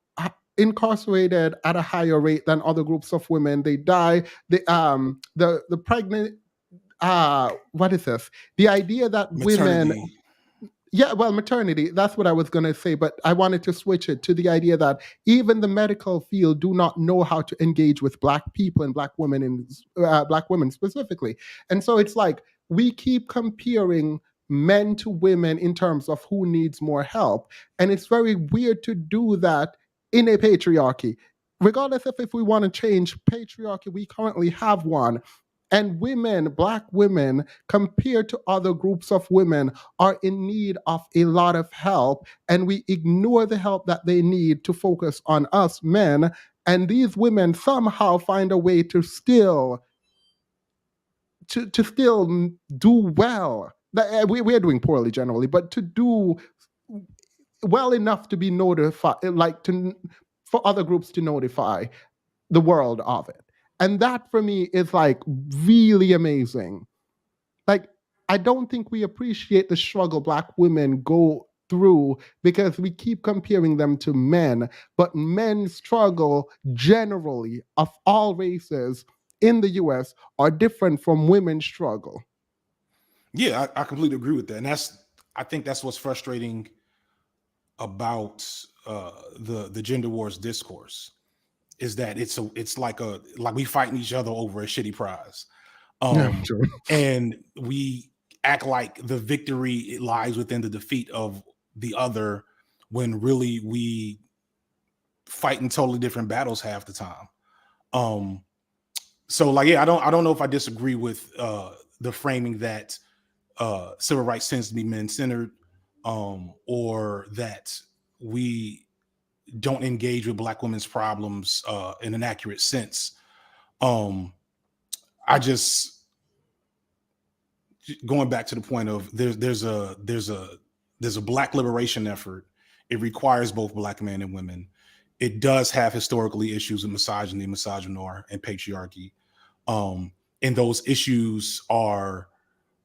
incarcerated at a higher rate than other groups of women. They die. The pregnant. What is this? The idea that women. Yeah, well, maternity, that's what I was going to say, but I wanted to switch it to the idea that even the medical field do not know how to engage with Black people and Black women Black women specifically. And so it's like we keep comparing men to women in terms of who needs more help. And it's very weird to do that in a patriarchy. Regardless of if we want to change patriarchy, we currently have one. And women, Black women, compared to other groups of women, are in need of a lot of help. And we ignore the help that they need to focus on us men. And these women somehow find a way to still do well. We're doing poorly generally, but to do well enough to be notified, for other groups to notify the world of it. And that for me is like really amazing. Like, I don't think we appreciate the struggle Black women go through because we keep comparing them to men. But men's struggle generally of all races in the US are different from women's struggle. Yeah, I completely agree with that. And I think that's what's frustrating about the gender wars discourse, is that it's like we fighting each other over a shitty prize. And we act like the victory lies within the defeat of the other, when really we fighting totally different battles half the time. So like, yeah, I don't know if I disagree with the framing that civil rights tends to be men-centered, or that we don't engage with Black women's problems in an accurate sense. I just, going back to the point of there's a Black liberation effort. It requires both Black men and women. It does have historically issues of misogyny, misogynoir, and patriarchy. And those issues are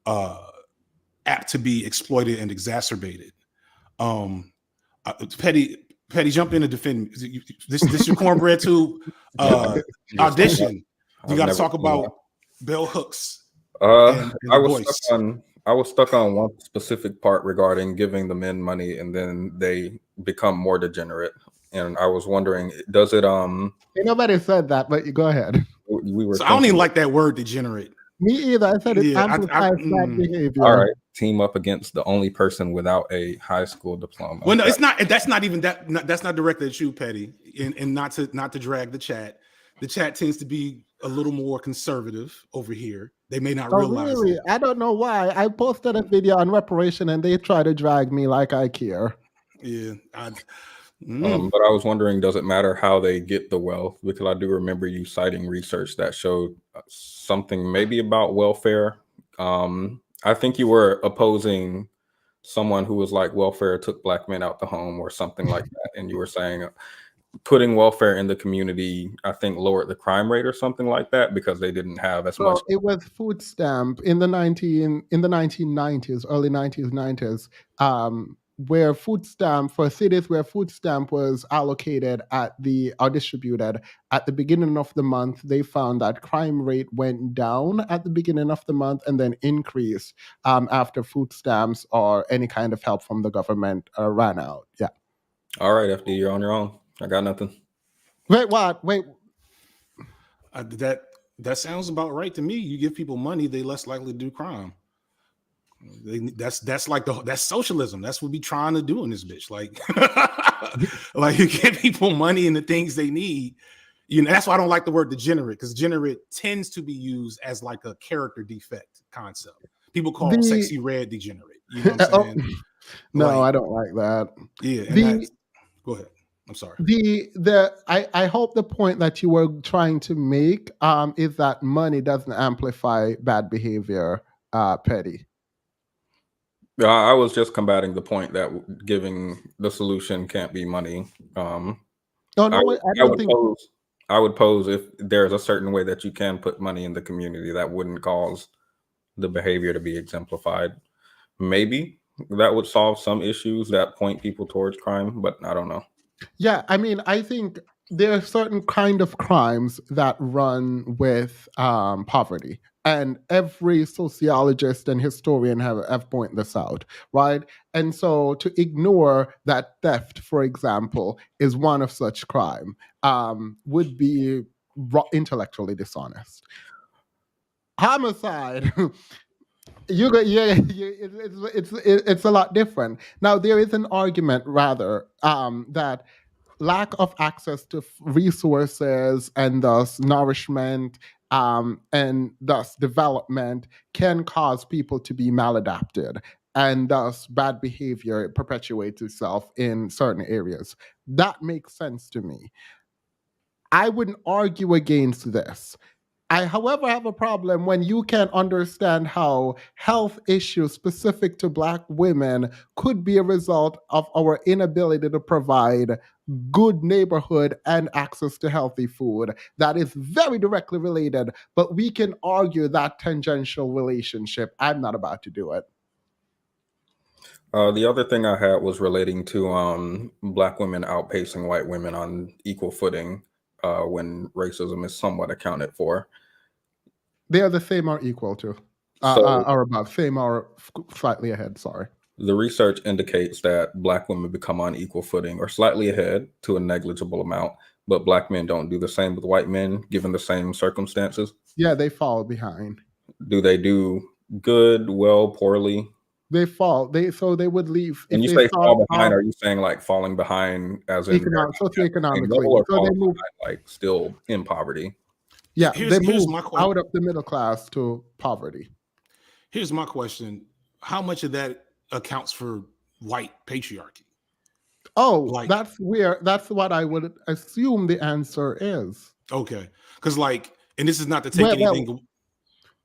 apt to be exploited and exacerbated. Petty, jump in and defend me. This your cornbread tube audition. You got to talk about bell hooks. I was stuck on one specific part regarding giving the men money and then they become more degenerate. And I was wondering, does it Nobody said that, but you go ahead. I don't even like that word, degenerate. Me either. I said it amplifies bad behavior. All right, team up against the only person without a high school diploma. Well, no, it's not. That's not even that. That's not directed at you, Petty. And not to drag the chat. The chat tends to be a little more conservative over here. They may not realize. Really? It. I don't know why. I posted a video on reparation, and they try to drag me like I care. Yeah. But I was wondering, does it matter how they get the wealth? Because I do remember you citing research that showed something maybe about welfare. I think you were opposing someone who was like, welfare took Black men out the home or something like that. And you were saying putting welfare in the community, I think, lowered the crime rate or something like that because they didn't have as much. It was food stamp in the 1990s, early 90s, where food stamp for cities where food stamp was allocated or distributed at the beginning of the month, they found that crime rate went down at the beginning of the month and then increased after food stamps or any kind of help from the government ran out. Yeah. All right, FD, you're on your own. I got nothing. Wait, what? Wait. That sounds about right to me. You give people money, they less likely to do crime. That's socialism. That's what we trying to do in this bitch. Like, like you give people money and the things they need, You know, that's why I don't like the word degenerate, because degenerate tends to be used as like a character defect concept. People call Sexy Red degenerate. You know what I'm saying? No, I don't like that. Yeah, and go ahead. I'm sorry. I hope the point that you were trying to make is that money doesn't amplify bad behavior, Petty. I was just combating the point that giving the solution can't be money. I would pose if there's a certain way that you can put money in the community that wouldn't cause the behavior to be exemplified. Maybe that would solve some issues that point people towards crime, but I don't know. Yeah, I mean, I think there are certain kind of crimes that run with poverty. And every sociologist and historian have pointed this out, right? And so to ignore that theft, for example, is one of such crime, would be intellectually dishonest. Homicide. It's a lot different. Now, there is an argument, rather, that lack of access to resources and thus nourishment and thus development can cause people to be maladapted, and thus bad behavior perpetuates itself in certain areas. That makes sense to me. I wouldn't argue against this. I, however, have a problem when you can't understand how health issues specific to Black women could be a result of our inability to provide good neighborhood and access to healthy food. That is very directly related, but we can argue that tangential relationship. I'm not about to do it. The other thing I had was relating to Black women outpacing white women on equal footing when racism is somewhat accounted for. They are the same or equal to, or above, same or slightly ahead, sorry. The research indicates that Black women become on equal footing or slightly ahead to a negligible amount, but Black men don't do the same with white men given the same circumstances. Yeah, they fall behind. Do they do good, well, poorly? They fall. So they would leave. When you say fall behind, are you saying like falling behind as in socioeconomically? So they move like still in poverty. Yeah, they move out of the middle class to poverty. Here's my question: how much of that accounts for white patriarchy? Oh, that's what I would assume the answer is. Okay, because and this is not to take anything.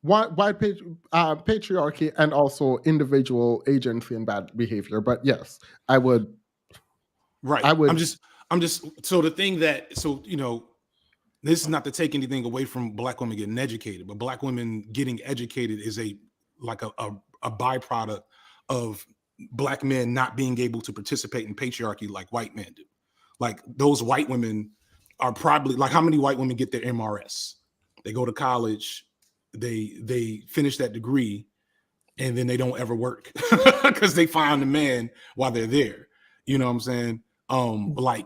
White patriarchy and also individual agency and bad behavior, but yes, I would. Right. I'm just. So the thing this is not to take anything away from Black women getting educated, but Black women getting educated is a byproduct of Black men not being able to participate in patriarchy like white men do. Like those white women are probably how many white women get their MRS? They go to college. They finish that degree and then they don't ever work because they find a man while they're there. You know what I'm saying?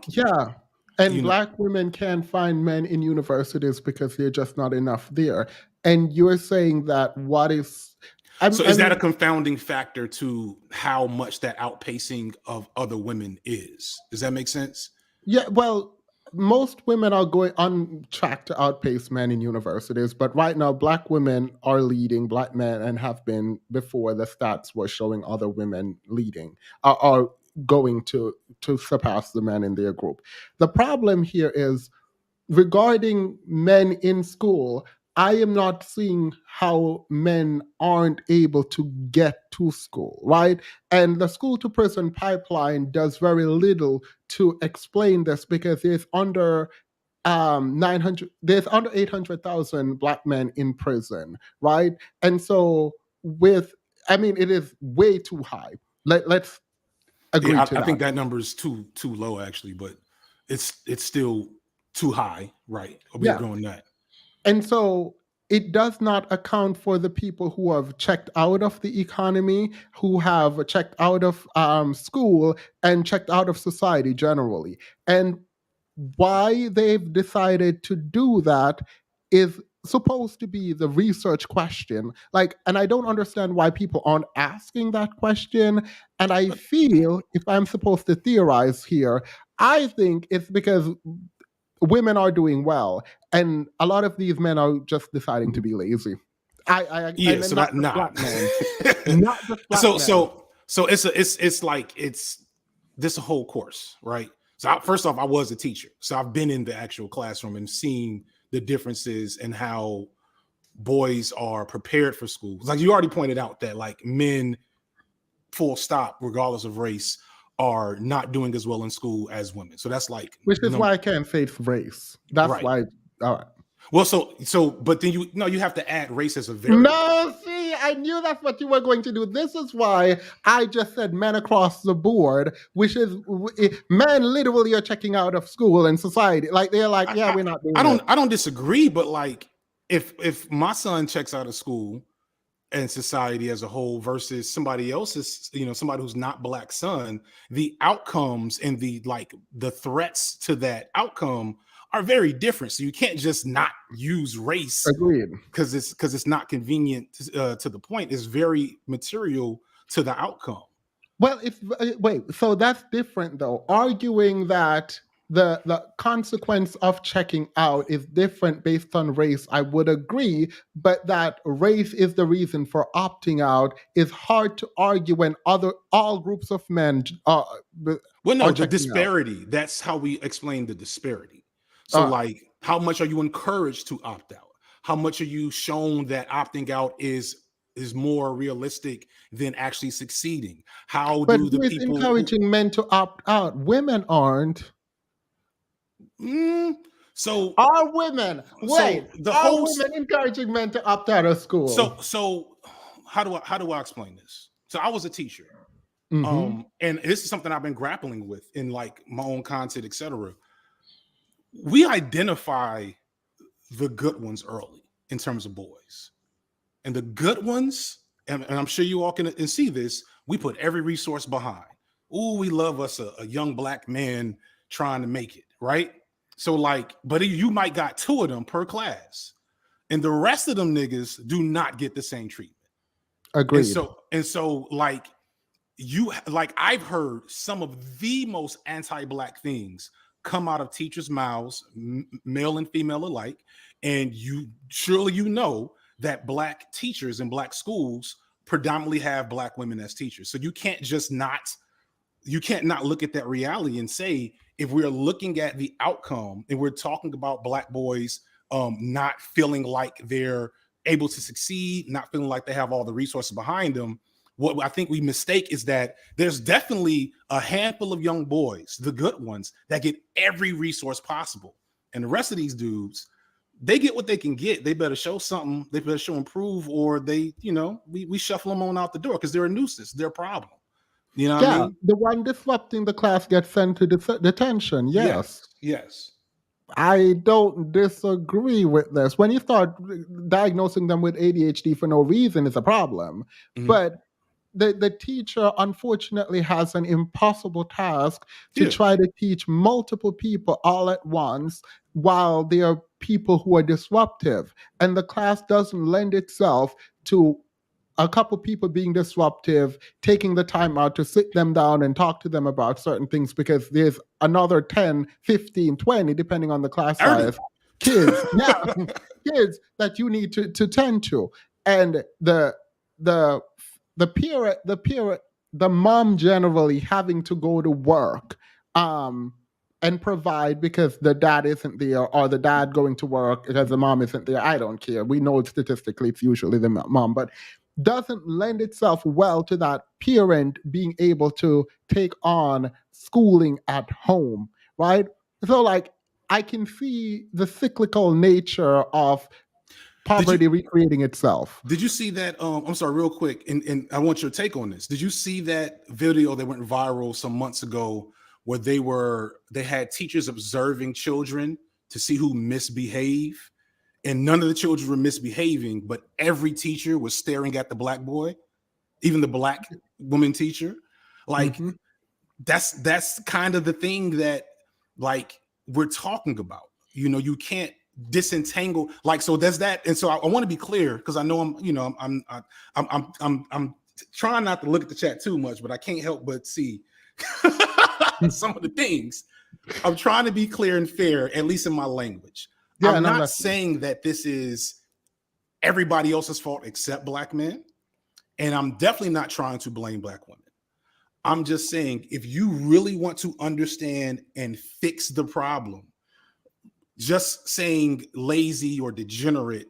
Yeah. And Black women can't find men in universities because they're just not enough there. And you're saying that is that a confounding factor to how much that outpacing of other women is? Does that make sense? Yeah, well, most women are going on track to outpace men in universities, but right now Black women are leading Black men and have been before the stats were showing other women leading, are going to surpass the men in their group. The problem here is regarding men in school, I am not seeing how men aren't able to get to school, right? And the school to prison pipeline does very little to explain this because there's under 800,000 Black men in prison, right? And so it is way too high. Let's agree to that. I think that number is too low actually, but it's still too high, right? We are doing that. And so it does not account for the people who have checked out of the economy, who have checked out of school and checked out of society generally. And why they've decided to do that is supposed to be the research question. And I don't understand why people aren't asking that question. And I feel, if I'm supposed to theorize here, I think it's because women are doing well, and a lot of these men are just deciding to be lazy. Yeah, so not not black men. Not just black men. So it's like it's this whole course, right? So first off, I was a teacher, so I've been in the actual classroom and seen the differences in how boys are prepared for school. Like you already pointed out that like men, full stop, regardless of race, are not doing as well in school as women. So that's like, which is why I can't say it's race. That's right. why. All right. Well, but then you have to add race as a variable. No, see, I knew that's what you were going to do. This is why I just said men across the board, which is men literally are checking out of school and society. Like they're like, yeah, we're not doing I don't disagree, but like if my son checks out of school and society as a whole versus somebody else's, somebody who's not black son, the outcomes and the threats to that outcome are very different. So you can't just not use race. Agreed. Because it's not convenient to the point. It's very material to the outcome. Well, so that's different though. Arguing that the consequence of checking out is different based on race, I would agree, but that race is the reason for opting out is hard to argue when all groups of men the disparity. Out. That's how we explain the disparity. So like, how much are you encouraged to opt out? How much are you shown that opting out is more realistic than actually succeeding? How do the people encouraging men to opt out? Women aren't. So are women? Wait, women encouraging men to opt out of school? So how do I explain this? So I was a teacher, and this is something I've been grappling with in like my own content, etc. We identify the good ones early in terms of boys, and the good ones, and I'm sure you all can see this. We put every resource behind. Ooh, we love us a young black man trying to make it, right? So like, but you might got 2 of them per class, and the rest of them niggas do not get the same treatment. Agreed. And so like I've heard some of the most anti-black things come out of teachers' mouths, male and female alike, and surely know that black teachers in black schools predominantly have black women as teachers. So you can't not look at that reality and say, if we're looking at the outcome and we're talking about black boys not feeling like they're able to succeed, not feeling like they have all the resources behind them, what I think we mistake is that there's definitely a handful of young boys, the good ones, that get every resource possible. And the rest of these dudes, they get what they can get. They better show something. They better show improve, or we shuffle them on out the door because they're a nuisance. They're a problem. You know what I mean? The one disrupting the class gets sent to detention. Yes. I don't disagree with this. When you start diagnosing them with ADHD for no reason, it's a problem. But the teacher, unfortunately, has an impossible task to try to teach multiple people all at once while there are people who are disruptive. And the class doesn't lend itself to a couple people being disruptive, taking the time out to sit them down and talk to them about certain things, because there's another 10, 15, 20, depending on the class size, kids that you need to tend to. And the mom generally having to go to work and provide because the dad isn't there, or the dad going to work because the mom isn't there. I don't care. We know statistically it's usually the mom, but doesn't lend itself well to that parent being able to take on schooling at home, right? So like, I can see the cyclical nature of poverty recreating itself. Did you see that? I'm sorry, real quick, and I want your take on this. Did you see that video that went viral some months ago where they had teachers observing children to see who misbehave, and none of the children were misbehaving, but every teacher was staring at the black boy, even the black woman teacher? Like, that's kind of the thing that like we're talking about. You can't disentangle, like, so there's that. And so I want to be clear, because I know I'm trying not to look at the chat too much, but I can't help but see some of the things. I'm trying to be clear and fair, at least in my language. Yeah, I'm no, not that's- saying that this is everybody else's fault except black men. And I'm definitely not trying to blame black women. I'm just saying, if you really want to understand and fix the problem, just saying lazy or degenerate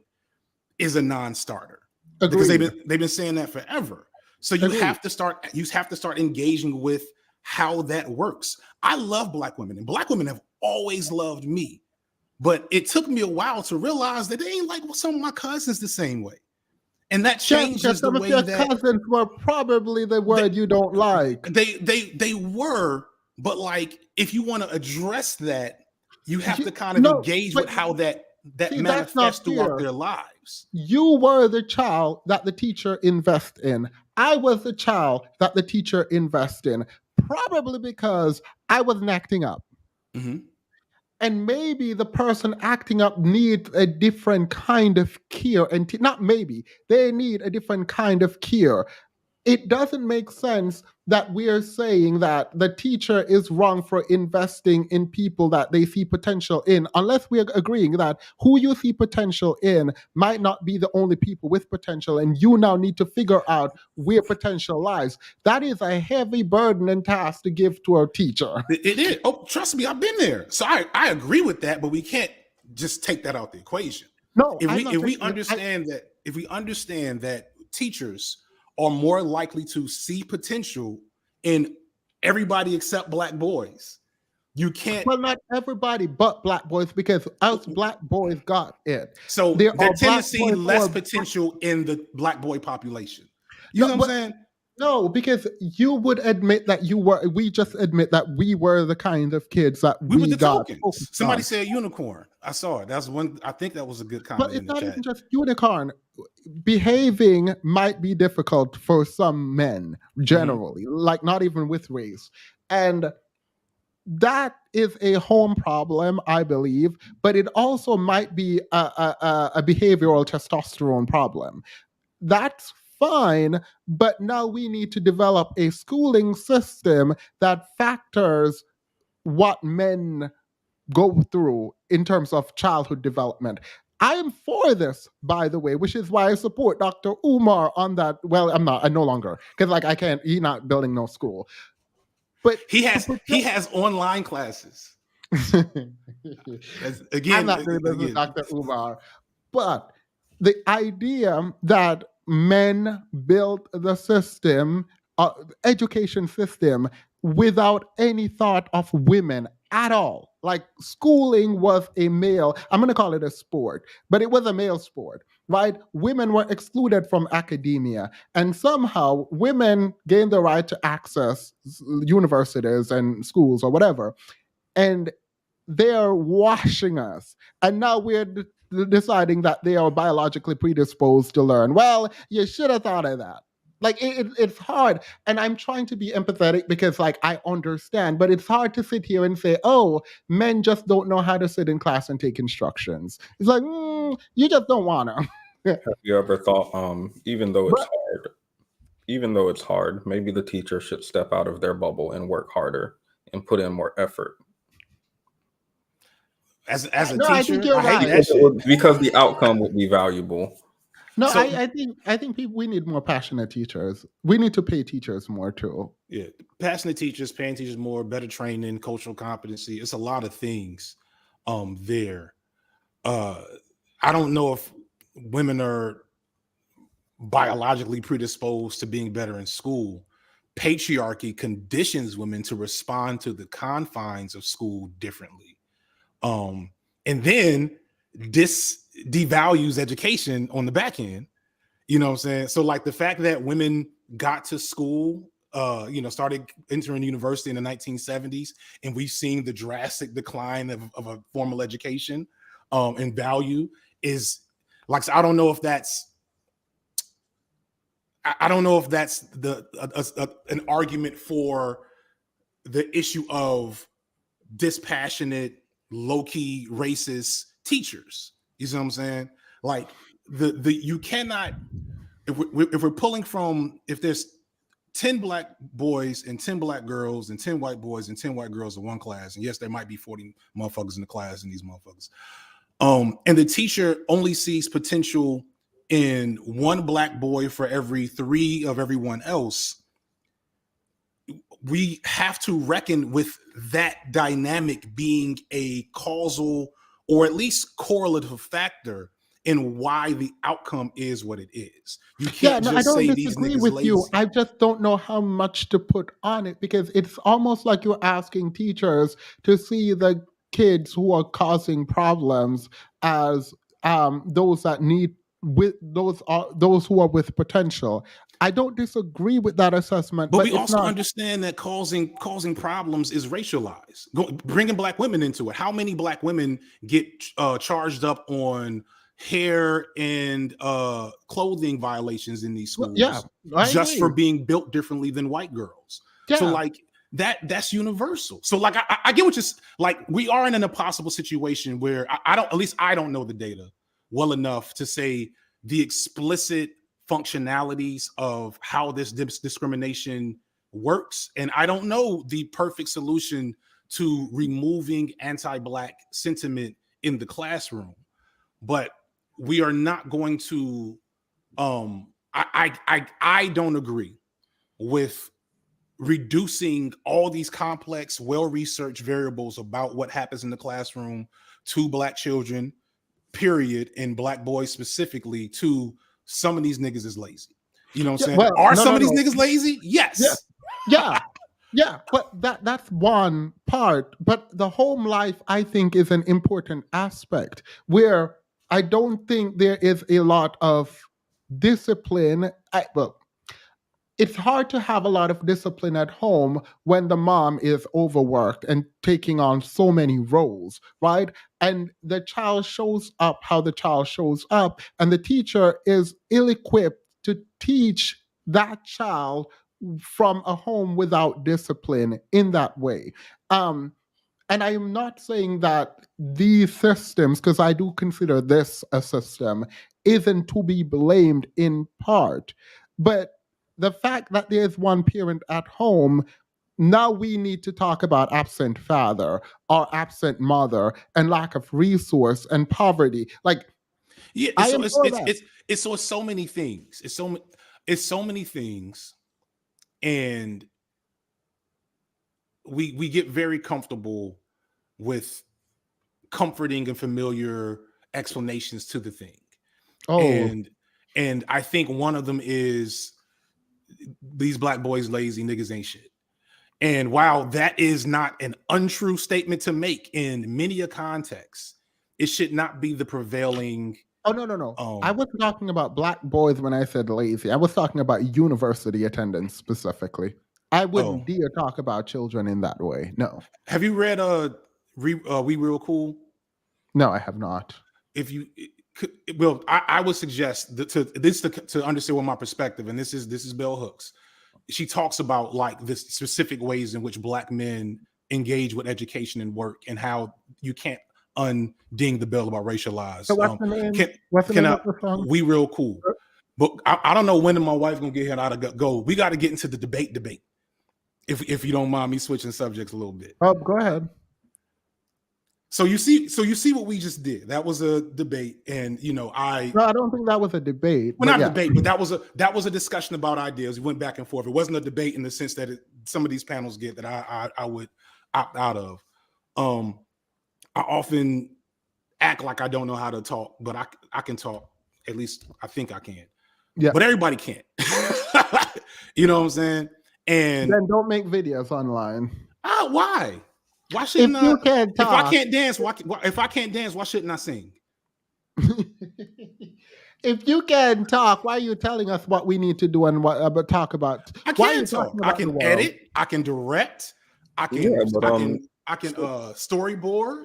is a non-starter. Because they've been saying that forever. So you have to start engaging with how that works. I love black women, and black women have always loved me. But it took me a while to realize that they ain't like some of my cousins the same way. And that changes the way that cousins were probably the word you don't like. They were, but like if you want to address that, you have to kind of engage with how that manifests throughout their lives. You were the child that the teacher invests in. I was the child that the teacher invests in, probably because I wasn't acting up. Mm-hmm. And maybe the person acting up needs a different kind of care. And not maybe, they need a different kind of care. It doesn't make sense that we are saying that the teacher is wrong for investing in people that they see potential in, unless we're agreeing that who you see potential in might not be the only people with potential, and you now need to figure out where potential lies. That is a heavy burden and task to give to a teacher. It is. Oh, trust me, I've been there. So I agree with that, but we can't just take that out the equation. No, if we understand that teachers are more likely to see potential in everybody except black boys. You can't. Well, not everybody but black boys, because us black boys got it. So there they are tend to see less or, potential in the black boy population. You know what I'm saying? No, because you would admit that we just admit that we were the kind of kids that we were the got. Tokens. Somebody said unicorn. I saw it. That's one. I think that was a good comment. But it's not even just unicorn. Behaving might be difficult for some men generally, like not even with race. And that is a home problem, I believe, but it also might be a behavioral testosterone problem. That's fine, but now we need to develop a schooling system that factors what men go through in terms of childhood development. I am for this, by the way, which is why I support Dr. Umar on that. Well, I no longer, because like I can't, he's not building no school. But he has online classes. I'm not doing this with Dr. Umar. But the idea that men built the system, education system, without any thought of women at all. Like schooling was a male, I'm going to call it a sport, but it was a male sport, right? Women were excluded from academia, and somehow women gained the right to access universities and schools or whatever. And they're washing us. And now we're deciding that they are biologically predisposed to learn. Well, you should have thought of that. Like it's hard, and I'm trying to be empathetic because like I understand, but it's hard to sit here and say, oh, men just don't know how to sit in class and take instructions. It's like, you just don't want to. Have you ever thought, even though it's hard, maybe the teacher should step out of their bubble and work harder and put in more effort? As a teacher, I think you're right. Because the outcome would be valuable. No, so, I think we need more passionate teachers. We need to pay teachers more too. Yeah, passionate teachers, paying teachers more, better training, cultural competency. It's a lot of things there. I don't know if women are biologically predisposed to being better in school. Patriarchy conditions women to respond to the confines of school differently. And then this devalues education on the back end. You know what I'm saying? So like the fact that women got to school, started entering university in the 1970s, and we've seen the drastic decline of a formal education and value is like, so I don't know if that's an argument for the issue of dispassionate, low-key racist teachers. You see what I'm saying? Like you cannot, if we're pulling from, if there's 10 black boys and 10 black girls and 10 white boys and 10 white girls in one class. And yes, there might be 40 motherfuckers in the class and these motherfuckers. And the teacher only sees potential in one black boy for every 3 of everyone else. We have to reckon with that dynamic being a causal or at least correlative factor in why the outcome is what it is. You can't I just don't say these disagree niggas with lazy. you. I just don't know how much to put on it, because it's almost like you're asking teachers to see the kids who are causing problems as those that need with those who are with potential. I don't disagree with that assessment, But we it's also not. understand that causing problems is racialized. Bringing black women into it. How many black women get charged up on hair and clothing violations in these schools? Yeah, I just agree. for being built differently than white girls. So Yeah. like that's universal. So like I get what you're like. We are in an impossible situation where I don't know the data well enough to say the explicit functionalities of how this discrimination works, and I don't know the perfect solution to removing anti-black sentiment in the classroom. But we are not going to I don't agree with reducing all these complex, well-researched variables about what happens in the classroom to black children, period, and black boys specifically, to some of these niggas is lazy. You know what I'm saying? Well, Are no, some no, of these no. niggas lazy? Yes. Yeah, but that's one part. But the home life, I think, is an important aspect where I don't think there is a lot of discipline. It's hard to have a lot of discipline at home when the mom is overworked and taking on so many roles, right? And the child shows up how the child shows up, and the teacher is ill-equipped to teach that child from a home without discipline in that way. And I am not saying that these systems, because I do consider this a system, isn't to be blamed in part. But the fact that there's one parent at home, now we need to talk about absent father or absent mother and lack of resource and poverty. Like, Yeah, I so am for that. it's so many things. It's so many things, and we get very comfortable with comforting and familiar explanations to the thing. And I think one of them is these black boys lazy, niggas ain't shit. And while that is not an untrue statement to make in many a context, it should not be the prevailing. Oh, no. I wasn't talking about black boys when I said lazy. I was talking about university attendance specifically. I wouldn't dare talk about children in that way. No. Have you read We Real Cool? No, I have not. If you well, I would suggest to understand what my perspective, and this is Bell Hooks. She talks about like the specific ways in which black men engage with education and work, and how you can't unding the bell about racialized. So what's the name? What's the name of the song? We Real Cool. But I don't know when my wife gonna get here and I gotta go. We got to get into the debate. If you don't mind me switching subjects a little bit. Oh, go ahead. So you see what we just did. That was a debate, and No, I don't think that was a debate. Well, not a debate, but that was a discussion about ideas. We went back and forth. It wasn't a debate in the sense that some of these panels get that I would opt out of. I often act like I don't know how to talk, but I can talk. At least I think I can. Yeah. But everybody can't. You know what I'm saying? And then don't make videos online. Why? Why shouldn't if you can't talk, if I can't dance, why shouldn't I sing? If you can talk, why are you telling us what we need to do and what talk about? I can talk. I can edit. I can direct. I can storyboard.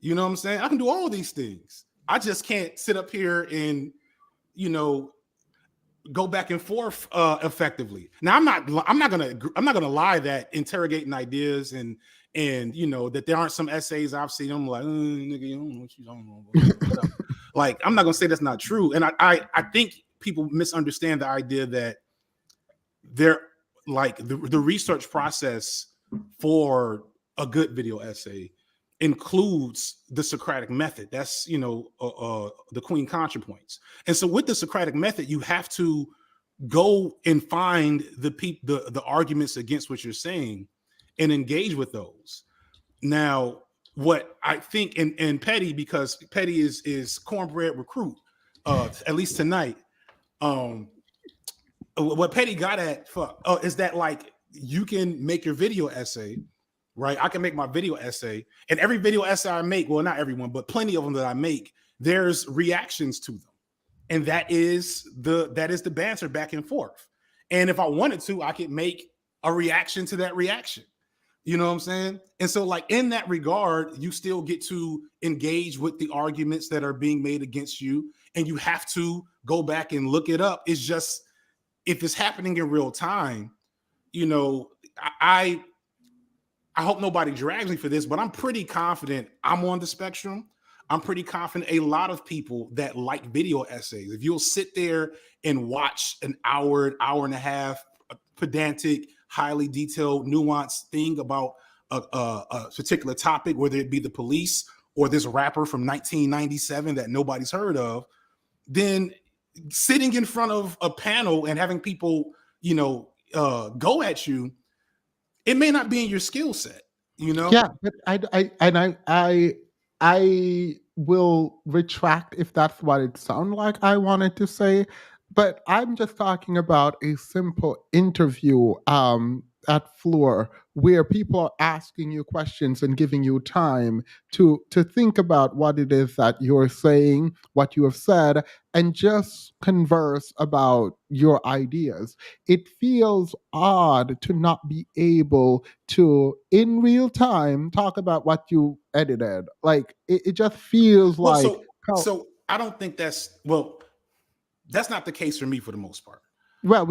You know what I'm saying? I can do all these things. I just can't sit up here and go back and forth effectively. Now I'm not gonna lie that interrogating ideas and that there aren't some essays I've seen. I'm like, nigga, you don't know what you don't know. Like, I'm not gonna say that's not true. And I think people misunderstand the idea that like the research process for a good video essay includes the Socratic method. That's, you know, the Queen contrapoints. And so with the Socratic method, you have to go and find the arguments against what you're saying and engage with those. Now, what I think, and Petty, because Petty is cornbread recruit, at least tonight. What Petty got at is that, like, you can make your video essay, right? I can make my video essay, and every video essay I make, well, not everyone, but plenty of them that I make, there's reactions to them, and that is the banter back and forth. And if I wanted to, I could make a reaction to that reaction. You know what I'm saying? And so, like, in that regard, you still get to engage with the arguments that are being made against you, and you have to go back and look it up. It's just, if it's happening in real time, you know, I hope nobody drags me for this, but I'm pretty confident I'm on the spectrum. I'm pretty confident a lot of people that like video essays, if you'll sit there and watch an hour and a half, pedantic, highly detailed, nuanced thing about a particular topic, whether it be the police or this rapper from 1997 that nobody's heard of, then sitting in front of a panel and having people, you know, go at you, it may not be in your skill set, you know? Yeah, but I will retract if that's what it sounded like I wanted to say. But I'm just talking about a simple interview at Floor where people are asking you questions and giving you time to think about what it is that you're saying, what you have said, and just converse about your ideas. It feels odd to not be able to, in real time, talk about what you edited. Like, it just feels like... So I don't think that's not the case for me for the most part. Well,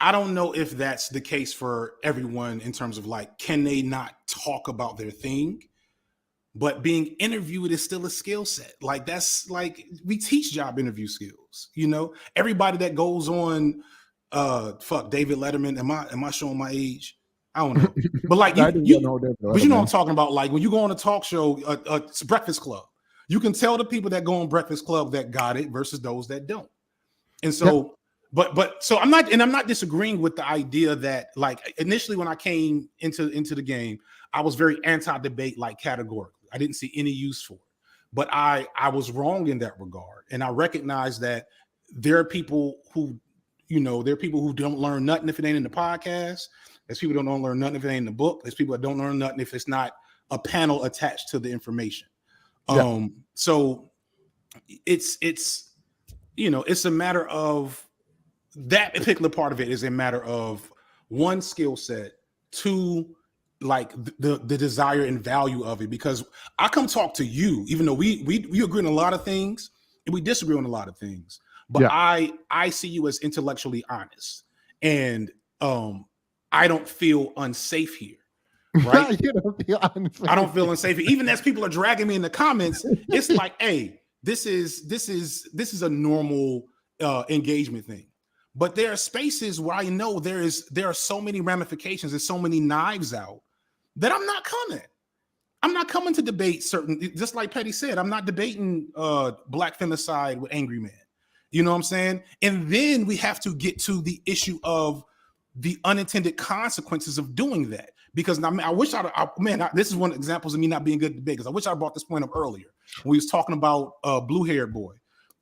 I don't know if that's the case for everyone in terms of, like, can they not talk about their thing? But being interviewed is still a skill set. Like, that's like, we teach job interview skills, you know? Everybody that goes on, David Letterman. Am I showing my age? I don't know. But like, but you know what I'm talking about? Like, when you go on a talk show, it's Breakfast Club, you can tell the people that go on Breakfast Club that got it versus those that don't. And so, but so I'm not disagreeing with the idea that, like, initially when I came into the game, I was very anti-debate, like, categorically. I didn't see any use for it. But I was wrong in that regard. And I recognize that there are people who, you know, don't learn nothing if it ain't in the podcast. There's people who don't learn nothing if it ain't in the book. There's people that don't learn nothing if it's not a panel attached to the information. So it's you know, it's a matter of, that particular part of it is a matter of, one, skill set, two, like the desire and value of it. Because I come talk to you, even though we agree on a lot of things and we disagree on a lot of things, but I see you as intellectually honest, and I don't feel unsafe here. Right? You don't feel unsafe. I don't feel unsafe. Even as people are dragging me in the comments, it's like, hey, this is a normal engagement thing. But there are spaces where I know there are so many ramifications and so many knives out that I'm not coming. I'm not coming to debate certain, just like Petty said, I'm not debating black femicide with Angry Man. You know what I'm saying? And then we have to get to the issue of the unintended consequences of doing that. Because I wish this is one of the examples of me not being good at debate, because I wish I brought this point up earlier when we was talking about blue-haired boy.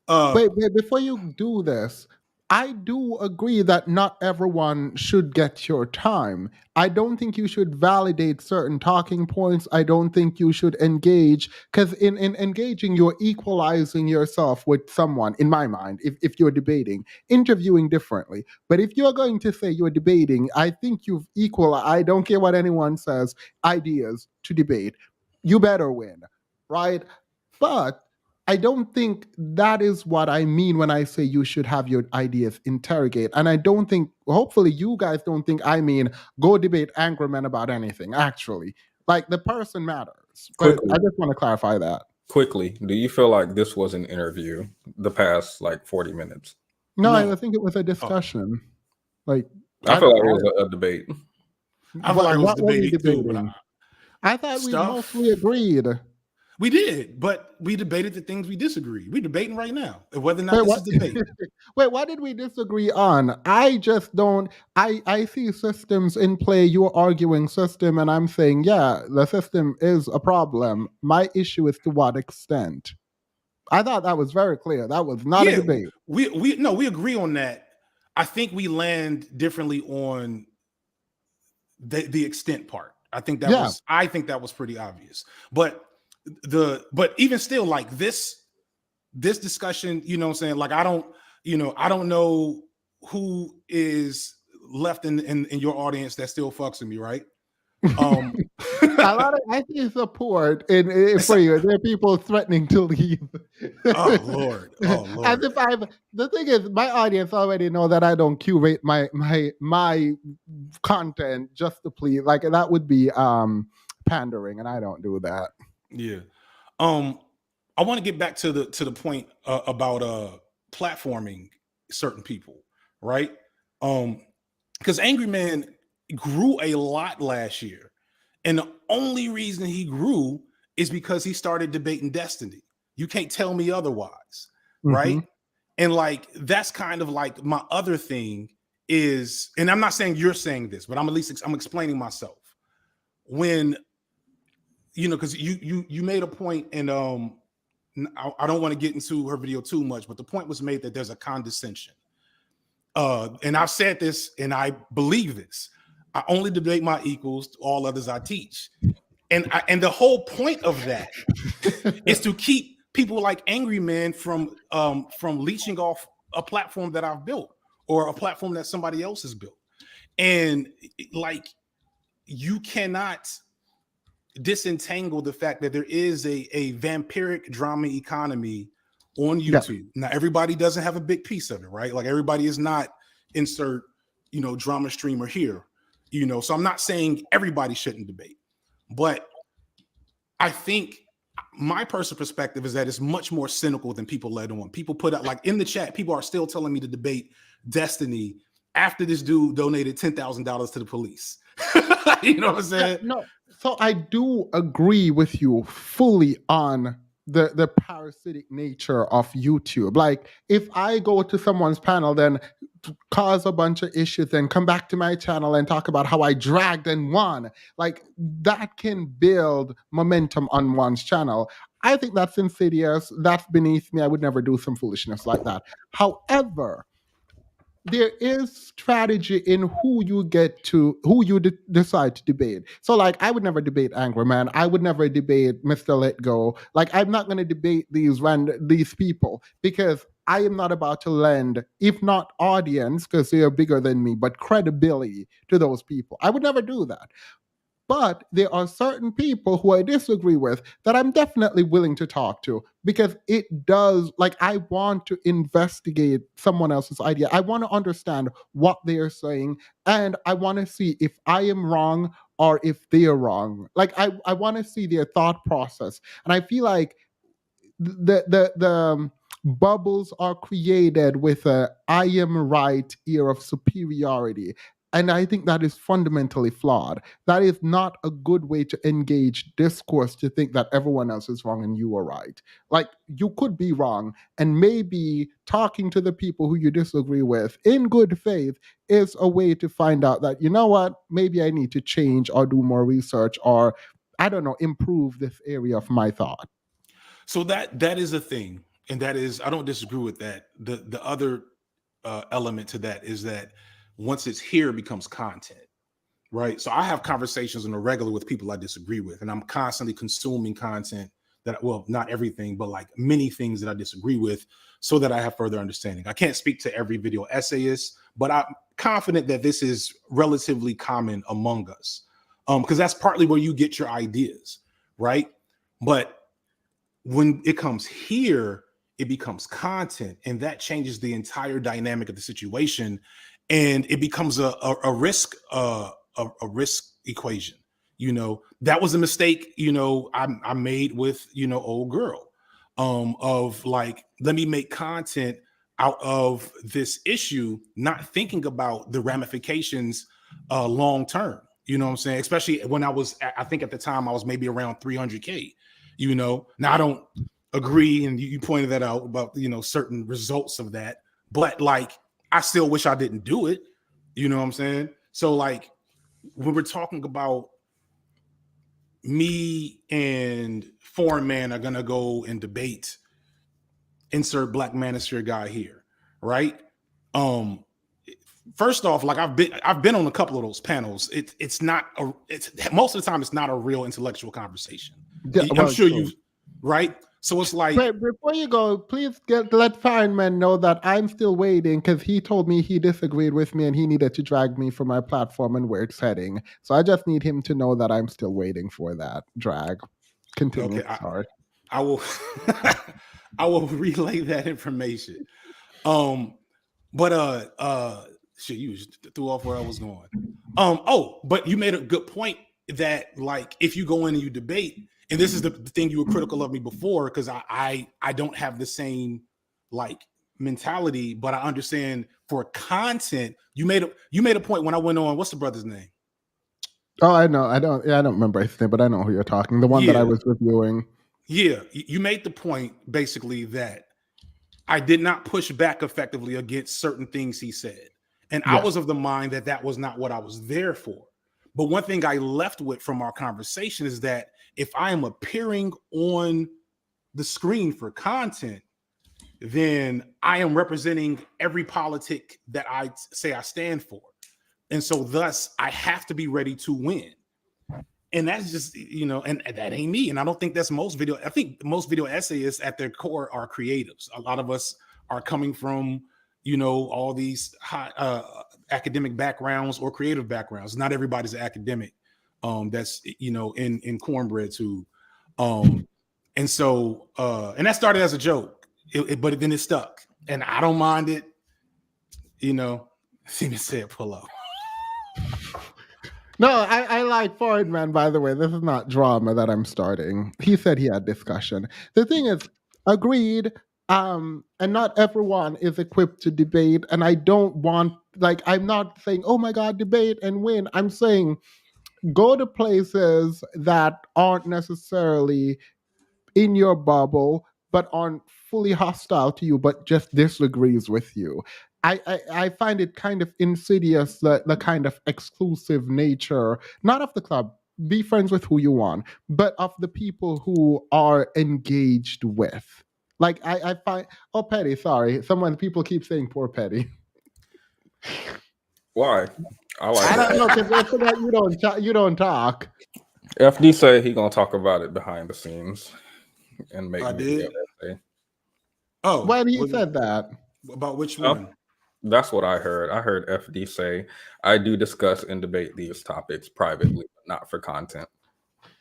Wait, before you do this, I do agree that not everyone should get your time. I don't think you should validate certain talking points. I don't think you should engage, because in engaging, you're equalizing yourself with someone, in my mind, if you're debating, interviewing differently. But if you're going to say you're debating, I think you've I don't care what anyone says, ideas to debate. You better win, right? But I don't think that is what I mean when I say you should have your ideas interrogate. And I don't think, hopefully you guys don't think I mean go debate angry men about anything, actually. Like, the person matters. But I just want to clarify that. Quickly, do you feel like this was an interview the past, like, 40 minutes? No, I think it was a discussion. Like, I feel like it was a debate. I feel like it was What were we debating too, but debating? I thought we stuff. mostly agreed. We did, but we debated the things we disagree. We're debating right now whether or not this is debate. Wait, what did we disagree on? I just don't. I see systems in play. You're arguing system, and I'm saying, yeah, the system is a problem. My issue is to what extent. I thought that was very clear. That was not a debate. We agree on that. I think we land differently on the extent part. I think that was pretty obvious. But even still, like this discussion, you know what I'm saying? Like I don't know who is left in your audience that still fucks with me, right? I see support for you. There are people threatening to leave. Oh Lord! As if the thing is, my audience already know that I don't curate my content just to please. Like that would be pandering, and I don't do that. Yeah. I want to get back to the point about platforming certain people, right? Because Angry Man grew a lot last year, and the only reason he grew is because he started debating Destiny. You can't tell me otherwise, right? And like that's kind of like my other thing is, and I'm not saying you're saying this, but I'm explaining myself. When because you made a point, and I don't want to get into her video too much, but the point was made that there's a condescension. And I've said this, and I believe this. I only debate my equals, all others I teach. And the whole point of that is to keep people like Angry Man from leeching off a platform that I've built or a platform that somebody else has built. And like you cannot disentangle the fact that there is a vampiric drama economy on YouTube. Now, everybody doesn't have a big piece of it, right? Like everybody is not insert, drama streamer here, so I'm not saying everybody shouldn't debate, but I think my personal perspective is that it's much more cynical than people let on. People put out, like in the chat, people are still telling me to debate Destiny after this dude donated $10,000 to the police. You know what I'm saying? No, so I do agree with you fully on the parasitic nature of YouTube. Like if I go to someone's panel, then cause a bunch of issues, then come back to my channel and talk about how I dragged and won, like that can build momentum on one's channel. I think that's insidious. That's beneath me. I would never do some foolishness like that. However, there is strategy in who you decide to debate. So like I would never debate Angry Man. I would never debate Mr. Let Go. Like I'm not going to debate these people because I am not about to lend, if not audience, because they are bigger than me, but credibility to those people. I would never do that. But there are certain people who I disagree with that I'm definitely willing to talk to because it does, like, I want to investigate someone else's idea. I want to understand what they're saying, and I want to see if I am wrong or if they're wrong. Like, I want to see their thought process. And I feel like the bubbles are created with a I am right ear of superiority. And I think that is fundamentally flawed. That is not a good way to engage discourse, to think that everyone else is wrong and you are right. Like, you could be wrong, and maybe talking to the people who you disagree with in good faith is a way to find out that, you know what, maybe I need to change or do more research or, I don't know, improve this area of my thought. So that is a thing. And that is, I don't disagree with that. The other element to that is that once it's here, it becomes content, right? So I have conversations on a regular with people I disagree with, and I'm constantly consuming content that, well, not everything, but like many things that I disagree with so that I have further understanding. I can't speak to every video essayist, but I'm confident that this is relatively common among us because that's partly where you get your ideas, right? But when it comes here, it becomes content, and that changes the entire dynamic of the situation. And it becomes a risk equation. That was a mistake, I made with, old girl, of like, let me make content out of this issue, not thinking about the ramifications long term. You know what I'm saying? Especially when I think at the time I was maybe around 300K. You know, now I don't agree, and you pointed that out about, you know, certain results of that, but like I still wish I didn't do it. You know what I'm saying? So like when we're talking about me and Foreign Man are gonna go and debate, insert Black Manosphere guy here, right? First off, like I've been on a couple of those panels. It's most of the time it's not a real intellectual conversation. Yeah, I'm sure you, right? So it's like, but before you go, please let Fireman know that I'm still waiting, because he told me he disagreed with me and he needed to drag me from my platform and where it's heading. So I just need him to know that I'm still waiting for that drag. Continue. okay, Sorry. I will I will relay that information. But shit, you just threw off where I was going. But you made a good point that like if you go in and you debate, and this is the thing you were critical of me before, because I don't have the same like mentality, but I understand for content. You made a point when I went on. What's the brother's name? Oh, I know. I don't remember his name, but I know who you're talking. The one that I was reviewing. Yeah, you made the point basically that I did not push back effectively against certain things he said. And I was of the mind that that was not what I was there for. But one thing I left with from our conversation is that if I am appearing on the screen for content, then I am representing every politic that I say I stand for. And so thus I have to be ready to win. And that's just, you know, and that ain't me. And I don't think that's most video. I think most video essayists at their core are creatives. A lot of us are coming from, you know, all these high, academic backgrounds or creative backgrounds. Not everybody's an academic. That's, you know, in cornbread too. And so, and that started as a joke, but then it stuck. And I don't mind it. You know, see me say it, pull up. No, I like Foreign Man, by the way. This is not drama that I'm starting. He said he had discussion. The thing is, agreed, and not everyone is equipped to debate, and I don't want, like, I'm not saying, oh my God, debate and win. I'm saying go to places that aren't necessarily in your bubble, but aren't fully hostile to you, but just disagrees with you. I find it kind of insidious, the kind of exclusive nature, not of the club, be friends with who you want, but of the people who are engaged with. Like I find, oh, Petty, sorry. People keep saying poor Petty. Why? I don't know, because you don't talk. FD said he gonna talk about it behind the scenes and make. I did. Essay. Oh, when he said that about which one? That's what I heard. I heard FD say, "I do discuss and debate these topics privately, but not for content."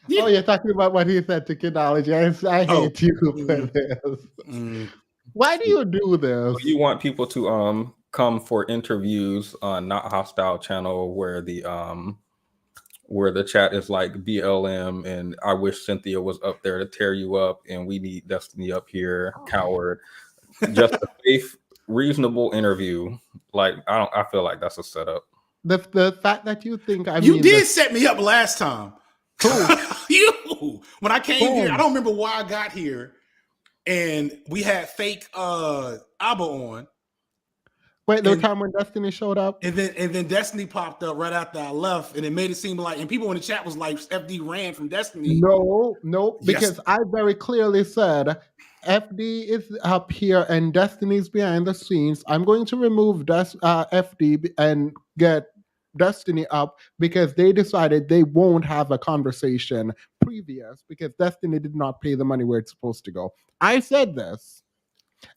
Yeah. Oh, you're talking about what he said to Kidology. I hate you for this. Why do you do this? You want people to come for interviews on Not Hostile channel where the chat is like BLM and I wish Cynthia was up there to tear you up and we need Destiny up here, coward. Just a safe, reasonable interview. Like I feel like that's a setup. The fact that you think you did set me up last time. You when I came here, I don't remember why I got here, and we had fake Abba on. Wait, the time when Destiny showed up, and then Destiny popped up right after I left, and it made it seem like, and people in the chat was like, FD ran from Destiny. No, because I very clearly said FD is up here and Destiny's behind the scenes. I'm going to remove FD and get Destiny up because they decided they won't have a conversation previous because Destiny did not pay the money where it's supposed to go. I said this.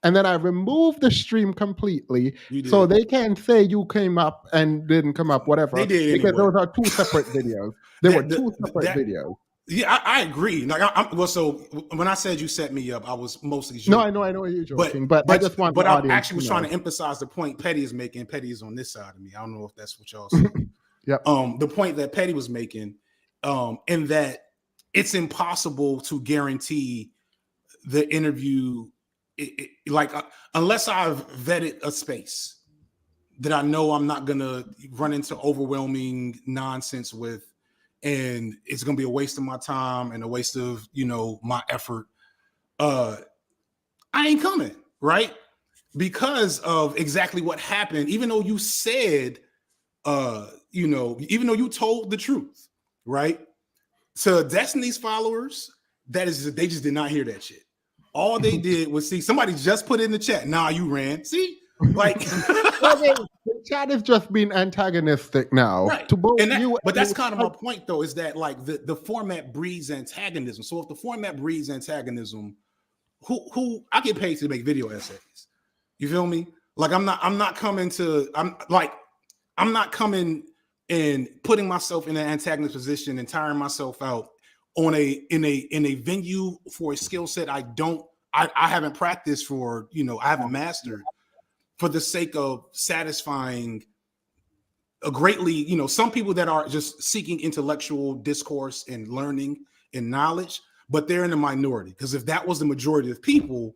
And then I removed the stream completely so they can't say you came up and didn't come up, whatever. They did because anyway. those are two separate videos. They were two separate videos. Yeah, I agree. Like, so when I said you set me up, I was mostly joking. No, I know you're joking, but I just want. But I actually was trying to emphasize the point Petty is making. Petty is on this side of me. I don't know if that's what y'all saying. Yep. The point that Petty was making, and that it's impossible to guarantee the interview unless I've vetted a space that I know I'm not gonna run into overwhelming nonsense with, and it's gonna be a waste of my time and a waste of my effort, I ain't coming, right? Because of exactly what happened. Even though you said, even though you told the truth, right? To Destiny's followers, they just did not hear that shit. All they did was see somebody just put in the chat. Nah, you ran. See, like the chat is just being antagonistic now. Right. To both but that's kind of my point, though, is that like the format breeds antagonism. So if the format breeds antagonism, who I get paid to make video essays. You feel me? Like I'm not coming and putting myself in an antagonist position and tiring myself out in a venue for a skill set I haven't practiced for, I haven't mastered, for the sake of satisfying a greatly, some people that are just seeking intellectual discourse and learning and knowledge, but they're in the minority. Because if that was the majority of people,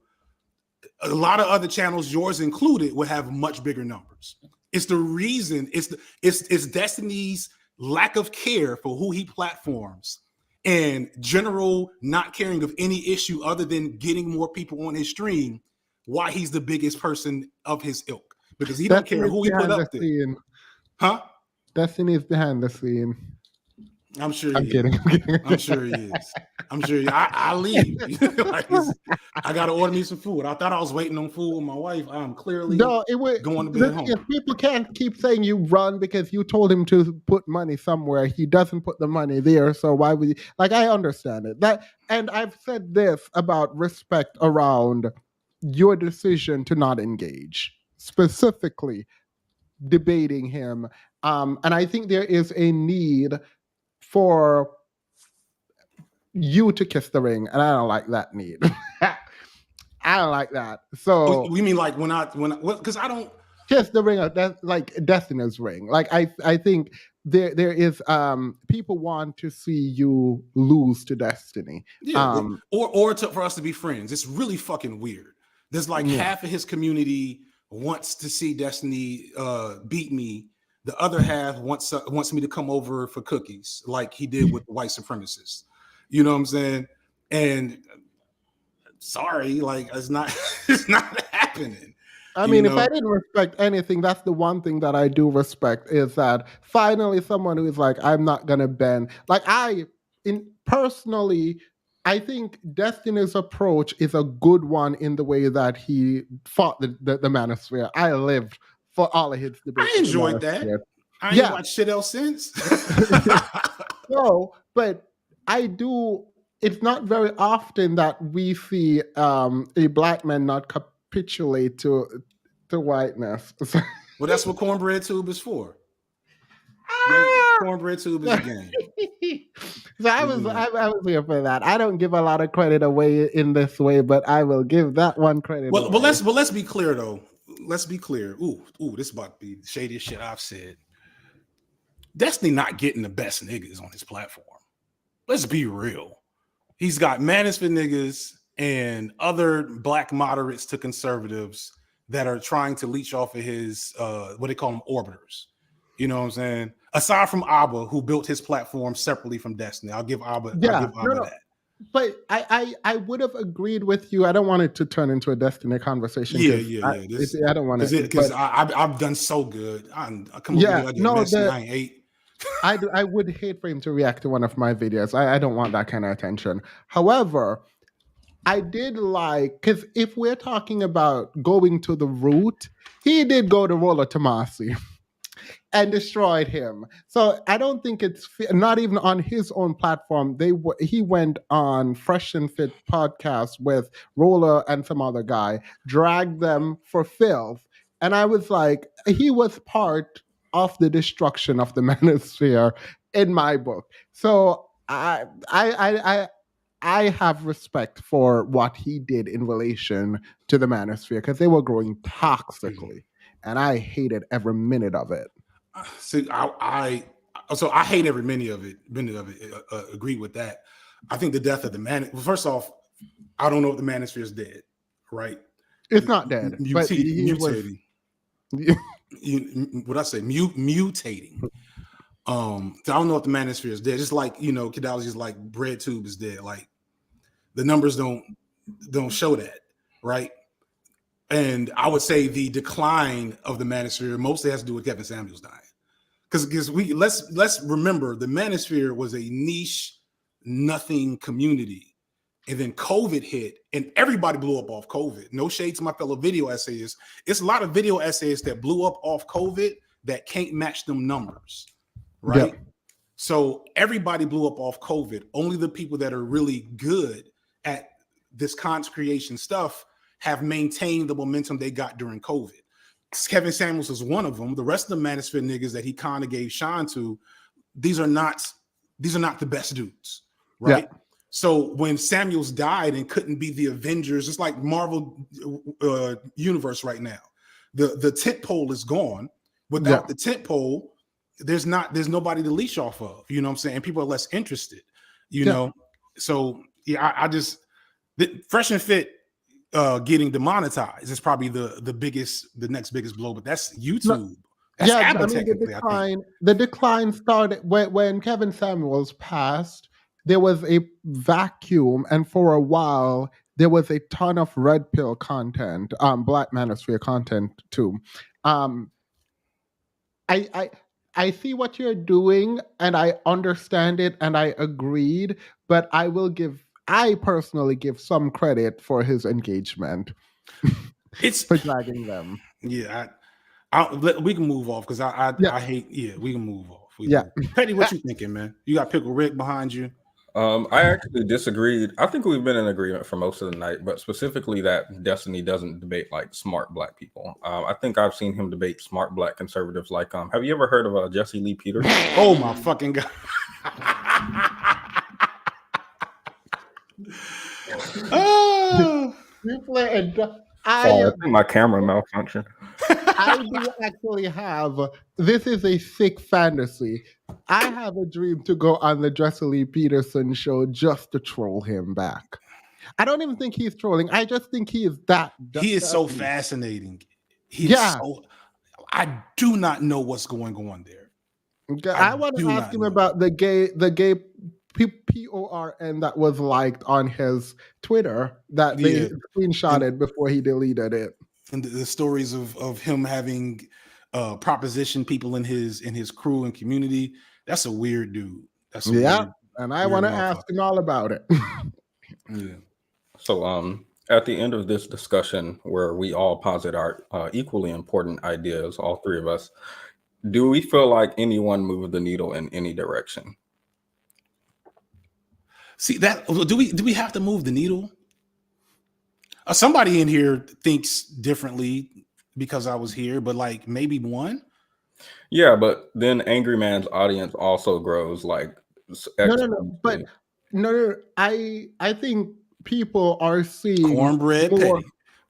a lot of other channels, yours included, would have much bigger numbers. It's the reason, it's Destiny's lack of care for who he platforms and general not caring of any issue other than getting more people on his stream, why he's the biggest person of his ilk. Because he don't care who he put up there. Huh? Destiny is behind the scene. I'm sure. I'm kidding. I'm sure he is. I'm sure. I leave. I gotta order me some food. I thought I was waiting on food with my wife. I'm clearly going to bed home. People can't keep saying you run because you told him to put money somewhere. He doesn't put the money there. So why would you? Like, I understand it. And I've said this about respect around your decision to not engage, specifically debating him. And I think there is a need for you to kiss the ring, and I don't like that need. I don't like that. So we mean like when because I don't kiss the ring. That's like Destiny's ring. Like I think there is people want to see you lose to Destiny. Yeah, or for us to be friends. It's really fucking weird. There's like half of his community wants to see Destiny beat me. The other half wants me to come over for cookies, like he did with the white supremacists. You know what I'm saying? And sorry, like it's not happening. I mean, if I didn't respect anything, that's the one thing that I do respect, is that finally someone who is like, I'm not gonna bend. Like personally, I think Destiny's approach is a good one in the way that he fought the manosphere. I lived for all of his debates. I enjoyed that. I ain't watched shit else since. No, but I do. It's not very often that we see a black man not capitulate to whiteness. Well, that's what Cornbread Tube is for. Cornbread Tube is a game. So I was here for that. I don't give a lot of credit away in this way, but I will give that one credit. Well, let's be clear though. Let's be clear. Ooh, this is about to be the shadiest shit I've said. Destiny not getting the best niggas on his platform. Let's be real. He's got Madness for Niggas and other black moderates to conservatives that are trying to leech off of his what they call them, orbiters. You know what I'm saying? Aside from Abba, who built his platform separately from Destiny. I'll give Abba that. But I would have agreed with you. I don't want it to turn into a Destiny conversation. I don't want it because I've done so good. I ain't ate. I would hate for him to react to one of my videos. I don't want that kind of attention. However, I did like, because if we're talking about going to the root, he did go to Rollo Tomasi and destroyed him. So I don't think it's not even on his own platform. He went on Fresh and Fit podcast with Roller and some other guy, dragged them for filth. And I was like, he was part of the destruction of the manosphere in my book. So I have respect for what he did in relation to the manosphere, because they were growing toxically, and I hated every minute of it. See, I hate every minute of it. Agree with that. I think the death of the man. Well, first off, I don't know if the manosphere is dead, right? It's not dead, but he was mutating. What I say, mutating. I don't know if the manosphere is dead. Just like Kadology is like bread tube is dead. Like the numbers don't show that, right? And I would say the decline of the manosphere mostly has to do with Kevin Samuels dying. Because let's remember the manosphere was a niche, nothing community, and then COVID hit, and everybody blew up off COVID. No shade to my fellow video essayists. It's a lot of video essayists that blew up off COVID that can't match them numbers, right? Yeah. So everybody blew up off COVID. Only the people that are really good at this content creation stuff have maintained the momentum they got during COVID. Kevin Samuels is one of them. The rest of the manosphere niggas that he kind of gave shine to, these are not the best dudes, right? Yeah. So when Samuels died and couldn't be the Avengers, it's like Marvel universe right now. The tent pole is gone. Without the tent pole, there's nobody to leash off of. You know what I'm saying? And people are less interested. You know, so yeah, I just Fresh and Fit. Getting demonetized is probably the next biggest blow, but that's YouTube. No, that's the decline started when Kevin Samuels passed. There was a vacuum, and for a while there was a ton of red pill content, Black Manosphere content too. I see what you're doing, and I understand it, and I agreed, but I personally give some credit for his engagement. It's for dragging them. Yeah, we can move off because I hate. Yeah, we can move off. Petty, what you thinking, man? You got Pickle Rick behind you. I actually disagreed. I think we've been in agreement for most of the night, but specifically that Destiny doesn't debate like smart Black people. I think I've seen him debate smart Black conservatives. Like, have you ever heard of Jesse Lee Peters? Oh my fucking God. Oh, I think my camera malfunction. I do actually have. This is a sick fantasy. I have a dream to go on the Jesse Lee Peterson show just to troll him back. I don't even think he's trolling. I just think he is that. He is so fascinating. I do not know what's going on there. I want to ask him about the gay PORN that was liked on his Twitter that they screenshotted before he deleted it. And the stories of him having proposition people in his crew and community. That's a weird dude. That's weird, and I want to ask him all about it. Yeah. So at the end of this discussion, where we all posit our equally important ideas, all three of us, do we feel like anyone moved the needle in any direction? See that? Do we have to move the needle? Somebody in here thinks differently because I was here, but like maybe one. Yeah, but then Angry Man's audience also grows. Like no. I think people are seeing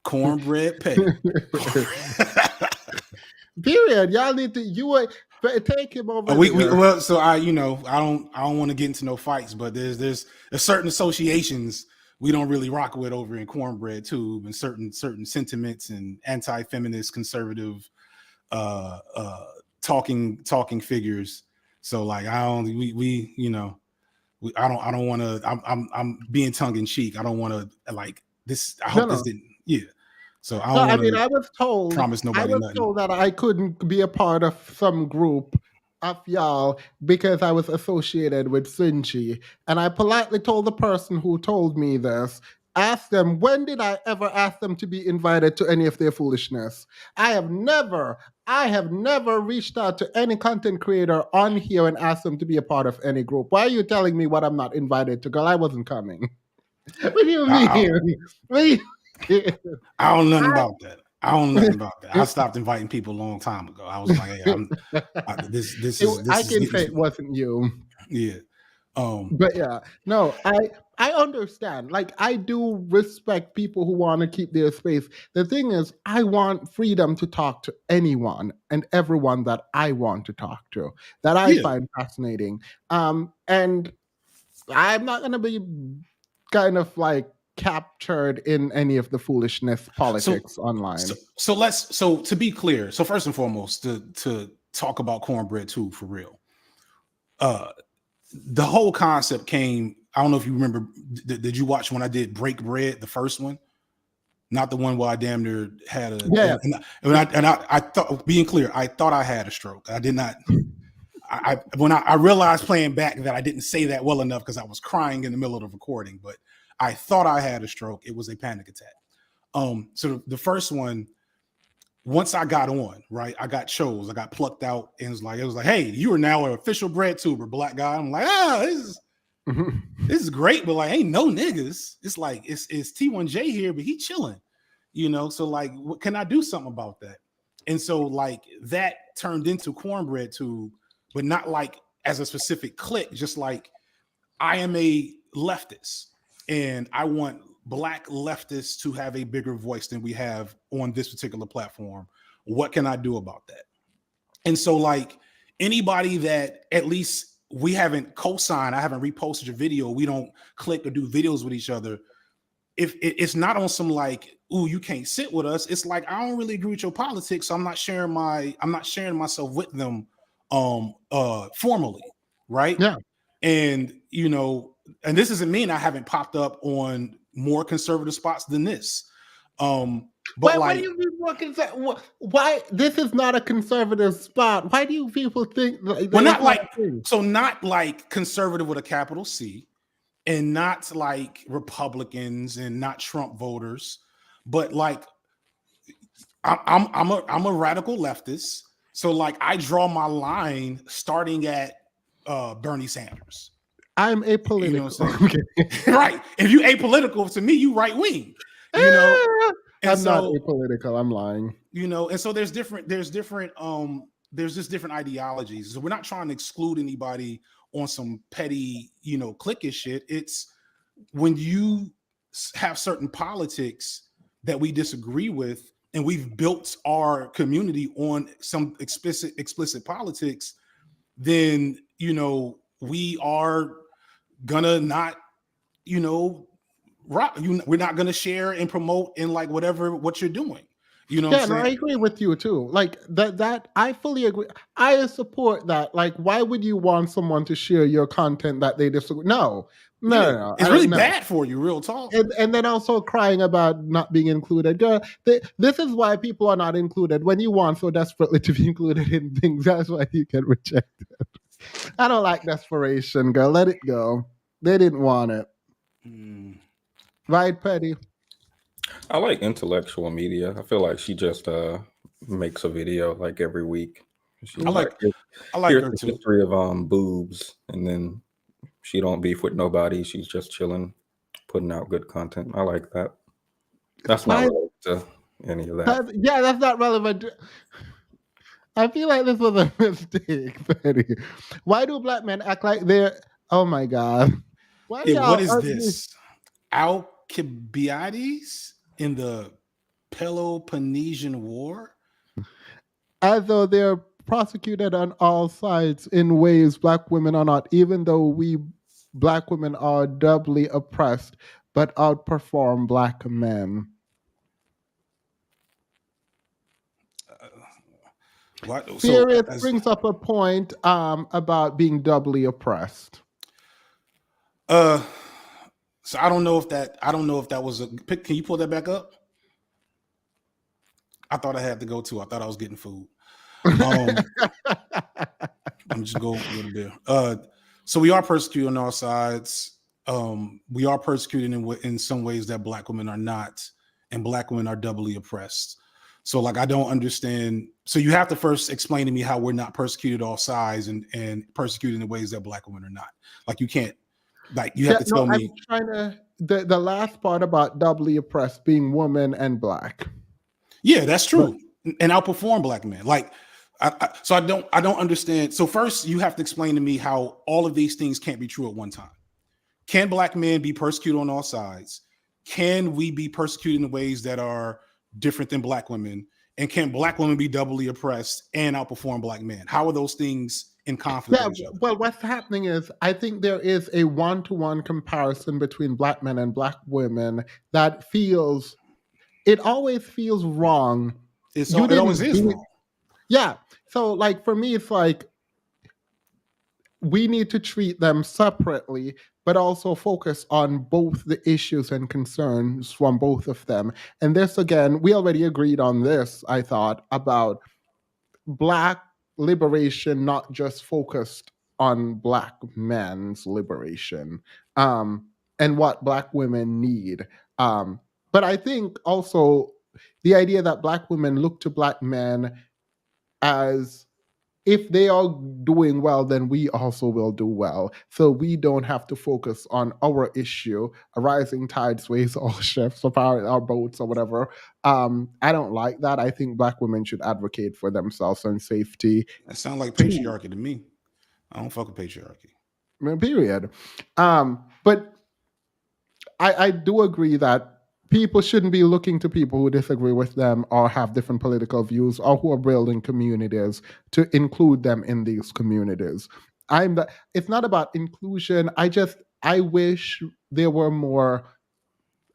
cornbread petty. Period. Y'all need to take him over. So I don't want to get into no fights, but there's certain associations we don't really rock with over in Cornbread Tube, and certain sentiments and anti-feminist conservative talking figures. So like I don't want to. I'm being tongue in cheek. I don't want to like this. I hope this didn't. Yeah. So I was told. Promise nobody. I was told that I couldn't be a part of some group of y'all because I was associated with Sinchi, and I politely told the person who told me this. Ask them, when did I ever ask them to be invited to any of their foolishness? I have never reached out to any content creator on here and asked them to be a part of any group. Why are you telling me what I'm not invited to? Girl, I wasn't coming. What do you mean? I don't know nothing about that. I stopped inviting people a long time ago. I was like, hey, this is. I can say it wasn't you. Yeah. But yeah, no, I understand. Like, I do respect people who want to keep their space. The thing is, I want freedom to talk to anyone and everyone that I want to talk to, that I find fascinating. And I'm not going to be kind of like captured in any of the foolishness politics online. So to be clear, so first and foremost, to talk about cornbread too, for real. The whole concept came. I don't know if you remember. Did you watch when I did Break Bread, the first one? Not the one where I damn near had a. Yeah. And I thought, being clear, I thought I had a stroke. I did not. When I realized playing back that I didn't say that well enough because I was crying in the middle of the recording, but I thought I had a stroke. It was a panic attack. So the first one, once I got on, right, I got chose, I got plucked out, and it was like, hey, you are now an official bread tuber, black guy. I'm like, this is great, but like, ain't no niggas. It's like it's T1J here, but he chilling, you know. So like, what can I do something about that? And so like that turned into cornbread tube, but not like as a specific clique, just like I am a leftist and I want Black leftists to have a bigger voice than we have on this particular platform. What can I do about that? And so like anybody that at least we haven't co-signed, I haven't reposted your video, we don't click or do videos with each other. If it's not on some like, ooh, you can't sit with us. It's like, I don't really agree with your politics. So I'm not sharing myself with them formally. Right. Yeah. And, you know, and this doesn't mean I haven't popped up on more conservative spots than this. But why do you mean more conservative? Why this is not a conservative spot? Why do you people think? Not like conservative with a capital C, and not like Republicans and not Trump voters, but like I'm a radical leftist. So like I draw my line starting at Bernie Sanders. I'm apolitical. You know what I'm saying? Right. If you apolitical, to me, you right wing. You know, I'm not apolitical. I'm lying. You know, and so there's just different ideologies. So we're not trying to exclude anybody on some petty, you know, cliquish shit. It's when you have certain politics that we disagree with, and we've built our community on some explicit politics, then, you know, we are gonna not, you know, we're not gonna share and promote in like what you're doing. You know, yeah, no, I agree with you too. Like that I fully agree. I support that. Like, why would you want someone to share your content that they disagree? No. It's really bad for you, real talk. And then also crying about not being included. Girl, this is why people are not included. When you want so desperately to be included in things, that's why you get rejected. I don't like desperation, girl. Let it go. They didn't want it. Right, Petty? I like intellectual media. I feel like she just makes a video like every week. I like here's her the too. history of boobs, and then she don't beef with nobody. She's just chilling, putting out good content. I like that. That's not relevant to any of that. That's not relevant. I feel like this was a mistake, Petty. Why do black men act like they're? Oh my god! What is this? Alcibiades in the Peloponnesian War? As though they're prosecuted on all sides in ways black women are not, even though we black women are doubly oppressed but outperform black men. Furious brings up a point about being doubly oppressed. So I don't know if that was a pick. Can you pull that back up? I thought I had to go too. I thought I was getting food. I'm just going a little bit. So we are persecuted on all sides. We are persecuted in some ways that black women are not, and black women are doubly oppressed. So like, I don't understand. So you have to first explain to me how we're not persecuted all sides and persecuted in ways that black women are not. Like you can't, like you have to tell me. I'm trying to, the last part about doubly oppressed being woman and black. Yeah, that's true. And outperform black men. Like, so I don't understand. So first you have to explain to me how all of these things can't be true at one time. Can black men be persecuted on all sides? Can we be persecuted in ways that are different than black women? And can black women be doubly oppressed and outperform black men? How are those things in conflict Yeah, with each other. well, what's happening is I think there is a one-to-one comparison between black men and black women that it always feels wrong. It always is wrong. Yeah. So like for me, it's like we need to treat them separately, but also focus on both the issues and concerns from both of them. And this, again, we already agreed on this, I thought, about Black liberation, not just focused on Black men's liberation, and what Black women need. But I think also the idea that Black women look to Black men as if they are doing well, then we also will do well. So we don't have to focus on our issue. A rising tide sways all ships, our boats or whatever. I don't like that. I think Black women should advocate for themselves and safety. That sounds like patriarchy to me. I don't fuck with patriarchy. Period. But I do agree that people shouldn't be looking to people who disagree with them or have different political views or who are building communities to include them in these communities. It's not about inclusion. I wish there were more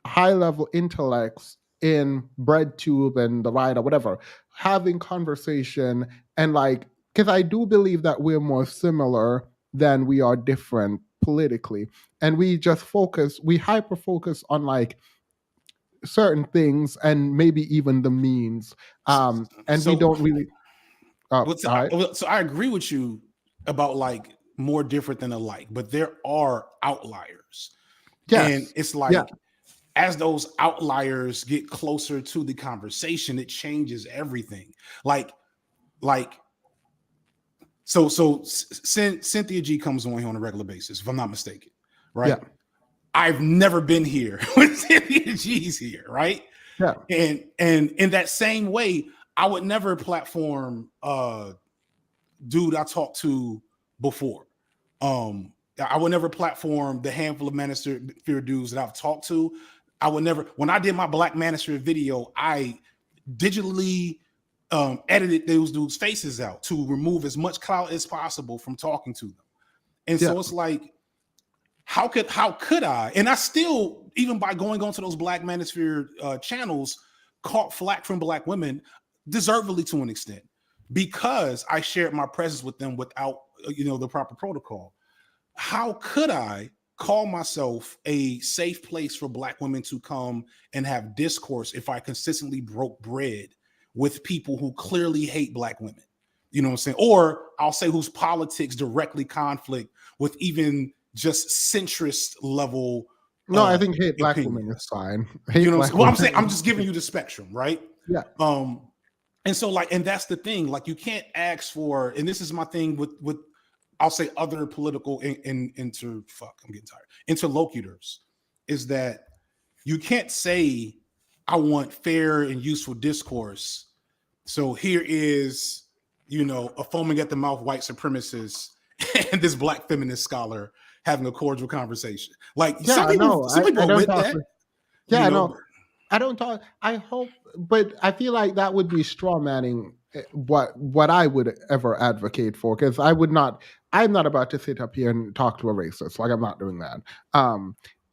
high-level intellects in BreadTube and the right or whatever, having conversation and because I do believe that we're more similar than we are different politically. And we hyper focus on certain things and maybe even the means. And we don't really. So I agree with you about more different than alike, but there are outliers. Yes. And it's as those outliers get closer to the conversation, it changes everything. So Cynthia G comes on here on a regular basis, if I'm not mistaken, right? Yeah. I've never been here when Cynthia G's here, right? Yeah. And in that same way, I would never platform dude I talked to before. I would never platform the handful of manosphere dudes that I've talked to. I would never. When I did my Black Manosphere video, I digitally edited those dudes' faces out to remove as much clout as possible from talking to them. And so it's like, how could I? And I still, even by going onto those Black Manosphere channels, caught flack from Black women, deservedly to an extent, because I shared my presence with them without the proper protocol. How could I call myself a safe place for Black women to come and have discourse if I consistently broke bread with people who clearly hate Black women? You know what I'm saying? Or I'll say whose politics directly conflict with even just centrist level. No, I think hate Black women is fine. You know what I'm saying? Well, I'm saying, I'm just giving you the spectrum, right? Yeah. And so and that's the thing, you can't ask for, and this is my thing with I'll say other political interlocutors, is that you can't say, I want fair and useful discourse. So here is, a foaming at the mouth white supremacist and this Black feminist scholar having a cordial conversation. Some people with that. Yeah, I know. I don't talk. I hope, but I feel like that would be straw manning what I would ever advocate for, because I'm not about to sit up here and talk to a racist. I'm not doing that.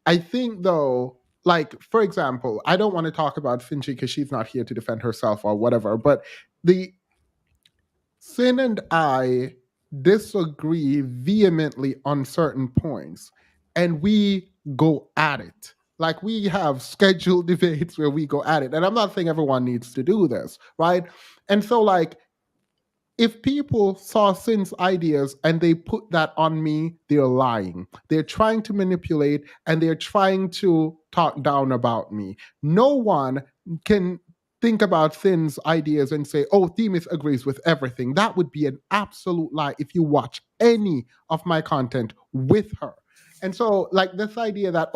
I think though, for example, I don't want to talk about Finchie because she's not here to defend herself or whatever, but Sin and I disagree vehemently on certain points, and we go at it. We have scheduled debates where we go at it. And I'm not saying everyone needs to do this, right? And so, if people saw Sin's ideas and they put that on me, they're lying. They're trying to manipulate and they're trying to talk down about me. No one can think about Sin's ideas and say, oh, Themis agrees with everything. That would be an absolute lie if you watch any of my content with her. And so, this idea that,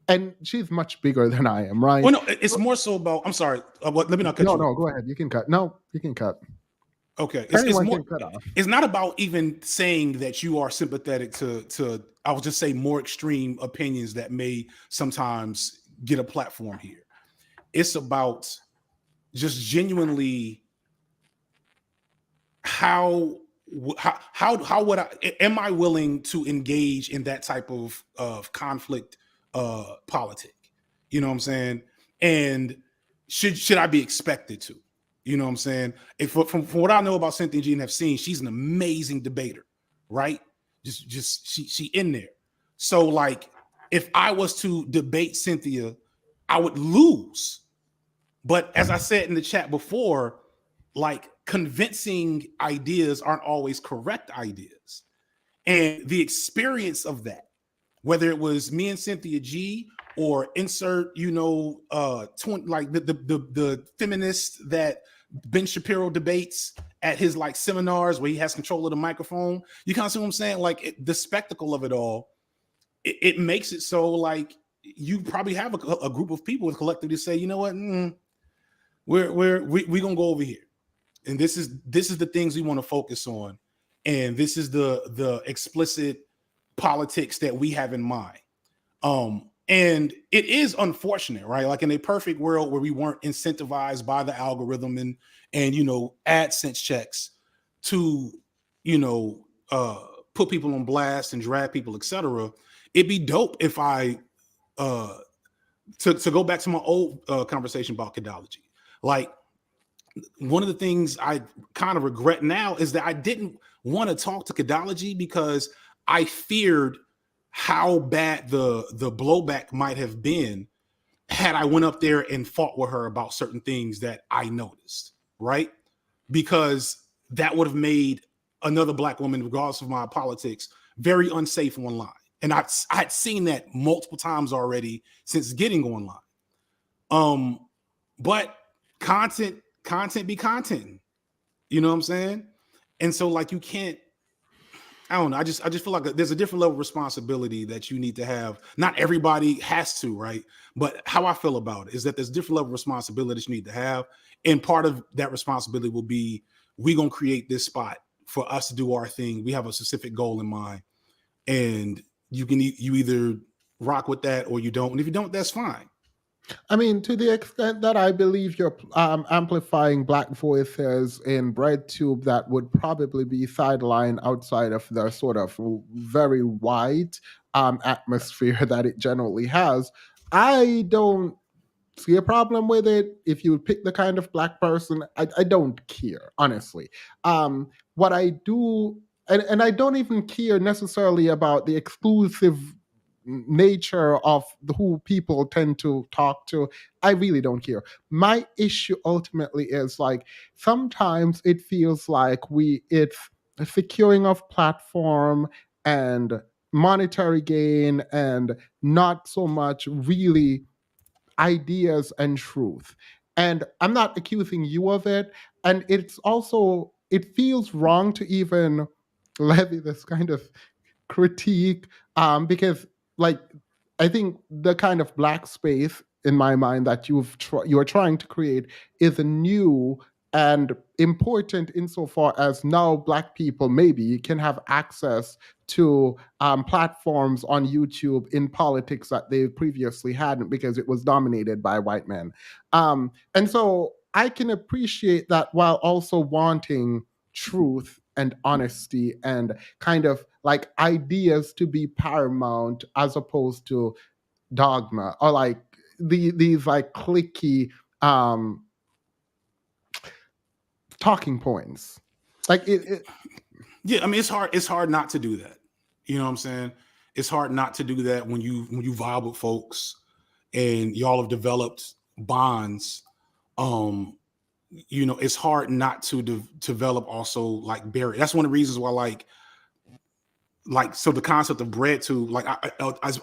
and she's much bigger than I am, right? Well, no, it's more so about, I'm sorry, let me not cut you. No, go ahead. You can cut. No, you can cut. Okay. It's not about even saying that you are sympathetic to I would just say more extreme opinions that may sometimes get a platform here. It's about just genuinely how how would am I willing to engage in that type of conflict politic? You know what I'm saying? And should I be expected to? You know what I'm saying? If from what I know about Cynthia G and have seen, she's an amazing debater, right? Just she in there. So like, if I was to debate Cynthia, I would lose. But as I said in the chat before, like, convincing ideas aren't always correct ideas. And the experience of that, whether it was me and Cynthia G or insert, like the feminist that Ben Shapiro debates at his like seminars where he has control of the microphone. You kind of see what I'm saying? Like the spectacle of it all, it makes it so like you probably have a group of people collectively say, you know what, we're gonna go over here, and this is the things we want to focus on, and this is the explicit politics that we have in mind. And it is unfortunate, right? Like in a perfect world where we weren't incentivized by the algorithm and AdSense checks to put people on blast and drag people, etc. It'd be dope if I to go back to my old conversation about pedology. Like, one of the things I kind of regret now is that I didn't want to talk to pedology because I feared how bad the blowback might have been had I went up there and fought with her about certain things that I noticed, right? Because that would have made another Black woman, regardless of my politics, very unsafe online. And I had seen that multiple times already since getting online. But content be content. You know what I'm saying? And so like you can't, I don't know. I just feel like there's a different level of responsibility that you need to have. Not everybody has to, right? But how I feel about it is that there's a different level of responsibility you need to have. And part of that responsibility will be, we're going to create this spot for us to do our thing. We have a specific goal in mind. And you either rock with that or you don't. And if you don't, that's fine. I mean, to the extent that I believe you're amplifying Black voices in BreadTube, that would probably be sidelined outside of the sort of very white atmosphere that it generally has. I don't see a problem with it. If you pick the kind of Black person, I don't care, honestly. What I do, and I don't even care necessarily about the exclusive nature of who people tend to talk to. I really don't care. My issue ultimately is like, sometimes it feels like it's a securing of platform and monetary gain and not so much really ideas and truth. And I'm not accusing you of it. And it's also, it feels wrong to even levy this kind of critique, because like, I think the kind of Black space in my mind that you're trying to create is a new and important insofar as now Black people maybe can have access to platforms on YouTube in politics that they previously hadn't, because it was dominated by white men. And so I can appreciate that while also wanting truth and honesty and kind of like ideas to be paramount as opposed to dogma or like these like cliquey talking points. Like yeah, I mean, it's hard not to do that. You know what I'm saying? It's hard not to do that when you vibe with folks and y'all have developed bonds. It's hard not to develop also like barrier. That's one of the reasons why like so the concept of bread tube, like I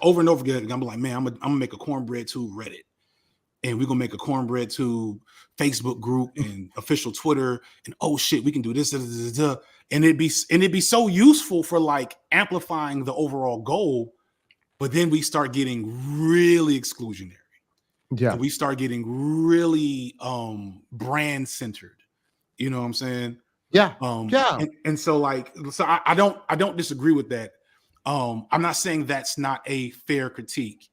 over and over again, I'm like, man, I'm gonna make a cornbread tube Reddit, and we're gonna make a cornbread tube Facebook group and official Twitter, and oh shit, we can do this, and it'd be so useful for like amplifying the overall goal. But then we start getting really exclusionary. Yeah, and we start getting really brand centered. You know what I'm saying? Yeah. And so I don't disagree with that. I'm not saying that's not a fair critique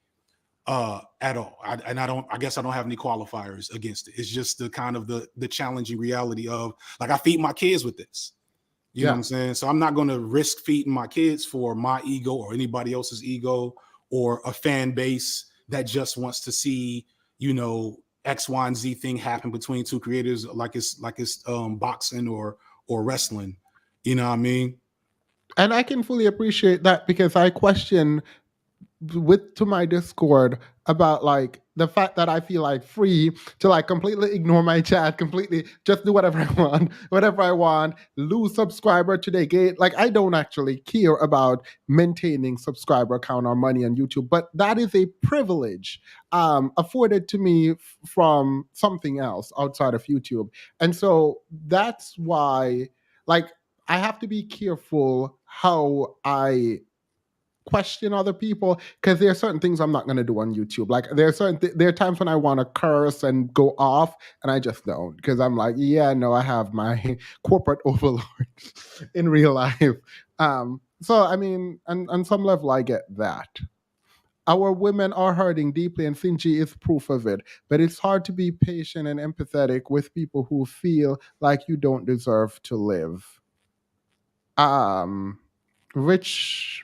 at all. I guess I don't have any qualifiers against it. It's just the kind of the challenging reality of like, I feed my kids with this. You know what I'm saying? So I'm not going to risk feeding my kids for my ego or anybody else's ego or a fan base that just wants to see, you know, X, Y, and Z thing happen between two creators, like it's boxing or wrestling. You know what I mean? And I can fully appreciate that, because I question to my Discord about like the fact that I feel like free to like completely ignore my chat, completely just do whatever I want, lose subscriber to the gate. Like, I don't actually care about maintaining subscriber count or money on YouTube, but that is a privilege afforded to me from something else outside of YouTube. And so that's why, like, I have to be careful how I question other people, because there are certain things I'm not going to do on YouTube. Like, there are times when I want to curse and go off, and I just don't, because I'm like, yeah, no, I have my corporate overlords in real life. So I mean, on some level, I get that. Our women are hurting deeply, and Finji is proof of it. But it's hard to be patient and empathetic with people who feel like you don't deserve to live. Which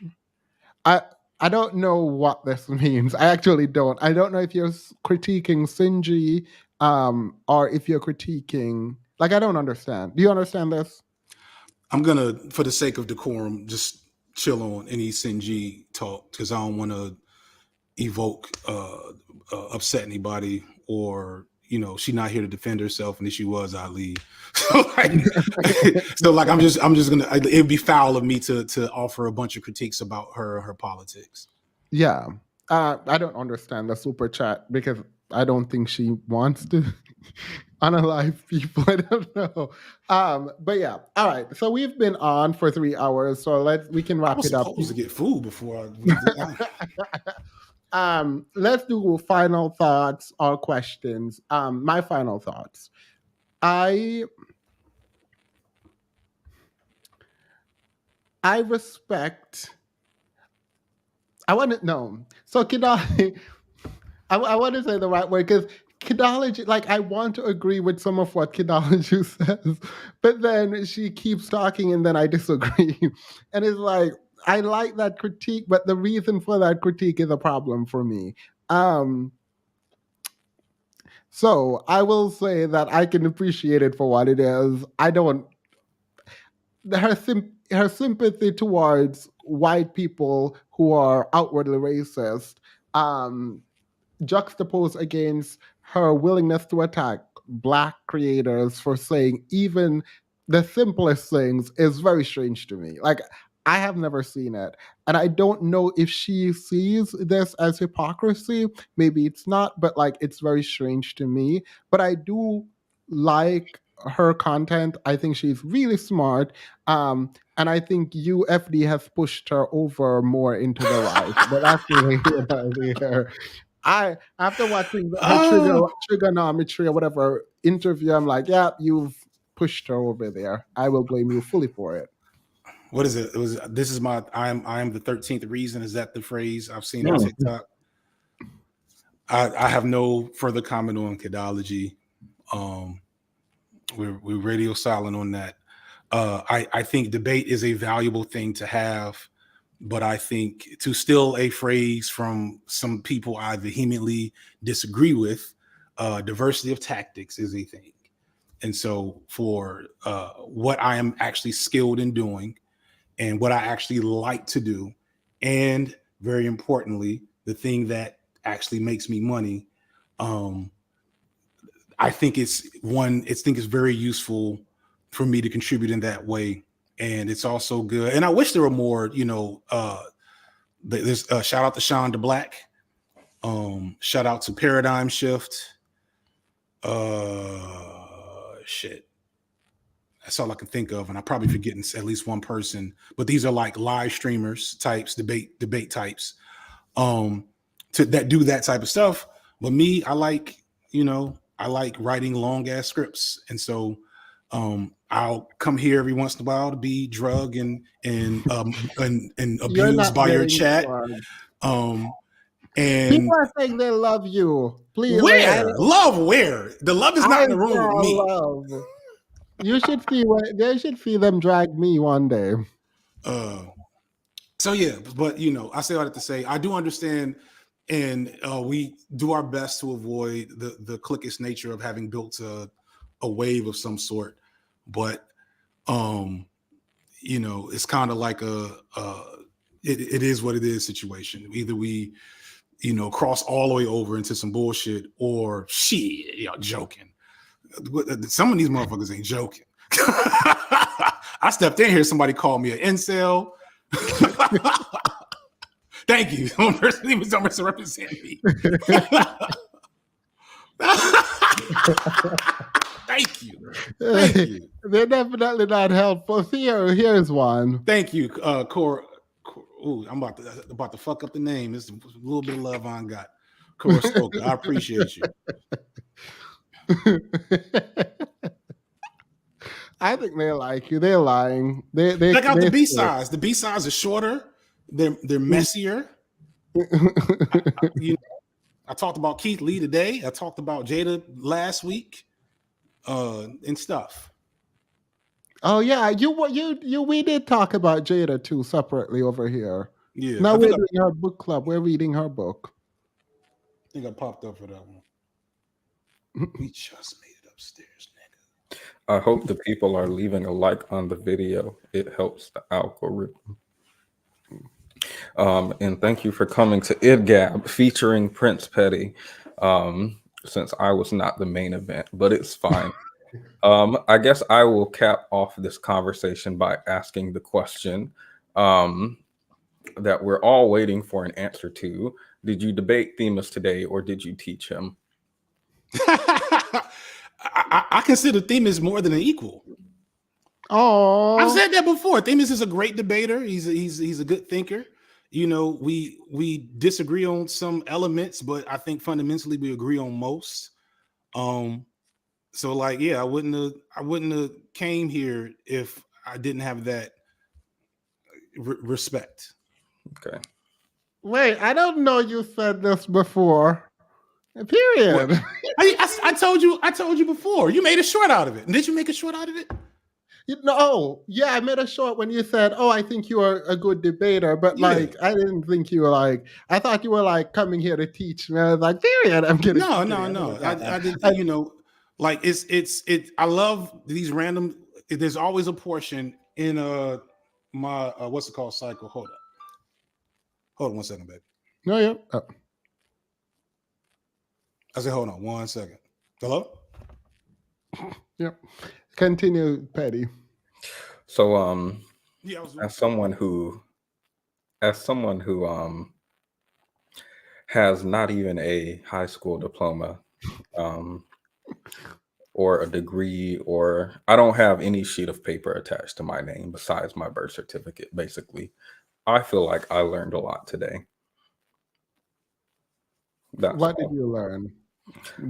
I don't know what this means. I actually don't. I don't know if you're critiquing Sinji, or if you're critiquing. Like, I don't understand. Do you understand this? I'm gonna, for the sake of decorum, just chill on any Sinji talk, because I don't want to evoke upset anybody, or, you know, she's not here to defend herself, and if she was, I'd leave. So like I'm just gonna, it'd be foul of me to offer a bunch of critiques about her politics. Yeah, I don't understand the super chat, because I don't think she wants to unalive people. I don't know. But yeah, all right. So we've been on for 3 hours, so we can wrap it up. I was supposed to get food before. Let's do final thoughts or questions. My final thoughts. I respect. I want to know. So Kidali, I want to say the right word, because Kidology, like, I want to agree with some of what Kidology says, but then she keeps talking and then I disagree. And it's like, I like that critique, but the reason for that critique is a problem for me. So I will say that I can appreciate it for what it is. I don't. Her sympathy towards white people who are outwardly racist, juxtaposed against her willingness to attack Black creators for saying even the simplest things, is very strange to me. Like, I have never seen it. And I don't know if she sees this as hypocrisy. Maybe it's not, but like, it's very strange to me. But I do like her content. I think she's really smart. And I think UFD has pushed her over more into the right. But that's the after watching her trigonometry or whatever interview, I'm like, yeah, you've pushed her over there. I will blame you fully for it. What is it? This is my I am the 13th reason. Is that the phrase I've seen on TikTok? I have no further comment on Kidology. We're radio silent on that. I think debate is a valuable thing to have, but I think to steal a phrase from some people I vehemently disagree with, diversity of tactics is a thing. And so for what I am actually skilled in doing and what I actually like to do, and very importantly, the thing that actually makes me money, I think it's very useful for me to contribute in that way. And it's also good. And I wish there were more, you know, there's shout out to Sean DeBlack. Shout out to Paradigm Shift. Shit. That's all I can think of. And I'm probably forgetting at least one person, but these are like live streamers types, debate types, that do that type of stuff. But me, I like writing long ass scripts. And so I'll come here every once in a while to be drugged and abused by your chat. And people are saying they love you. Please, where? Love where? The love is not in the room with me. Love. You should see they should see them drag me one day. So yeah, but I say all that to say I do understand, and we do our best to avoid the cliquish nature of having built a wave of some sort, but it's kind of like it is what it is situation. Either we cross all the way over into some bullshit, or shit, joking. Some of these motherfuckers ain't joking. I stepped in here, somebody called me an incel. Thank you. Don't misrepresent me. Thank you. Thank you. They're definitely not helpful. Here's one. Thank you, Cora. Ooh, I'm about to fuck up the name. It's a little bit of love I got. Cora Stoker. I appreciate you. I think they like you. They're lying. They check out the B-sides. The B-sides are shorter. They're messier. I talked about Keith Lee today. I talked about Jada last week, and stuff. Oh yeah, we did talk about Jada too separately over here. Yeah. Now we're doing our book club. We're reading her book. I think I popped up for that one. We just made it upstairs, nigga. I hope the people are leaving a like on the video. It helps the algorithm. And thank you for coming to IDGAB featuring Prince Petty. Since I was not the main event, but it's fine. I guess I will cap off this conversation by asking the question that we're all waiting for an answer to. Did you debate Themis today, or did you teach him? I consider Themis more than an equal. Oh, I've said that before. Themis is a great debater. He's a good thinker. We disagree on some elements, but I think fundamentally we agree on most. So like, yeah, I wouldn't have came here if I didn't have that respect. Okay. Wait, I don't know you said this before. Period. I told you before. You made a short out of it. Did you make a short out of it? Yeah, I made a short when you said, "Oh, I think you are a good debater," but I didn't think you were like. I thought you were like coming here to teach me. I was like, "Period." I'm kidding. No. I did. Like it's. I love these random. There's always a portion in my what's it called cycle. Hold on 1 second, baby. No, yeah. Oh. I said, hold on 1 second. Hello. Yep. Continue, Petty. So, as someone who has not even a high school diploma, or a degree, or I don't have any sheet of paper attached to my name besides my birth certificate, basically, I feel like I learned a lot today. What did you learn?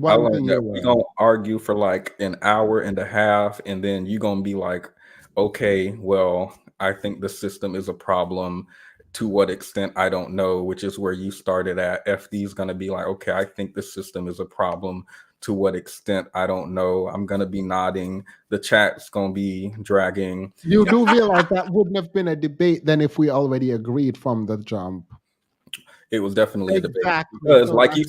I learned that we're gonna argue for like an hour and a half, and then you're gonna be like, okay, well, I think the system is a problem. To what extent, I don't know, which is where you started at. FD is gonna be like, okay, I think the system is a problem. To what extent, I don't know. I'm gonna be nodding. The chat's gonna be dragging. You do realize that wouldn't have been a debate then if we already agreed from the jump. It was definitely a debate because, like you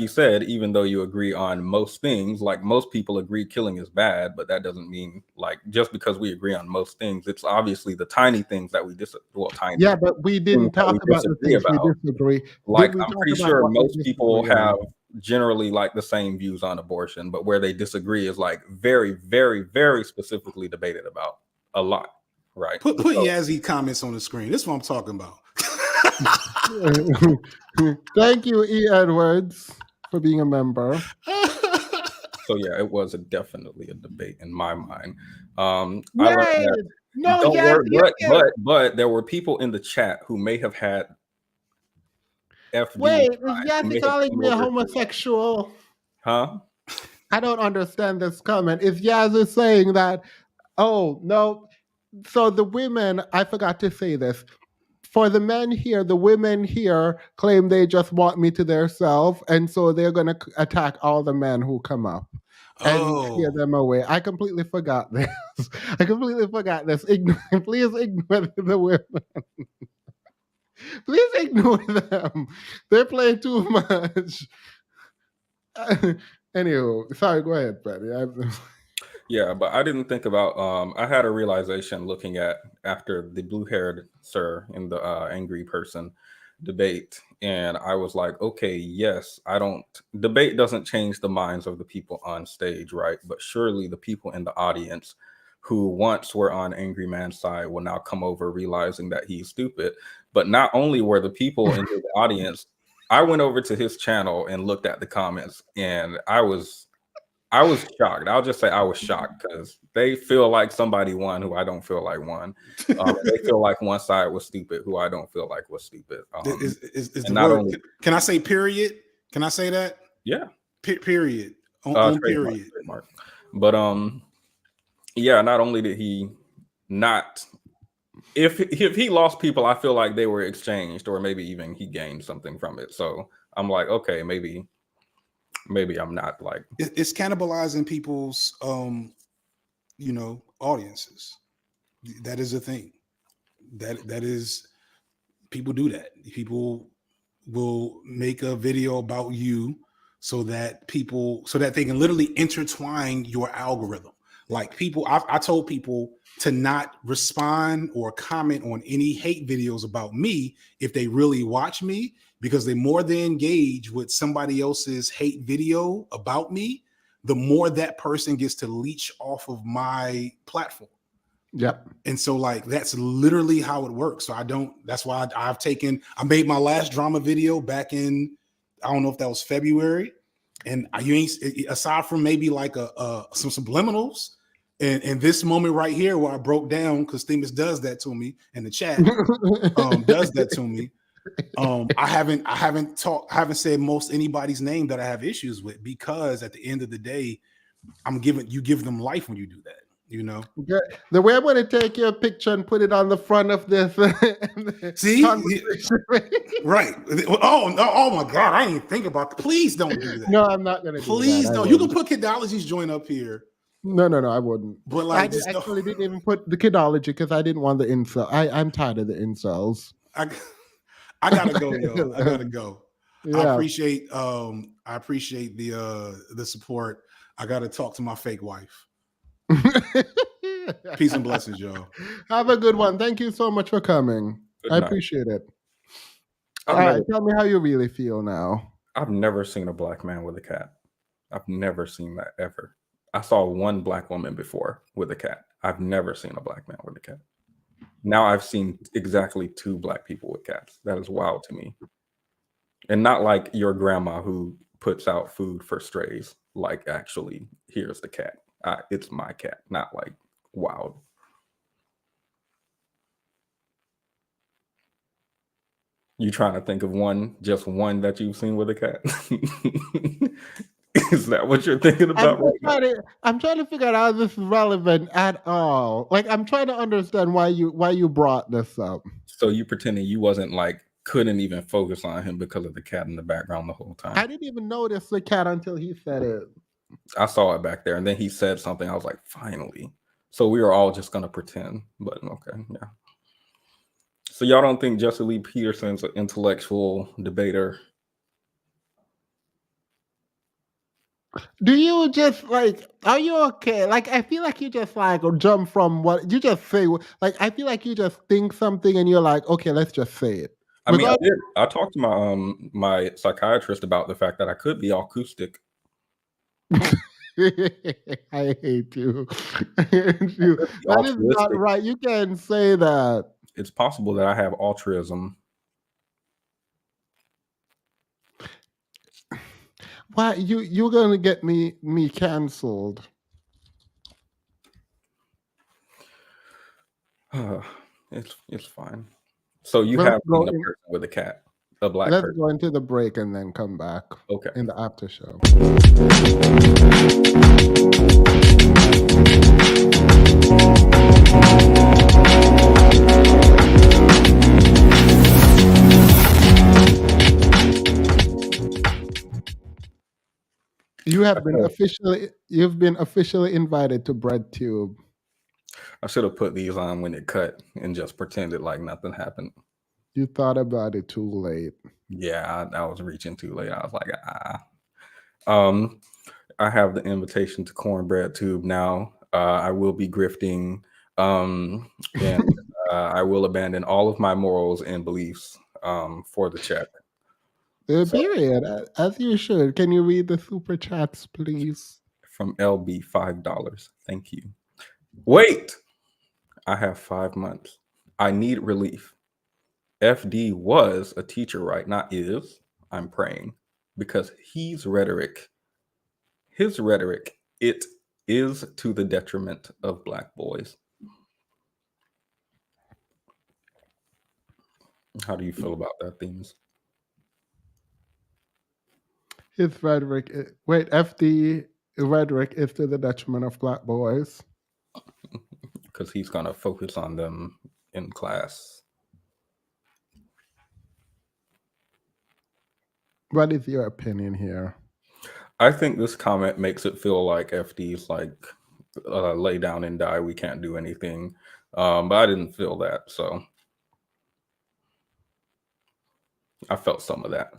said, even though you agree on most things, like most people agree killing is bad, but that doesn't mean like just because we agree on most things, it's obviously the tiny things that we tiny. Yeah, but we didn't talk about the things we disagree. Like I'm pretty sure most people have generally like the same views on abortion, but where they disagree is like very, very, very specifically debated about a lot. Right. Put Yazzie comments on the screen. This is what I'm talking about. Thank you, E. Edwards, for being a member. So yeah, it was definitely a debate in my mind. But there were people in the chat who may have had FD. Wait, is Yazzie calling me a homosexual? Huh? I don't understand this comment. Is Yazzie saying that? Oh no. So the women, I forgot to say this. For the men here, the women here claim they just want me to their self, and so they're going to attack all the men who come up. and scare them away. I completely forgot this. Please ignore the women. Please ignore them. They're playing too much. Anywho, sorry, go ahead, Freddie. Yeah, but I didn't think about. I had a realization looking at after the blue-haired sir in the angry person debate, and I was like, okay, yes, debate doesn't change the minds of the people on stage, right? But surely the people in the audience who once were on Angry Man's side will now come over realizing that he's stupid. But not only were the people in the audience, I went over to his channel and looked at the comments, and I was shocked. I'll just say I was shocked because they feel like somebody won who I don't feel like won. They feel like one side was stupid who I don't feel like was stupid. Is the word, can I say period? Can I say that? Yeah. Period. On period. Trademark. But yeah, not only did he not, if he lost people, I feel like they were exchanged, or maybe even he gained something from it. So I'm like, okay, maybe I'm not like, it's cannibalizing people's audiences. That is a thing. That is, people do that. People will make a video about you so that they can literally intertwine your algorithm. Like I told people to not respond or comment on any hate videos about me if they really watch me, because the more they engage with somebody else's hate video about me, the more that person gets to leech off of my platform. Yep. And so like, that's literally how it works. So that's why I made my last drama video back in, I don't know if that was February. And aside from maybe like some subliminals and this moment right here where I broke down, because Themis does that to me in the chat, does that to me. I haven't said most anybody's name that I have issues with, because at the end of the day, you give them life when you do that. The way I'm going to take your picture and put it on the front of this. See, right? Oh my God! I didn't even think about that. Please don't do that. No, I'm not going to. Please don't. You can put Kidology's joint up here. No, I wouldn't. But like, I actually didn't even put the Kidology because I didn't want the incel. I'm tired of the incels. I gotta go, yo. I gotta go. Yeah. I appreciate the support. I gotta talk to my fake wife. Peace and blessings, y'all. Have a good one. Thank you so much for coming. I appreciate it. All right, tell me how you really feel now. I've never seen a black man with a cat. I've never seen that ever. I saw one black woman before with a cat. I've never seen a black man with a cat. Now I've seen exactly 2 black people with cats. That is wild to me. And not like your grandma who puts out food for strays. Like, actually, here's the cat. It's my cat, not like wild. You trying to think of just one that you've seen with a cat? Is that what you're thinking about? I'm trying to figure out how this is relevant at all. Like, I'm trying to understand why you brought this up. So you pretending you wasn't like, couldn't even focus on him because of the cat in the background the whole time. I didn't even notice the cat until he said it. I saw it back there, and then he said something. I was like, finally. So we were all just gonna pretend, but okay, yeah. So y'all don't think Jesse Lee Peterson's an intellectual debater? Do you just like, are you okay? Like, I feel like you just like jump from what you just say. Like, I feel like you just think something and you're like, okay, let's just say it. I mean, I did. I talked to my psychiatrist about the fact that I could be acoustic. I hate you. That is not right. You can't say that. It's possible that I have altruism. Why you're gonna get me canceled? It's fine. So you have seen a person with a cat, a black person. Let's go into the break and then come back. Okay. In the after show. You have been officially invited to BreadTube. I should have put these on when it cut and just pretended like nothing happened. You thought about it too late. Yeah, I was reaching too late. I was like, I have the invitation to Cornbread Tube now. I will be grifting, and I will abandon all of my morals and beliefs for the check. Period. As you should. Can you read the super chats, please? From LB, $5. Thank you. Wait! I have 5 months. I need relief. FD was a teacher, right? Not is. I'm praying. Because his rhetoric, it is to the detriment of Black boys. How do you feel about that, Themes? His rhetoric. FD rhetoric is to the detriment of Black boys. Because he's going to focus on them in class. What is your opinion here? I think this comment makes it feel like FD's like, lay down and die. We can't do anything. But I didn't feel that. So I felt some of that.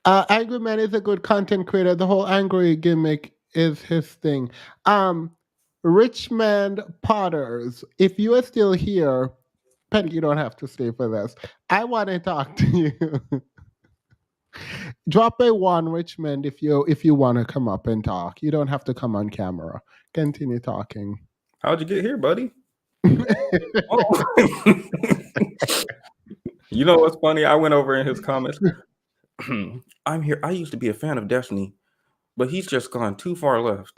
Angry Man is a good content creator. The whole angry gimmick is his thing. Richmond Potters, if you are still here, Penny, you don't have to stay for this. I want to talk to you. Drop a 1, Richmond, if you want to come up and talk. You don't have to come on camera. Continue talking. How'd you get here, buddy? You know what's funny? I went over in his comments. I'm here. I used to be a fan of Destiny, but he's just gone too far left.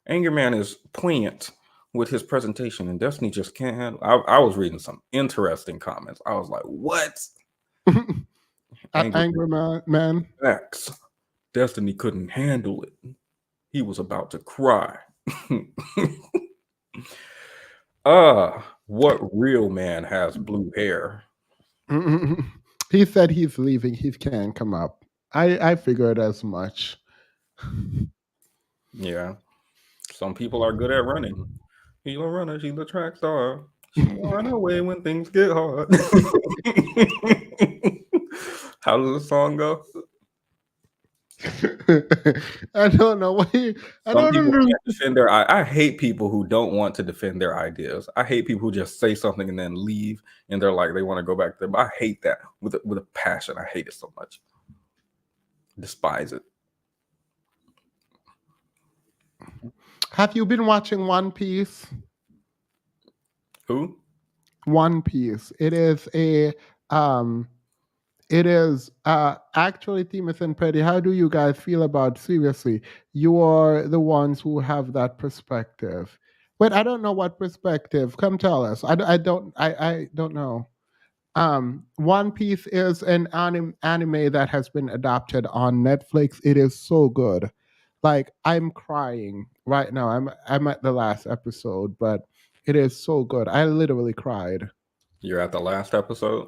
Anger Man is poignant with his presentation, and Destiny just can't handle. I was reading some interesting comments. I was like, what? Angry Man. Facts. Destiny couldn't handle it. He was about to cry. What real man has blue hair? He said he's leaving. He can't come up. I figured as much. Yeah. Some people are good at running. He's a runner. She's a track star. She run away when things get hard. How does the song go? I don't know. I hate people who don't want to defend their ideas. I hate people who just say something and then leave, and they're like they want to go back there. But I hate that with a passion. I hate it so much. Despise it. Have you been watching One Piece? Who? One Piece. It is actually, Themis and Petty, how do you guys feel about, seriously, you are the ones who have that perspective. Wait, I don't know what perspective. Come tell us. I don't know. One Piece is an anime that has been adapted on Netflix. It is so good. Like, I'm crying right now. I'm at the last episode, but it is so good. I literally cried. You're at the last episode?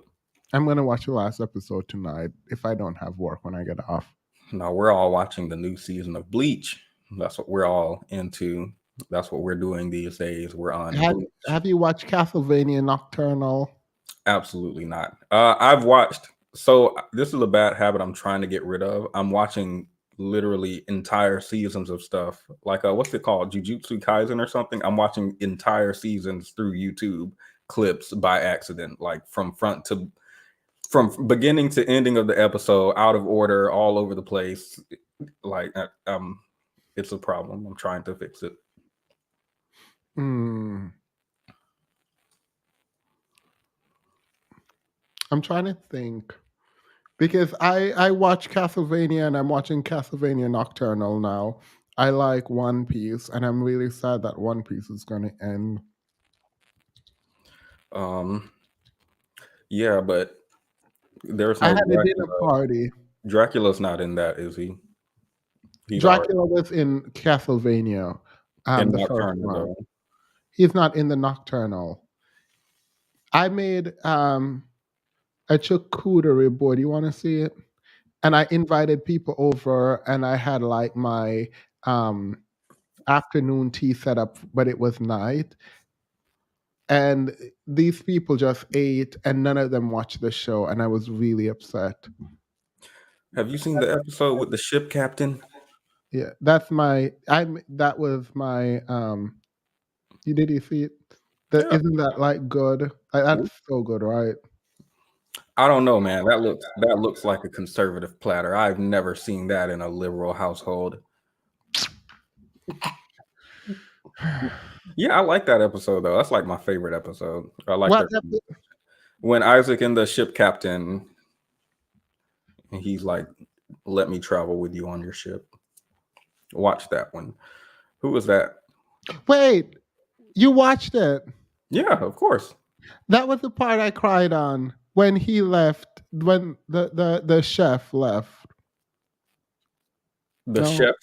I'm going to watch the last episode tonight if I don't have work when I get off. No, we're all watching the new season of Bleach. That's what we're all into. That's what we're doing these days. We're on. Have you watched Castlevania Nocturnal? Absolutely not. I've watched. So this is a bad habit I'm trying to get rid of. I'm watching literally entire seasons of stuff. Like what's it called? Jujutsu Kaisen or something? I'm watching entire seasons through YouTube clips by accident, like from beginning to ending of the episode, out of order, all over the place. Like, it's a problem. I'm trying to fix it. I'm trying to think. Because I watch Castlevania and I'm watching Castlevania Nocturnal now. I like One Piece and I'm really sad that One Piece is going to end. Yeah, but there's no I had a dinner party. Dracula's not in that, is he? Dracula was in Castlevania. The first one. He's not in the Nocturnal. I made a charcuterie board. You want to see it? and I invited people over, and I had like my afternoon tea set up, but it was night. And these people just ate, and none of them watched the show, and I was really upset. Have you seen the episode with the ship captain? Yeah, that was my did you see it? Yeah. Isn't that like good? That's so good, right? I don't know, man. That looks like a conservative platter. I've never seen that in a liberal household. Yeah, I like that episode though. That's like my favorite episode. I like that when Isaac and the ship captain, and he's like, "Let me travel with you on your ship." Watch that one. Who was that? Wait, you watched it? Yeah, of course. That was the part I cried on when he left. When the chef left. The chef.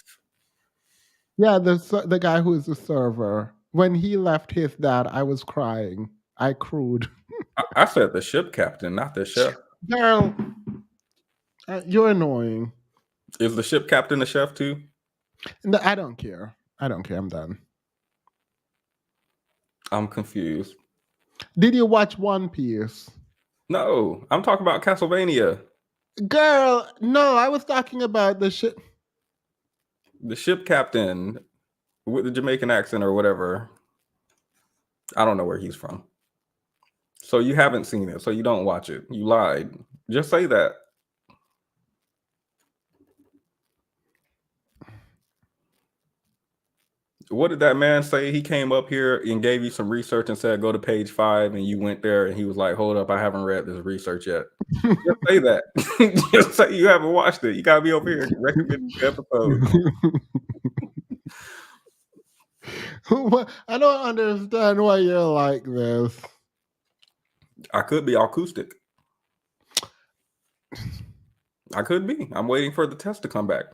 Yeah, the guy who is the server. When he left his dad, I was crying. I crewed. I said the ship captain, not the chef. Girl, you're annoying. Is the ship captain a chef too? No, I don't care. I'm done. I'm confused. Did you watch One Piece? No, I'm talking about Castlevania. Girl, no, I was talking about the ship. The ship captain with the Jamaican accent or whatever. I don't know where he's from. So you haven't seen it, so you don't watch it. You lied. Just say that. What did that man say? He came up here and gave you some research and said, go to page 5, and you went there and he was like, hold up, I haven't read this research yet. Just say that. Just say you haven't watched it. You gotta be over here recommending the episode. I don't understand why you're like this. I could be acoustic. I could be. I'm waiting for the test to come back.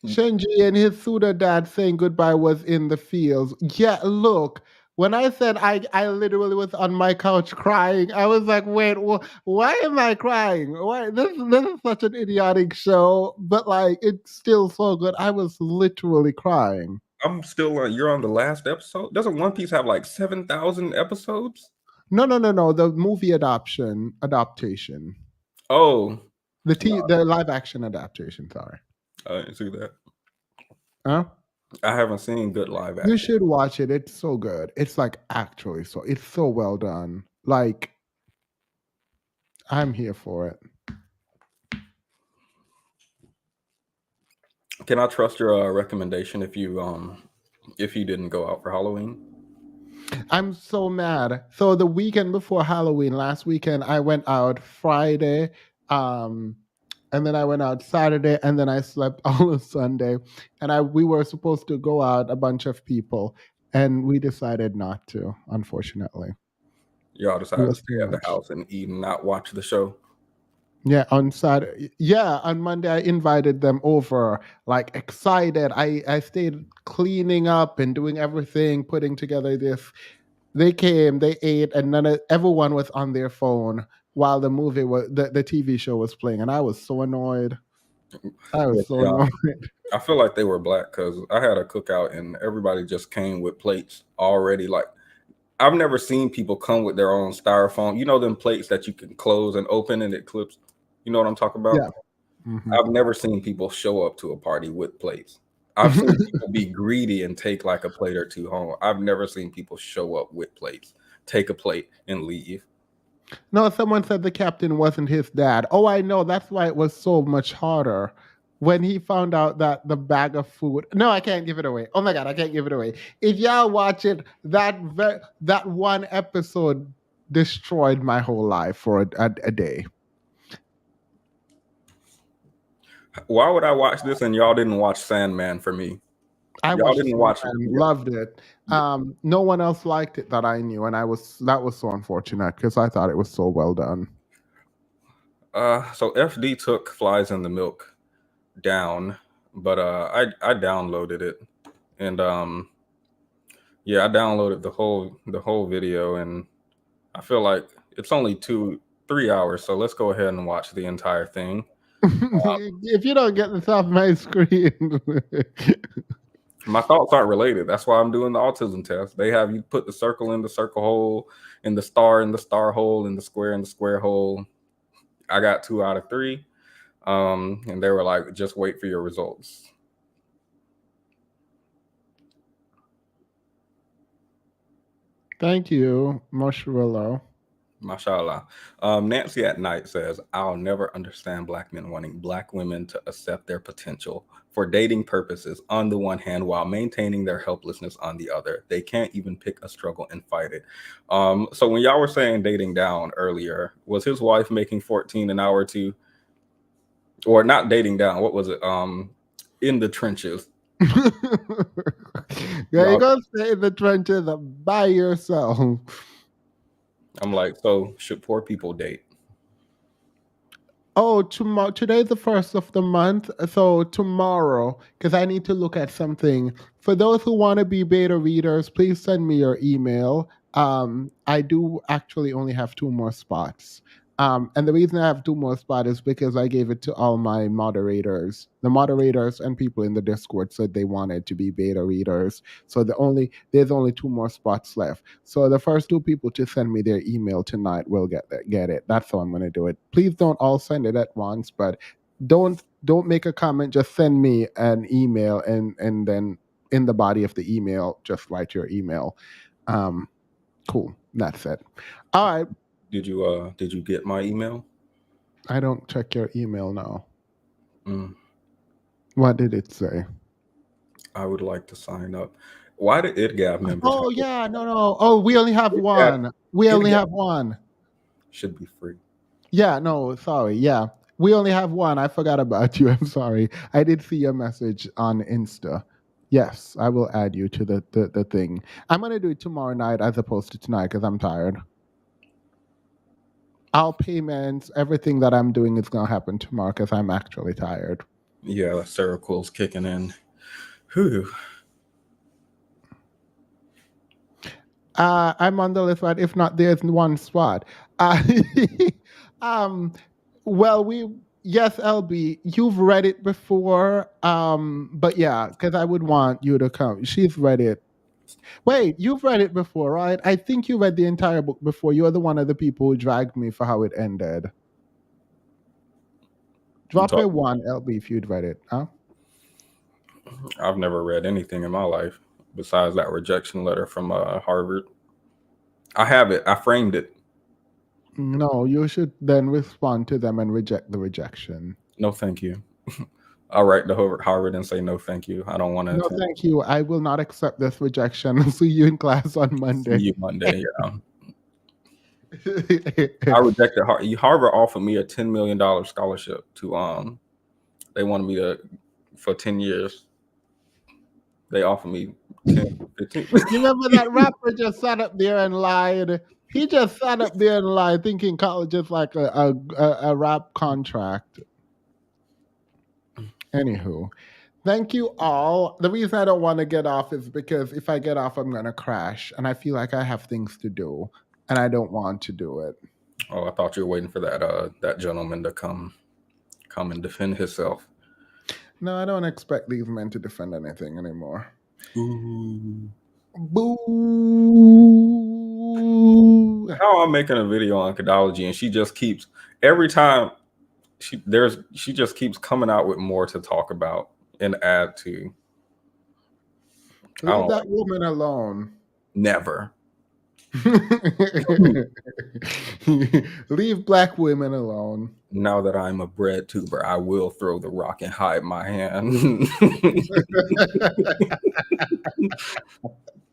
Shinji and his pseudo dad saying goodbye was in the fields. Yeah, look, when I said I literally was on my couch crying, I was like, wait, why am I crying? Why this is such an idiotic show, but like it's still so good. I was literally crying. I'm still you're on the last episode. Doesn't One Piece have like 7,000 episodes? No. The movie adaptation. Oh, the live action adaptation. Sorry. I didn't see that. Huh? I haven't seen good live action. You should watch it. It's so good. It's like actually it's so well done. Like I'm here for it. Can I trust your recommendation if you didn't go out for Halloween? I'm so mad. So the weekend before Halloween, last weekend, I went out Friday, and then I went out Saturday, and then I slept all of Sunday. And we were supposed to go out, a bunch of people, and we decided not to, unfortunately. Y'all decided to stay at the house and eat and not watch the show. Yeah, on Saturday. Yeah, on Monday I invited them over, like excited. I stayed cleaning up and doing everything, putting together this. They came, they ate, and everyone was on their phone while the TV show was playing, and I was so annoyed. Annoyed. I feel like they were black because I had a cookout and everybody just came with plates already. Like I've never seen people come with their own styrofoam. You know them plates that you can close and open and it clips. You know what I'm talking about? Yeah. Mm-hmm. I've never seen people show up to a party with plates. I've seen people be greedy and take like a plate or two home. I've never seen people show up with plates, take a plate and leave. No, someone said the captain wasn't his dad. Oh, I know. That's why it was so much harder when he found out that the bag of food. No, I can't give it away. Oh my God, I can't give it away. If y'all watch it, that one episode destroyed my whole life for a day. Why would I watch this and y'all didn't watch Sandman for me? Y'all didn't watch it. Loved it. No one else liked it that I knew, and that was so unfortunate because I thought it was so well done. So FD took Flies in the Milk down, but I downloaded it, and I downloaded the whole video, and I feel like it's only 2 3 hours, so let's go ahead and watch the entire thing. If you don't get this off my screen. My thoughts aren't related. That's why I'm doing the autism test. They have you put the circle in the circle hole, and the star in the star hole, and the square in the square hole. I got 2 out of 3. And they were like, just wait for your results. Thank you, Moshrillo. Mashallah. Nancy at Night says, I'll never understand Black men wanting Black women to accept their potential for dating purposes on the one hand while maintaining their helplessness on the other. They can't even pick a struggle and fight it. So when y'all were saying dating down earlier, was his wife making 14 an hour too? Or not dating down, what was it? In the trenches. Yeah, you're gonna stay in the trenches by yourself. I'm like, so should poor people date? Oh, tomorrow. Today's the 1st of the month. So tomorrow, because I need to look at something. For those who want to be beta readers, please send me your email. I do actually only have 2 more spots. And the reason I have 2 more spots is because I gave it to all my moderators. The moderators and people in the Discord said they wanted to be beta readers. So there's only 2 more spots left. So the first 2 people to send me their email tonight will get it. That's how I'm going to do it. Please don't all send it at once, but don't make a comment. Just send me an email, and then in the body of the email, just write your email. Cool. That's it. All right. Did you get my email? I don't check your email now. Mm. What did it say? I would like to sign up. Why did IDGAB members? Oh yeah, no. Oh, we only have one. We only have one. Should be free. Yeah, no, sorry. Yeah, we only have one. I forgot about you. I'm sorry. I did see your message on Insta. Yes, I will add you to the thing. I'm gonna do it tomorrow night as opposed to tonight because I'm tired. All payments, everything that I'm doing is gonna happen tomorrow because I'm actually tired. Yeah, the Seracle's kicking in. Whew. I'm on the list, but if not, there's one spot. Well, yes, LB, you've read it before. But yeah, because I would want you to come. She's read it. Wait, you've read it before, right? I think you read the entire book before. You're the one of the people who dragged me for how it ended. Drop a 1, LB, if you'd read it, huh? I've never read anything in my life besides that rejection letter from Harvard. I have it. I framed it. No, you should then respond to them and reject the rejection. No, thank you. I'll write to Harvard and say no, thank you. I don't want to. No, thank you. I will not accept this rejection. See you in class on Monday. See you Monday. Yeah. I rejected Harvard. Harvard offered me a $10 million scholarship to they wanted me to for 10 years. They offered me 10, 15. You remember that rapper just sat up there and lied? He just sat up there and lied, thinking college is like a rap contract. Anywho, thank you all. The reason I don't want to get off is because if I get off, I'm going to crash. And I feel like I have things to do, and I don't want to do it. Oh, I thought you were waiting for that gentleman to come and defend himself. No, I don't expect these men to defend anything anymore. Ooh. Boo. How I'm making a video on pedology, and she just keeps every time she just keeps coming out with more to talk about and add to. Leave that woman alone. Never. Leave Black women alone. Now that I'm a bread tuber, I will throw the rock and hide my hand.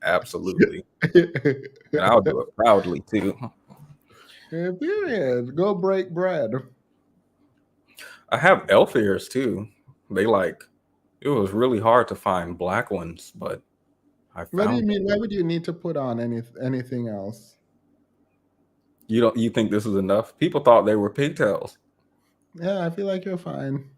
Absolutely. And I'll do it proudly too. Period. Go break bread. I have elf ears too. It was really hard to find Black ones, but I found. What do you mean? Why would you need to put on anything else? You think this is enough? People thought they were pigtails. Yeah, I feel like you're fine.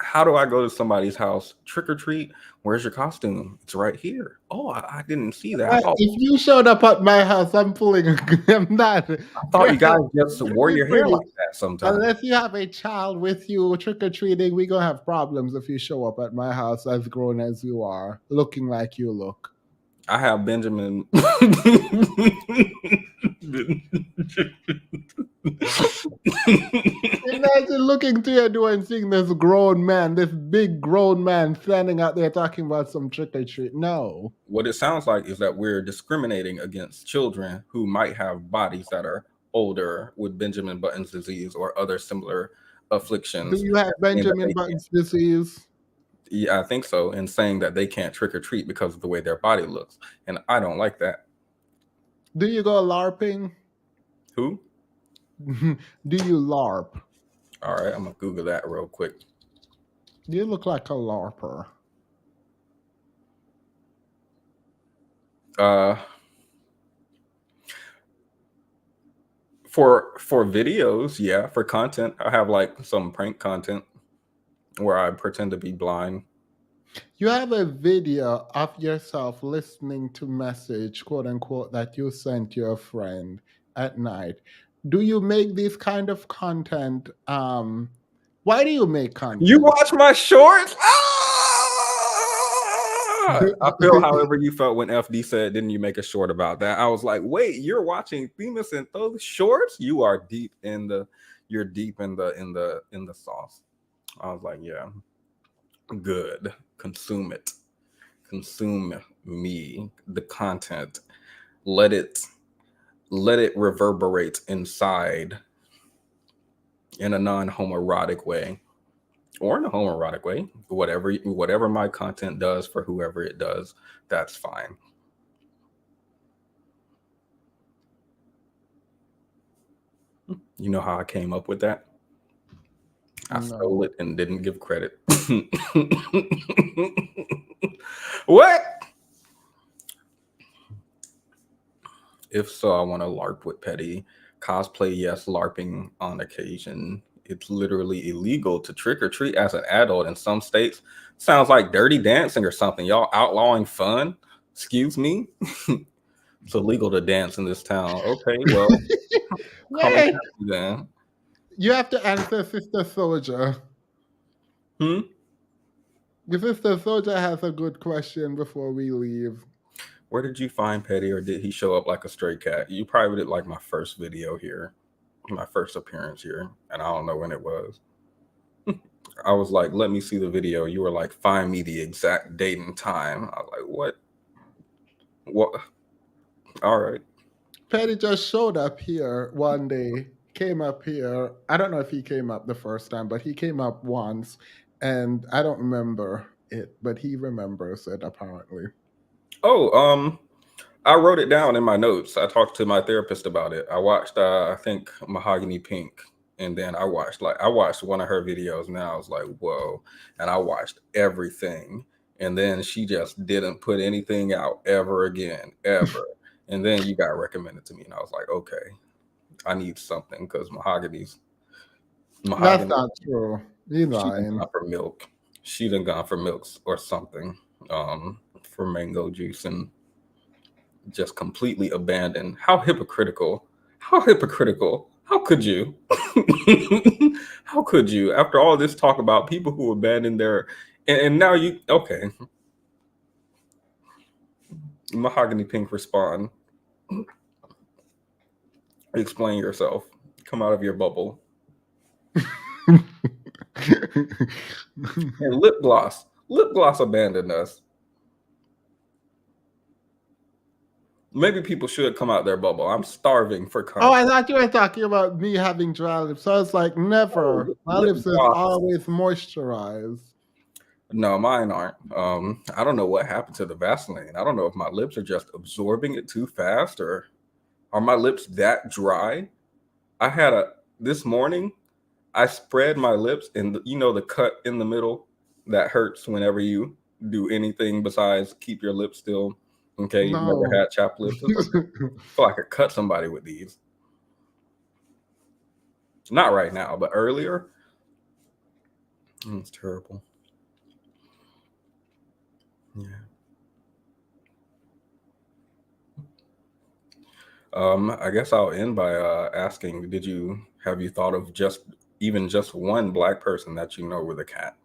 How do I go to somebody's house? Trick or treat? Where's your costume? It's right here. Oh, I didn't see that. Oh, If you showed up at my house, I'm pulling. I'm not. I thought you guys just wore your hair like that sometimes. Unless you have a child with you trick or treating, we gonna have problems if you show up at my house as grown as you are, looking like you look. I have Benjamin. Imagine looking to your door and seeing this grown man, this big grown man standing out there talking about some trick or treat. No. What it sounds like is that we're discriminating against children who might have bodies that are older with Benjamin Button's disease or other similar afflictions. Do you have Benjamin Button's disease? Yeah, I think so. And saying that they can't trick or treat because of the way their body looks. And I don't like that. Do you go LARPing? Who? Do you LARP? All right, I'm going to Google that real quick. You look like a LARPer. For videos, yeah. For content, I have like some prank content where I pretend to be blind. You have a video of yourself listening to message, quote unquote, that you sent your friend at night. Do you make this kind of content? Why do you make content? You watch my shorts? I feel however you felt when FD said, didn't you make a short about that? I was like, wait, you're watching Themis and those shorts? You are deep in the sauce. I was like, yeah, good. Consume it. Consume me, the content. Let it reverberate inside in a non-homoerotic way or in a homoerotic way. Whatever my content does for whoever it does, that's fine. You know how I came up with that? I stole it and didn't give credit. What? If so, I want to LARP with Petty. Cosplay, yes. LARPing on occasion. It's literally illegal to trick or treat as an adult in some states. Sounds like Dirty Dancing or something. Y'all outlawing fun? Excuse me? It's illegal to dance in this town. Okay, well, Wait. then. You have to answer Sister Soldier. Your Sister Soldier has a good question before we leave. Where did you find Petty, or did he show up like a stray cat? You probably did like my first video here, my first appearance here, and I don't know when it was. I was like, let me see the video. You were like, find me the exact date and time. I was like, what? What? All right. Petty just showed up here one day, came up here. I don't know if he came up the first time, but he came up once, and I don't remember it, but he remembers it apparently. Oh, I wrote it down in my notes. I talked to my therapist about it. I watched, I think, Mahogany Pink, and then I watched one of her videos, and I was like, whoa. And I watched everything, and then she just didn't put anything out ever again, ever. And then you got recommended to me, and I was like, okay, I need something, because Mahogany. That's not true. You're lying. For milk. She done gone for milks or something. For mango juice, and just completely abandoned. How hypocritical. How hypocritical. How could you? How could you? After all this talk about people who abandoned their, and now you, okay. Mahogany Pink, respond. Explain yourself. Come out of your bubble. And lip gloss. Lip gloss abandoned us. Maybe people should come out their bubble. I'm starving for content. Oh, I thought you were talking about me having dry lips. I was like, never. My lips is always moisturized. No, mine aren't. I don't know what happened to the Vaseline. I don't know if my lips are just absorbing it too fast, or are my lips that dry? This morning, I spread my lips, and you know the cut in the middle that hurts whenever you do anything besides keep your lips still. Okay, you've never had chapped lips. I feel like I could cut somebody with these. Not right now, but earlier, It's terrible. Yeah. I guess I'll end by asking, have you thought of even just one Black person that you know with a cat?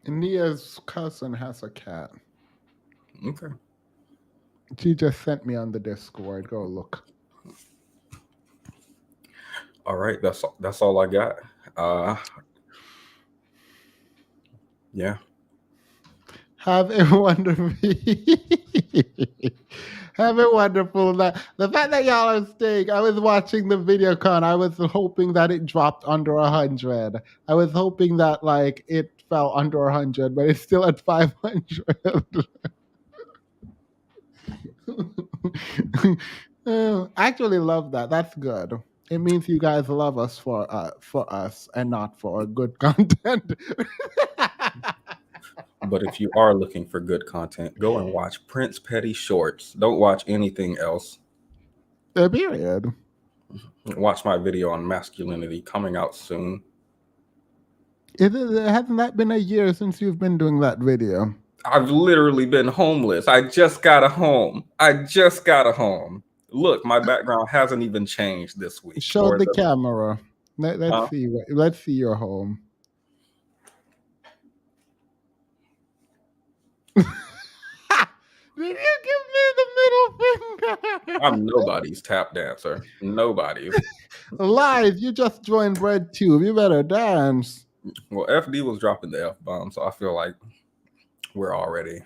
Nia's cousin has a cat. Okay. She just sent me on the Discord. Go look. All right, that's all I got. Yeah. Have a wonderful have a wonderful night. The fact that y'all are staying, I was watching the video con. I was hoping that it dropped under 100. I was hoping that like it fell under 100, but it's still at 500. I actually love that. That's good. It means you guys love us for us and not for good content. But if you are looking for good content, go and watch Prince Petty shorts. Don't watch anything else. Period. Watch my video on masculinity coming out soon. Hasn't that been a year since you've been doing that video? I've literally been homeless. I just got a home. Look, my background hasn't even changed this week. Show the camera. Let's see. Let's see your home. Did you give me the middle finger? I'm nobody's tap dancer. Nobody's. Live, you just joined BreadTube. You better dance. Well, FD was dropping the F-bomb, so I feel like we're already.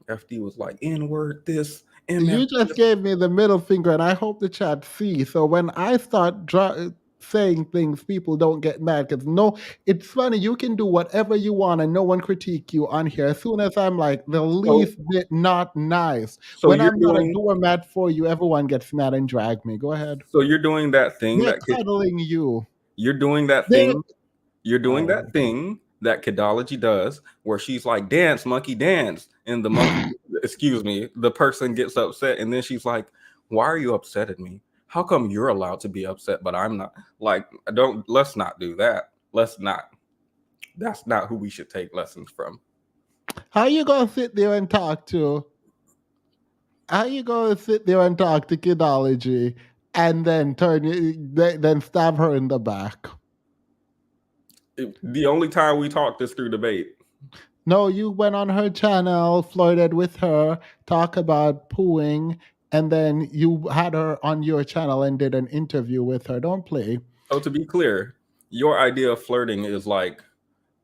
FD was like, N-word this. You just gave me the middle finger, and I hope the chat sees. So when I start saying things, people don't get mad. Because it's funny, you can do whatever you want and no one critique you on here. As soon as I'm like the least bit not nice. So when I'm not a doormat for you, everyone gets mad and drag me. Go ahead. So you're doing that thing They're cuddling you. You're doing that thing. You're doing that thing that Kidology does, where she's like, dance, monkey, dance. And the monkey, the person gets upset. And then she's like, why are you upset at me? How come you're allowed to be upset, but I'm not? Like, let's not do that. Let's not. That's not who we should take lessons from. How you gonna sit there and talk to? How you gonna sit there and talk to Kidology and then then stab her in the back? The only time we talked is through debate. No, you went on her channel, flirted with her, talk about pooing, and then you had her on your channel and did an interview with her. Don't play. Oh, to be clear, your idea of flirting is like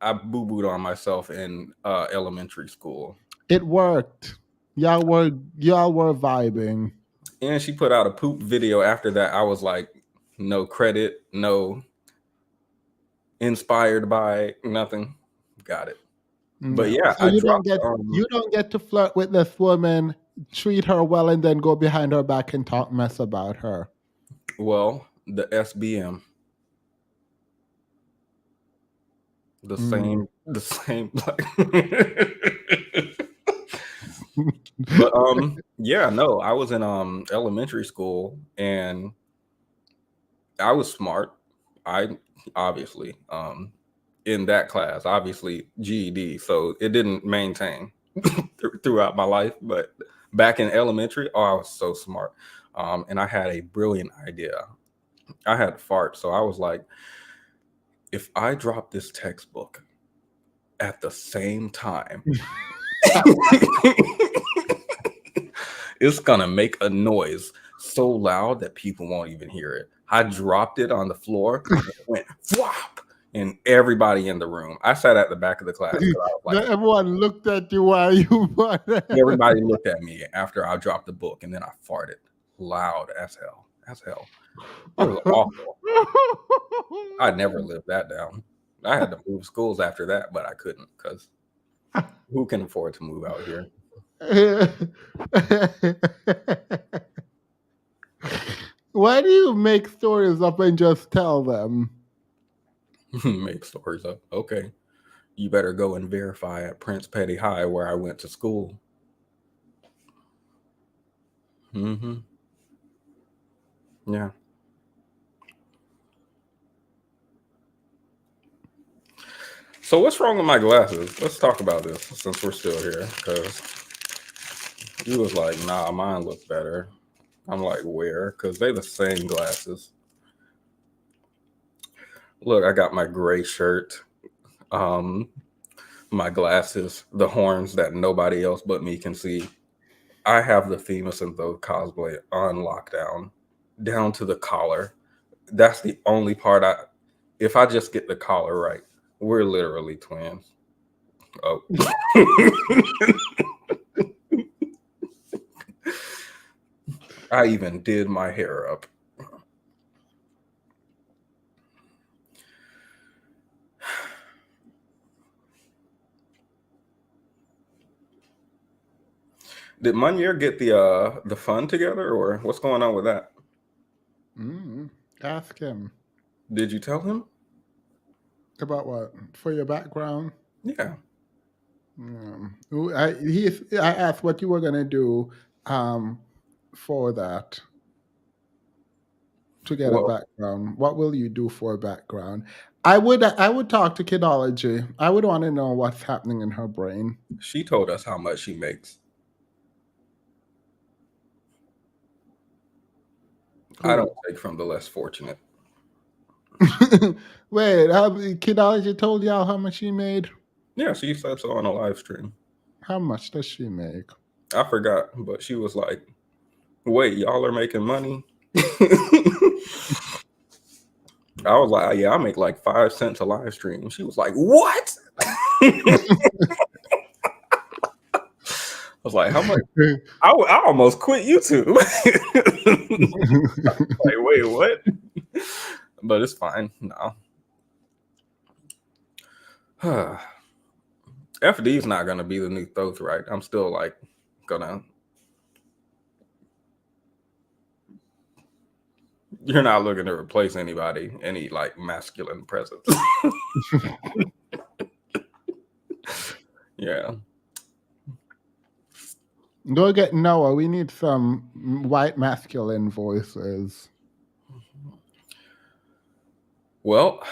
I boo-booed on myself in elementary school. It worked. Y'all were vibing. And she put out a poop video after that. I was like, no credit, no inspired by, nothing. Got it. But yeah, so you don't get to flirt with this woman, treat her well, and then go behind her back and talk mess about her. Well, the SBM. The same. But yeah, no, I was in elementary school and I was smart. I obviously in that class, obviously GED, so it didn't maintain throughout my life. But back in elementary, I was so smart, and I had a brilliant idea. I had to fart, so I was like, if I drop this textbook at the same time, it's gonna make a noise so loud that people won't even hear it. I dropped it on the floor, and it went flop, and everybody in the room. I sat at the back of the class. I was like, everyone looked at you while you farted. Everybody looked at me after I dropped the book, and then I farted loud as hell. It was awful. I never lived that down. I had to move schools after that, but I couldn't because who can afford to move out here? Why do you make stories up and just tell them? Make stories up. Okay. You better go and verify at Prince Petty High where I went to school. Yeah. So what's wrong with my glasses? Let's talk about this since we're still here, because you was like, nah, mine look better. I'm like, where? Because they the same glasses. Look, I got my gray shirt, my glasses, the horns that nobody else but me can see. I have the Themis and Thoth cosplay on lockdown, down to the collar. That's the only part if I just get the collar right, we're literally twins. Oh. I even did my hair up. Did Munier get the fund together, or what's going on with that? Ask him. Did you tell him? About what? For your background? Yeah. I asked what you were gonna do for that. To get a background. What will you do for a background? I would talk to Kidology. I would want to know what's happening in her brain. She told us how much she makes. I don't take from the less fortunate. Wait, Kidology told y'all how much she made? Yeah, she said so on a live stream. How much does she make? I forgot, but she was like, wait, y'all are making money? I was like, yeah, I make like 5 cents a live stream. She was like, what? I was like, how much? I almost quit YouTube. Like, wait, what? But it's fine. No. FD's not going to be the new Thoth, right? I'm still like gonna. You're not looking to replace anybody, any like masculine presence. Yeah. Go get Noah. We need some white masculine voices. Well,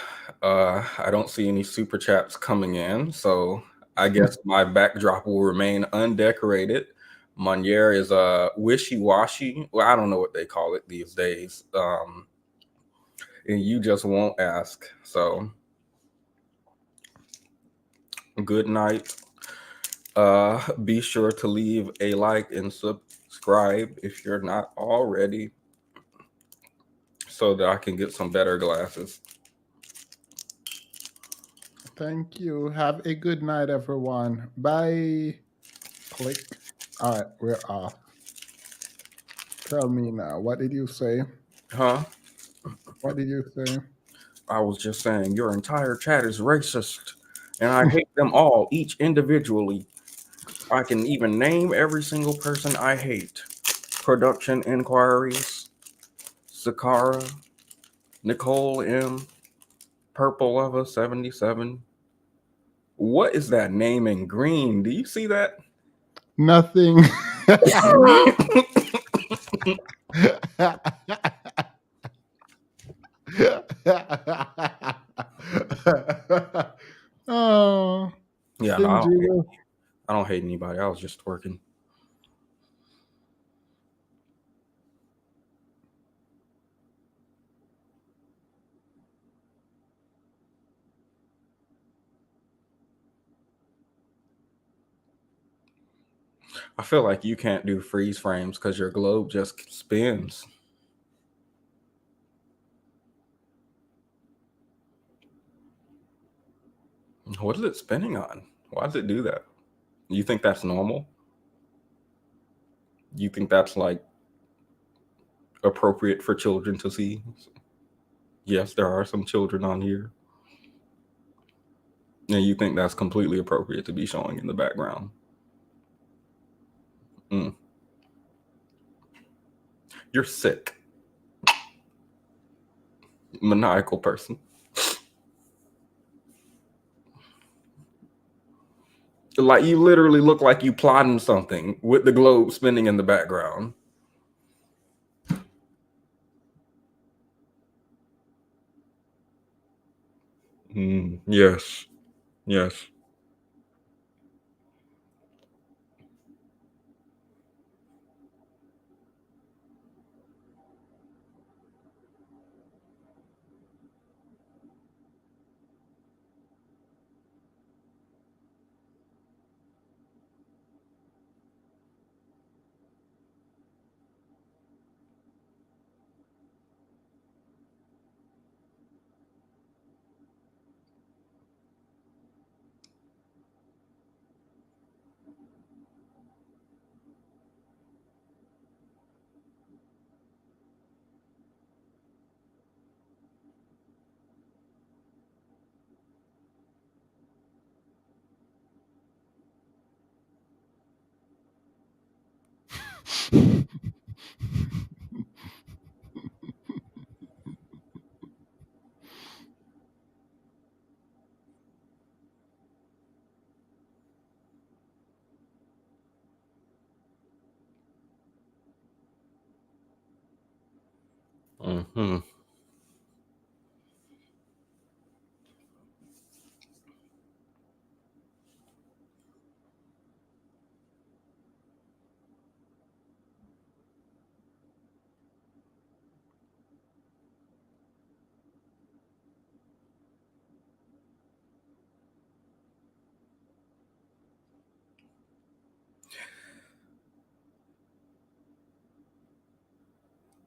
I don't see any super chats coming in, so I guess my backdrop will remain undecorated. Munier is wishy-washy. Well, I don't know what they call it these days. And you just won't ask. So good night. Be sure to leave a like and subscribe if you're not already, so that I can get some better glasses. Thank you. Have a good night, everyone. Bye. Click. All right, we're off. Tell me now. What did you say? Huh? What did you say? I was just saying your entire chat is racist, and I hate them all, each individually. I can even name every single person I hate. Production Inquiries, Sakara, Nicole M, Purple Lover 77. What is that name in green? Do you see that? Nothing. Oh. Yeah, no, I don't hate anybody. I was just twerking. I feel like you can't do freeze frames because your globe just spins. What is it spinning on? Why does it do that? You think that's normal? You think that's like appropriate for children to see? Yes, there are some children on here. And you think that's completely appropriate to be showing in the background? You're sick. Maniacal person. Like you literally look like you plotting something with the globe spinning in the background. Yes. Yes. Mm-hmm.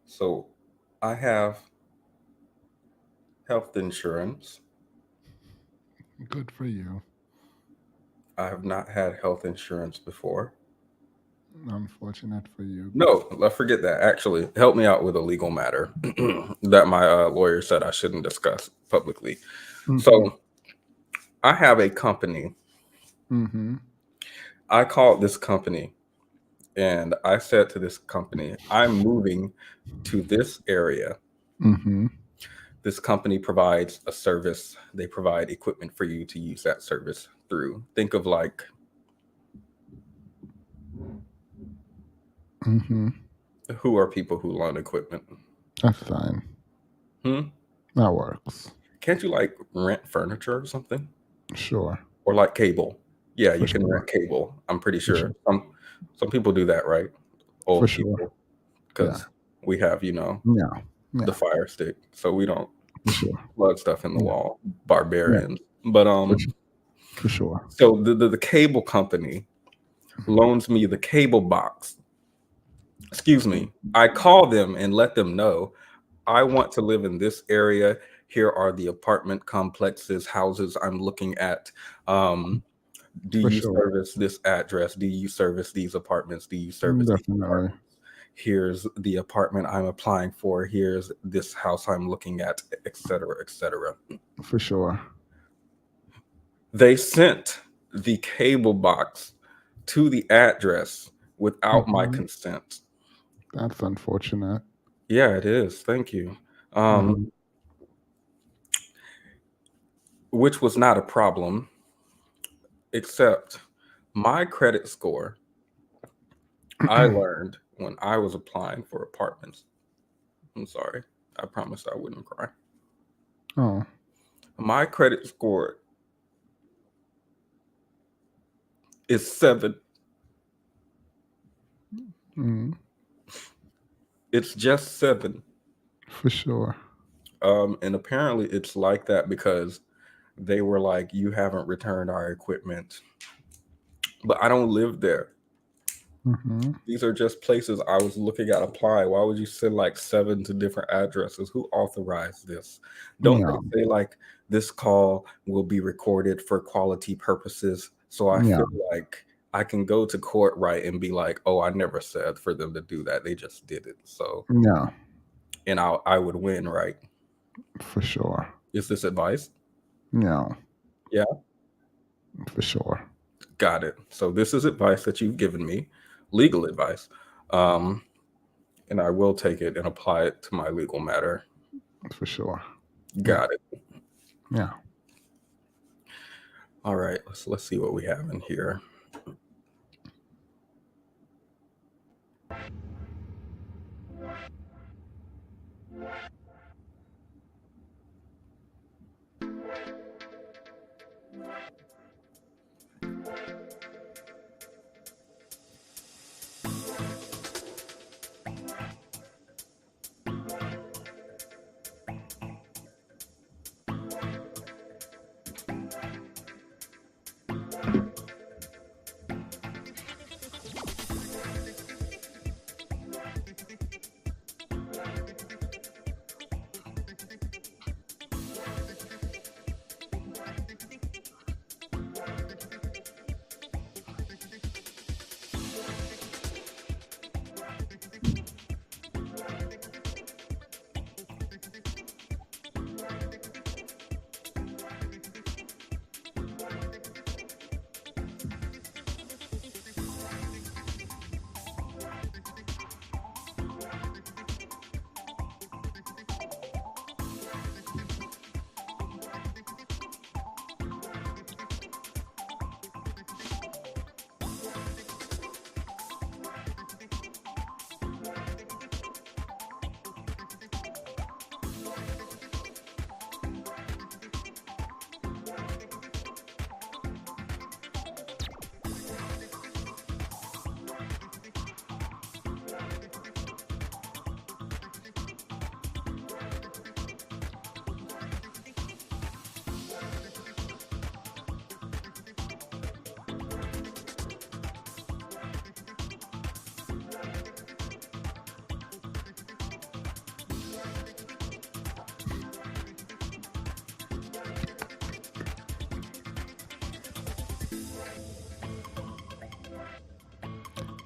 So I have health insurance. Good for you. I have not had health insurance before. Unfortunate for you. No, let's forget that. Actually, help me out with a legal matter that my lawyer said I shouldn't discuss publicly. So I have a company. I called this company and I said to this company, I'm moving to this area. This company provides a service. They provide equipment for you to use that service through. Think of like who are people who loan equipment? That's fine. That works. Can't you like rent furniture or something? Sure. Or like cable? Yeah, For you can sure. rent cable. I'm pretty For sure. sure. Some people do that, right? Old For sure. people, because we have, you know, Yeah. the Fire Stick, so we don't For sure. plug stuff in the Yeah. wall. Barbarians, but For sure. So the cable company loans me the cable box. Excuse me. I call them and let them know I want to live in this area. Here are the apartment complexes, houses I'm looking at. Do For you sure. service this address? Do you service these apartments? Do you service these Definitely. apartments? Here's the apartment I'm applying for. Here's this house I'm looking at, etc., etc. For sure. They sent the cable box to the address without my consent. That's unfortunate. Yeah, it is. Thank you. Which was not a problem, except my credit score. I learned when I was applying for apartments. I'm sorry. I promised I wouldn't cry. Oh. My credit score is 7. It's just 7. For sure. And apparently it's like that because they were like, you haven't returned our equipment. But I don't live there. These are just places I was looking at apply. Why would you send like 7 to different addresses? Who authorized this? Don't they say like this call will be recorded for quality purposes? So I feel like I can go to court, right, and be like, oh, I never said for them to do that. They just did it. So and I would win, right? For sure. Is this advice? No. Yeah. For sure. Got it. So this is advice that you've given me, legal advice. And I will take it and apply it to my legal matter. For sure. Got it. Yeah. All right. Let's see what we have in here.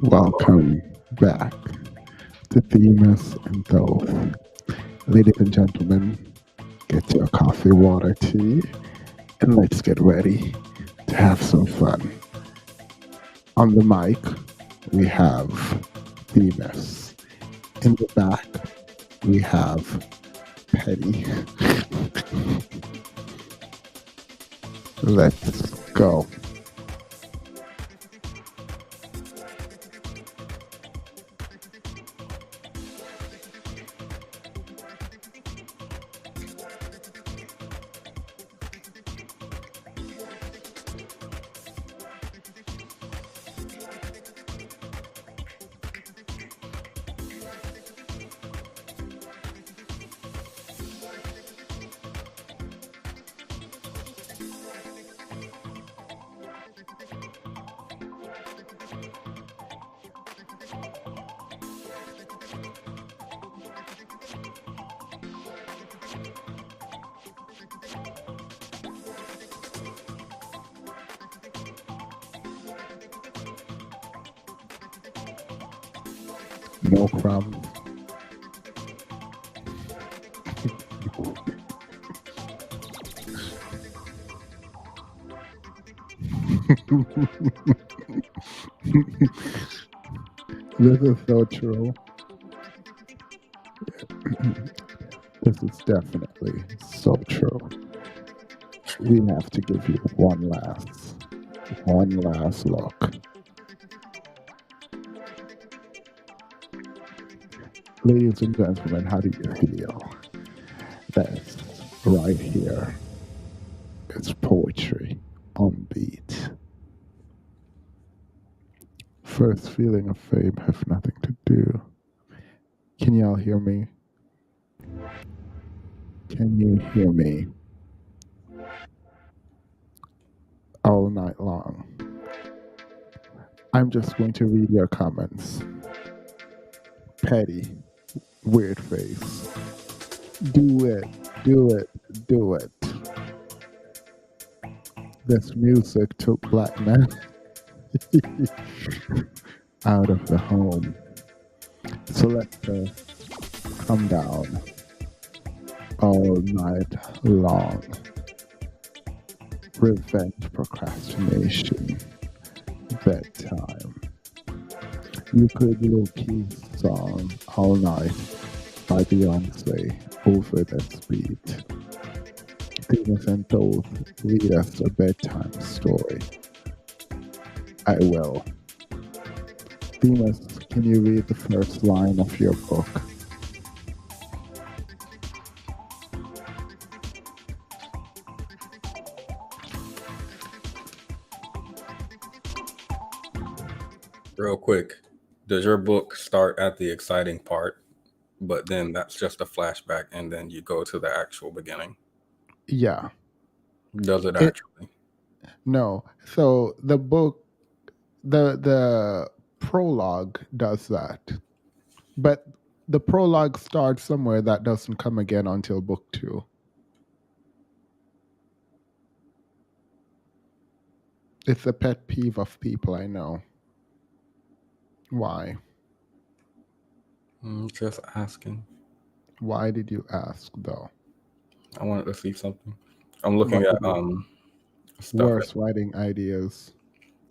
Welcome back to Themis and Thoth. Ladies and gentlemen, get your coffee, water, tea, and let's get ready to have some fun. On the mic, we have Themis. In the back, we have Petty. Let's go. No problem. This is so true. This is definitely so true. We have to give you one last look. Ladies and gentlemen, how do you feel? This right here is poetry on beat. First feeling of fame have nothing to do. Can y'all hear me? Can you hear me? All night long. I'm just going to read your comments. Petty, weird face. Do it, do it, do it. This music took black men out of the home. So let's come down all night long. Revenge, procrastination, bedtime. You could low-key song All Night by Beyonce over this beat. Themis and Thoth read us a bedtime story. I will. Themis, can you read the first line of your book? Real quick, does your book start at the exciting part, but then that's just a flashback and then you go to the actual beginning? Yeah. Does it actually? No. So the book, the prologue does that. But the prologue starts somewhere that doesn't come again until book 2. It's a pet peeve of people, I know. Why? Just asking. Why did you ask, though? I wanted to see something. I'm looking at stuff. Worst writing ideas.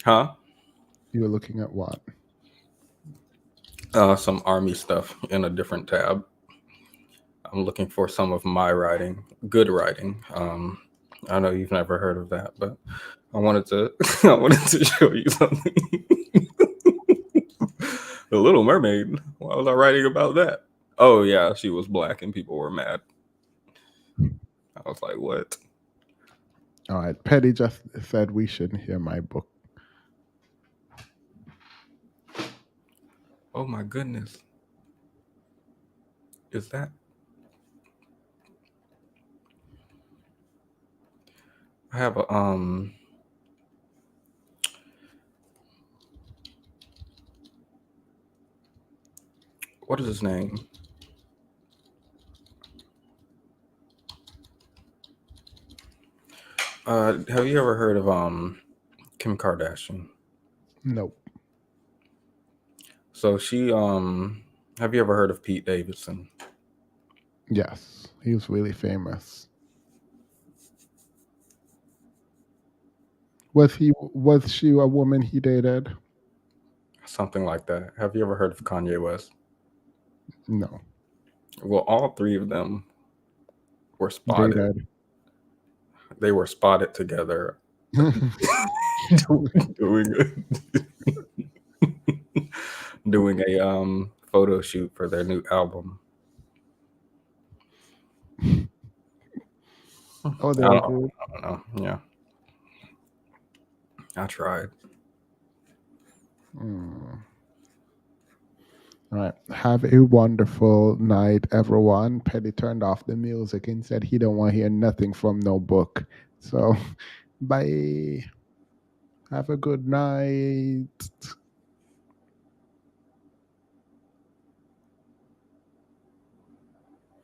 Huh? You're looking at what? Some army stuff in a different tab. I'm looking for some of my writing, good writing. I know you've never heard of that, but I wanted to I wanted to show you something. The Little Mermaid. Why was I writing about that? Oh yeah, she was black and people were mad. I was like, what? All right. Petty just said we shouldn't hear my book. Oh my goodness. Is that? I have a what is his name? Have you ever heard of Kim Kardashian? Nope. So she have you ever heard of Pete Davidson? Yes, he was really famous. Was she a woman he dated? Something like that. Have you ever heard of Kanye West? No. Well, all three of them were spotted. Dated. They were spotted together doing a photo shoot for their new album. Oh, I they don't were good. know. Yeah, I tried. All right. Have a wonderful night, everyone. Petty turned off the music and said he don't want to hear nothing from no book. So, bye. Have a good night.